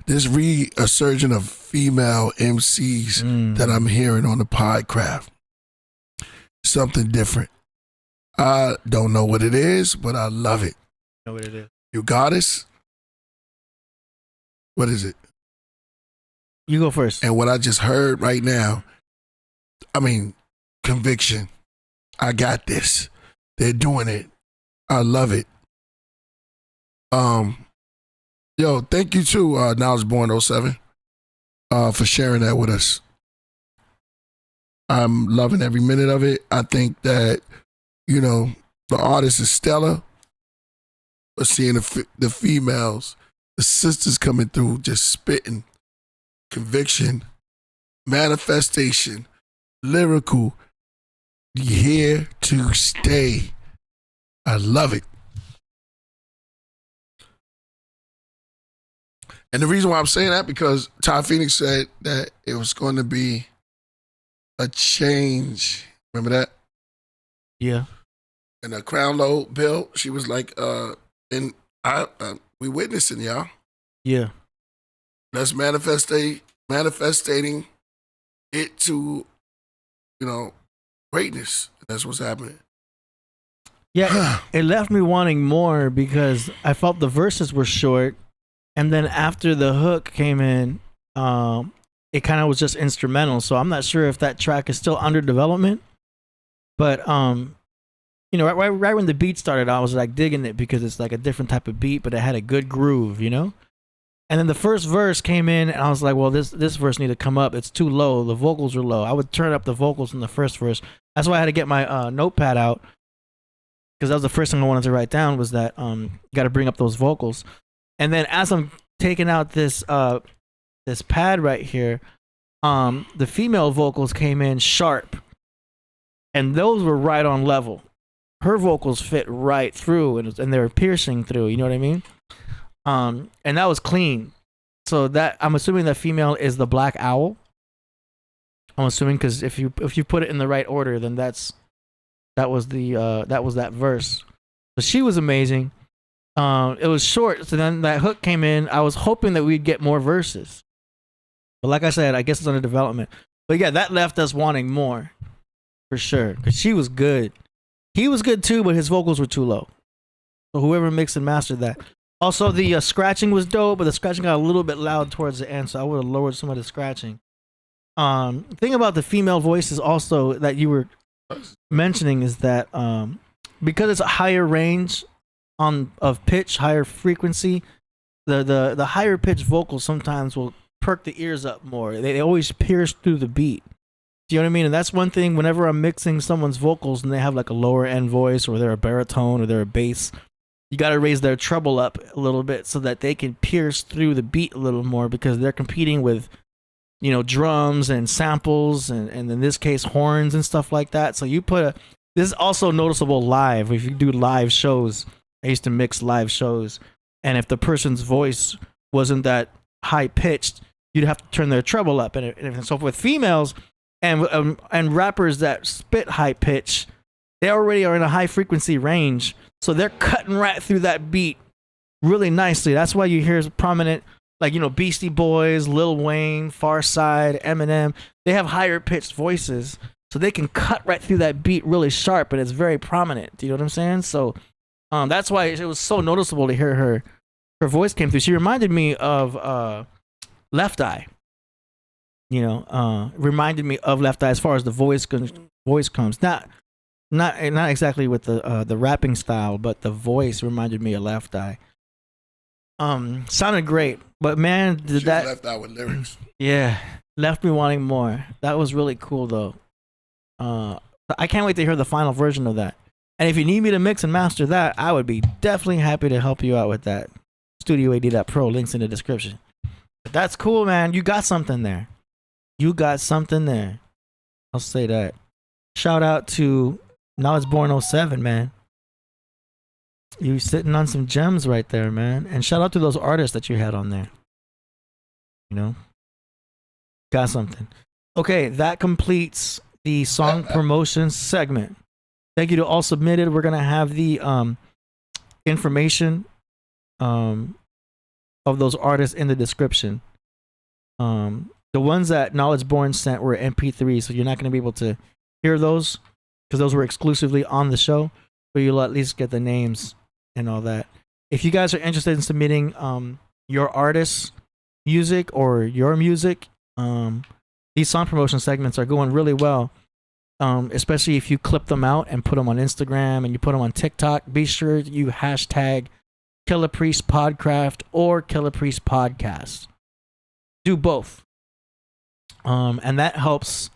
This resurgence of female MCs that I'm hearing on the Podcraft. Something different. I don't know what it is, but I love it. Know what it is? You goddess? What is it? You go first. And what I just heard right now, I mean, conviction. I got this. They're doing it. I love it. Yo, thank you to Knowledge Born 07 for sharing that with us. I'm loving every minute of it. I think that, you know, the artist is stellar, but seeing the females, the sisters coming through, just spitting, conviction, manifestation, lyrical, here to stay. I love it. And the reason why I'm saying that, because Ty Phoenix said that it was going to be a change. Remember that? Yeah. And the Crown Load bill, she was like, we witnessing, y'all. Yeah. That's manifesting it to, you know, greatness. That's what's happening. Yeah, it left me wanting more because I felt the verses were short. And then after the hook came in, it kind of was just instrumental. So I'm not sure if that track is still under development. But, you know, right when the beat started, I was like digging it because it's like a different type of beat, but it had a good groove, you know? And then the first verse came in and I was like, well, this verse need to come up. It's too low. The vocals are low. I would turn up the vocals in the first verse. That's why I had to get my notepad out, because that was the first thing I wanted to write down was that you got to bring up those vocals. And then as I'm taking out this pad right here, the female vocals came in sharp, and those were right on level. Her vocals fit right through, and they were piercing through. You know what I mean? And that was clean. So that I'm assuming that female is the Black Owl. I'm assuming because if you put it in the right order, then that was that verse. So she was amazing. It was short, so then that hook came in. I was hoping that we'd get more verses, but like I said, I guess it's under development. But yeah, that left us wanting more, for sure. Because she was good. He was good too, but his vocals were too low. So whoever mixed and mastered that. Also, the scratching was dope, but the scratching got a little bit loud towards the end, so I would have lowered some of the scratching. Thing about the female voices also that you were mentioning is that because it's a higher range of pitch, higher frequency, the higher pitched vocals sometimes will perk the ears up more. They always pierce through the beat. Do you know what I mean? And that's one thing whenever I'm mixing someone's vocals and they have like a lower end voice or they're a baritone or they're a bass, you got to raise their treble up a little bit so that they can pierce through the beat a little more because they're competing with, you know, drums and samples and in this case horns and stuff like that. So you this is also noticeable live. If you do live shows, I used to mix live shows, and if the person's voice wasn't that high pitched, you'd have to turn their treble up. And so with females and rappers that spit high pitch, they already are in a high frequency range, so they're cutting right through that beat really nicely. That's why you hear prominent, like, you know, Beastie Boys, Lil Wayne, Pharcyde, Eminem. They have higher pitched voices, so they can cut right through that beat really sharp, and it's very prominent. Do you know what I'm saying? So that's why it was so noticeable to hear her voice came through. She reminded me of Left Eye. You know, reminded me of Left Eye as far as the voice comes. Not exactly with the rapping style, but the voice reminded me of Left Eye. Sounded great, but man, did that Left Eye with lyrics? Yeah, left me wanting more. That was really cool though. I can't wait to hear the final version of that. And if you need me to mix and master that, I would be definitely happy to help you out with that. StudioAD.pro, links in the description. But that's cool, man. You got something there. I'll say that. Shout out to Knowledge Born 07, man. You sitting on some gems right there, man. And shout out to those artists that you had on there. You know? Got something. Okay, that completes the song promotion segment. Thank you to all submitted. We're going to have the information of those artists in the description. The ones that Knowledge Born sent were MP3, so you're not going to be able to hear those because those were exclusively on the show, but you'll at least get the names and all that. If you guys are interested in submitting your artist's music or your music, these song promotion segments are going really well. Especially if you clip them out and put them on Instagram and you put them on TikTok, be sure you hashtag Killah Priest Podcraft or Killah Priest Podcast. Do both. And that helps.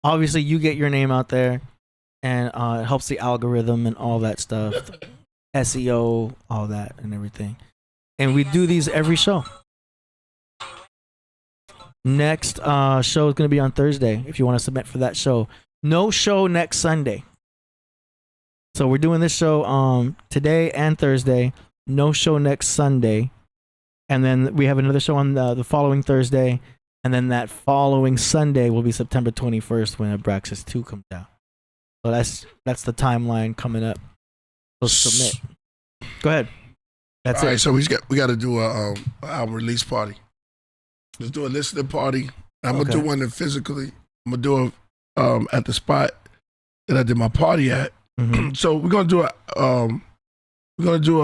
Obviously, you get your name out there, and it helps the algorithm and all that stuff. SEO, all that and everything. And we do these every show. Next show is going to be on Thursday if you want to submit for that show. No show next Sunday. So we're doing this show today and Thursday. No show next Sunday. And then we have another show on the following Thursday. And then that following Sunday will be September 21st when Abraxas 2 comes out. So that's the timeline coming up. So submit. Go ahead. That's All it. right, so we got to do a album release party. Let's do a listening party. I'm gonna do one physically. I'm gonna do a at the spot that I did my party at. Mm-hmm. So we're gonna do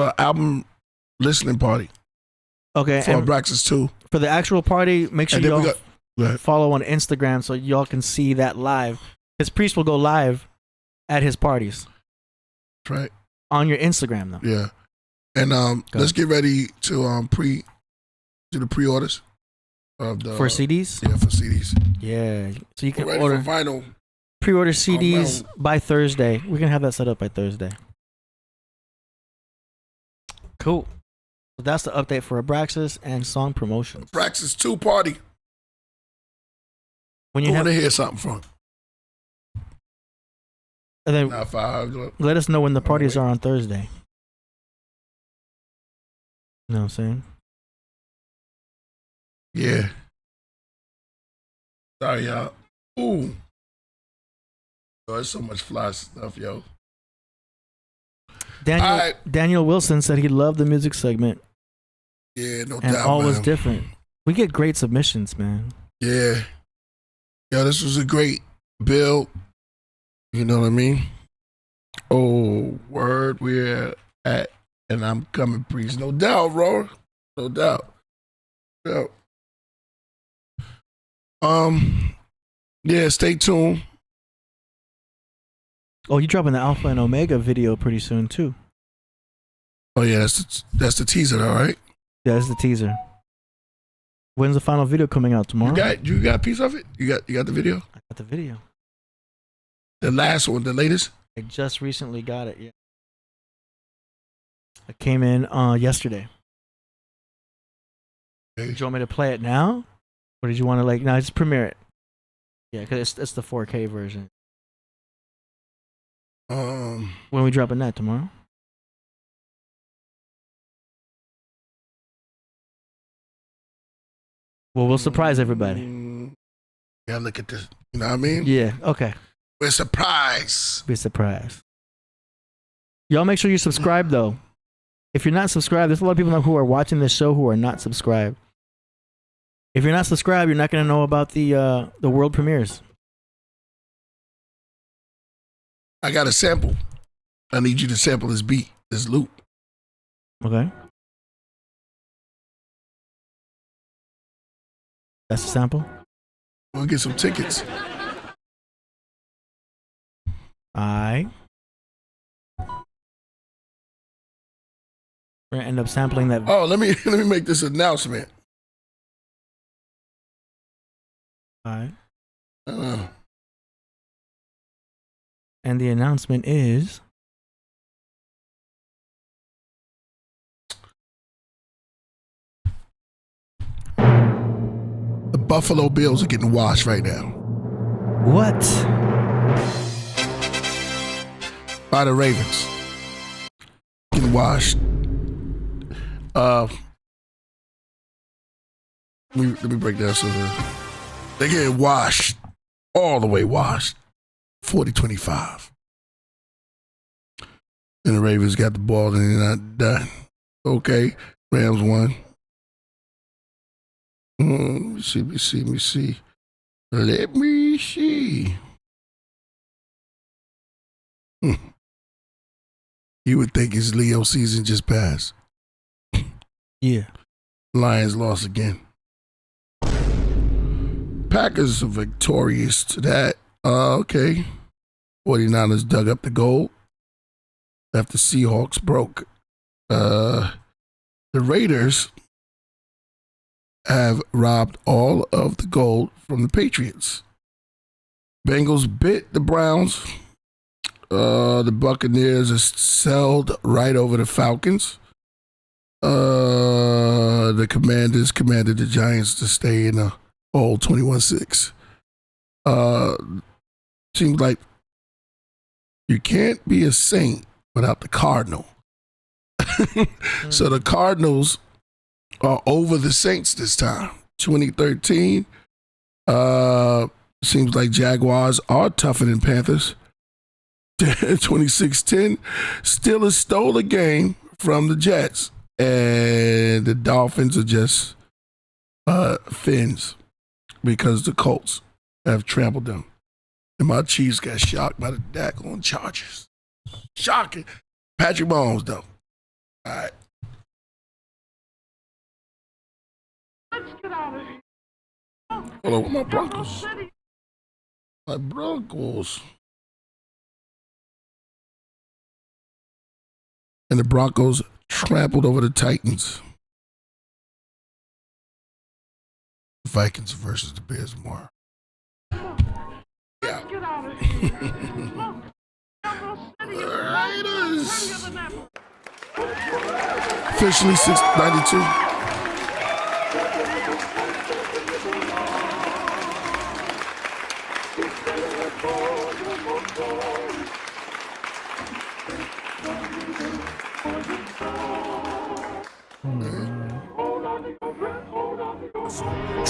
a album listening party. Okay. For Abraxas 2. For the actual party, make sure And then y'all we got- follow on Instagram so y'all can see that live. His priest will go live at his parties. That's right. On your Instagram though. Yeah. And let's get ready to do the pre-orders of the For CDs? Yeah, for CDs. Yeah. So you can We're ready order for vinyl. pre-order CDs by Thursday. We can have that set up by Thursday. Cool. So that's the update for Abraxas and song promotions. Abraxas 2 party. When I you want have, to hear something from. and then Now, if I go- let us know when the parties are on Thursday. You know what I'm saying? Yeah. Sorry, y'all. Ooh. Yo, there's so much fly stuff, yo. Daniel Wilson said he loved the music segment. Yeah, no and doubt. all was man. different. We get great submissions, man. Yeah. Yo, this was a great build. You know what I mean? Oh, word, we're at, and I'm coming, Priest. No doubt, bro. No doubt. Yeah. Yeah, stay tuned. Oh, you dropping the Alpha and Omega video pretty soon too. Oh yeah, that's the teaser, though, right? Yeah, that's the teaser. When's the final video coming out? Tomorrow? You got a piece of it? You got the video? I got the video. The last one, the latest? I just recently got it. Yeah. I came in yesterday. Okay. Did you want me to play it now? Or did you want to no, just premiere it? Yeah, because it's the 4K version. When we dropping that? Tomorrow? Well, we'll surprise everybody. Yeah, look at this. You know what I mean? Yeah, okay. We're surprised. Be surprised. Y'all make sure you subscribe, though. If you're not subscribed, there's a lot of people who are watching this show who are not subscribed. If you're not subscribed, you're not going to know about the world premieres. I got a sample. I need you to sample this beat, this loop. Okay. That's a sample? We'll get some tickets. We're gonna end up sampling that. Oh, let me make this announcement. Alright. And the announcement is the Buffalo Bills are getting washed right now. What? By the Ravens. Getting washed. Let me break down something. They get washed. All the way washed. 40-25. And the Ravens got the ball and they're not done. Okay. Rams won. Let me see. Let me see. You would think it's Leo season just passed. Yeah. Lions lost again. Packers are victorious to that. Okay. 49ers dug up the gold after Seahawks broke. The Raiders have robbed all of the gold from the Patriots. Bengals bit the Browns. The Buccaneers are sailed right over the Falcons. The Commanders commanded the Giants to stay in a hole 21-6. Seems like you can't be a saint without the Cardinal. So the Cardinals are over the Saints this time. 2013. Seems like Jaguars are tougher than Panthers. 2016, Steelers stole a game from the Jets, and the Dolphins are just fins because the Colts have trampled them. And my Chiefs got shocked by the daggone Chargers. Shocking. Patrick Mahomes, though. All right. Let's get out of here. Hold on, my Broncos. My Broncos. And the Broncos trampled over the Titans. Vikings versus the Bears tomorrow. Yeah. Get out of here. Raiders. Officially 692.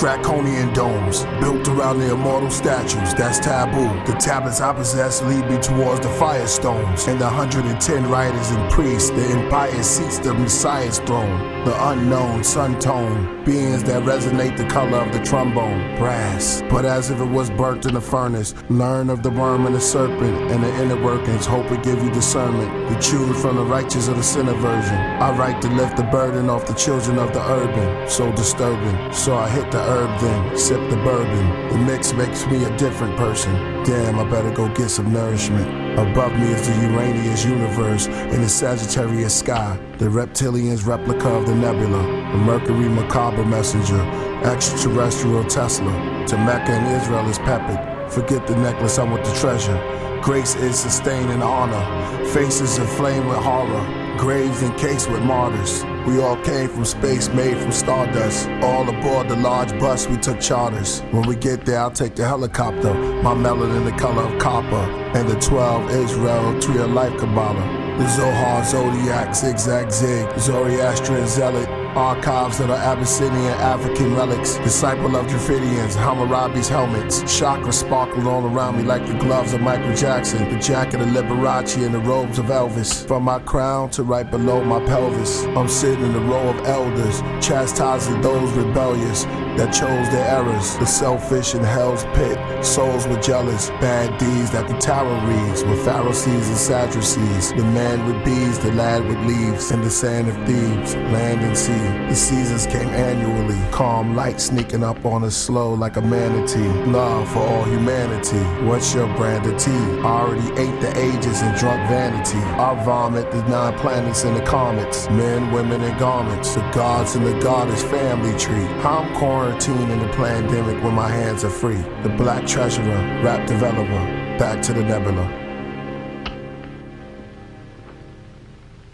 draconian domes built around the immortal statues. That's taboo. The tablets I possess lead me towards the firestones, and the 110 writers and priests. The empire seats the Messiah's throne. The unknown sun tone beings that resonate the color of the trombone, brass. But as if it was burnt in the furnace, learn of the worm and the serpent and the inner workings. Hope it give you discernment to choose from the righteous or the sinner version. I write to lift the burden off the children of the urban. So disturbing. So I hit the herb then, sip the bourbon. The mix makes me a different person. Damn, I better go get some nourishment. Above me is the Uranus universe in the Sagittarius sky. The reptilian's replica of the nebula. The Mercury macabre messenger. Extraterrestrial Tesla. To Mecca and Israel is peppered. Forget the necklace, I want the treasure. Grace is sustained in honor. Faces aflame with horror. Graves encased with martyrs. We all came from space, made from stardust. All aboard the large bus, we took charters. When we get there, I'll take the helicopter. My melanin the color of copper. And the 12 Israel, tree of life Kabbalah. The Zohar, Zodiac, Zigzag Zig, Zoroastrian Zealot, archives of the Abyssinian African relics, disciple of Dravidians, Hammurabi's helmets, chakra sparkled all around me like the gloves of Michael Jackson, the jacket of Liberace and the robes of Elvis. From my crown to right below my pelvis, I'm sitting in a row of elders, chastising those rebellious that chose their errors, the selfish in hell's pit, souls were jealous, bad deeds that the tarot reads, with Pharisees and Sadducees, the man with bees, the lad with leaves, and the sand of thieves, land and sea. The seasons came annually, calm light sneaking up on us slow like a manatee. Love for all humanity. What's your brand of tea? I already ate the ages and drunk vanity. I vomit the 9 planets and the comets, men, women, and garments, the gods and the goddess family tree. I'm quarantined in the pandemic when my hands are free. The black treasurer, rap developer, back to the nebula.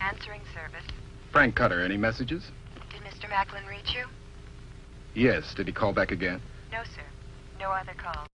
Answering service. Frank Cutter, any messages? Did Mr. Macklin reach you? Yes. Did he call back again? No, sir. No other call.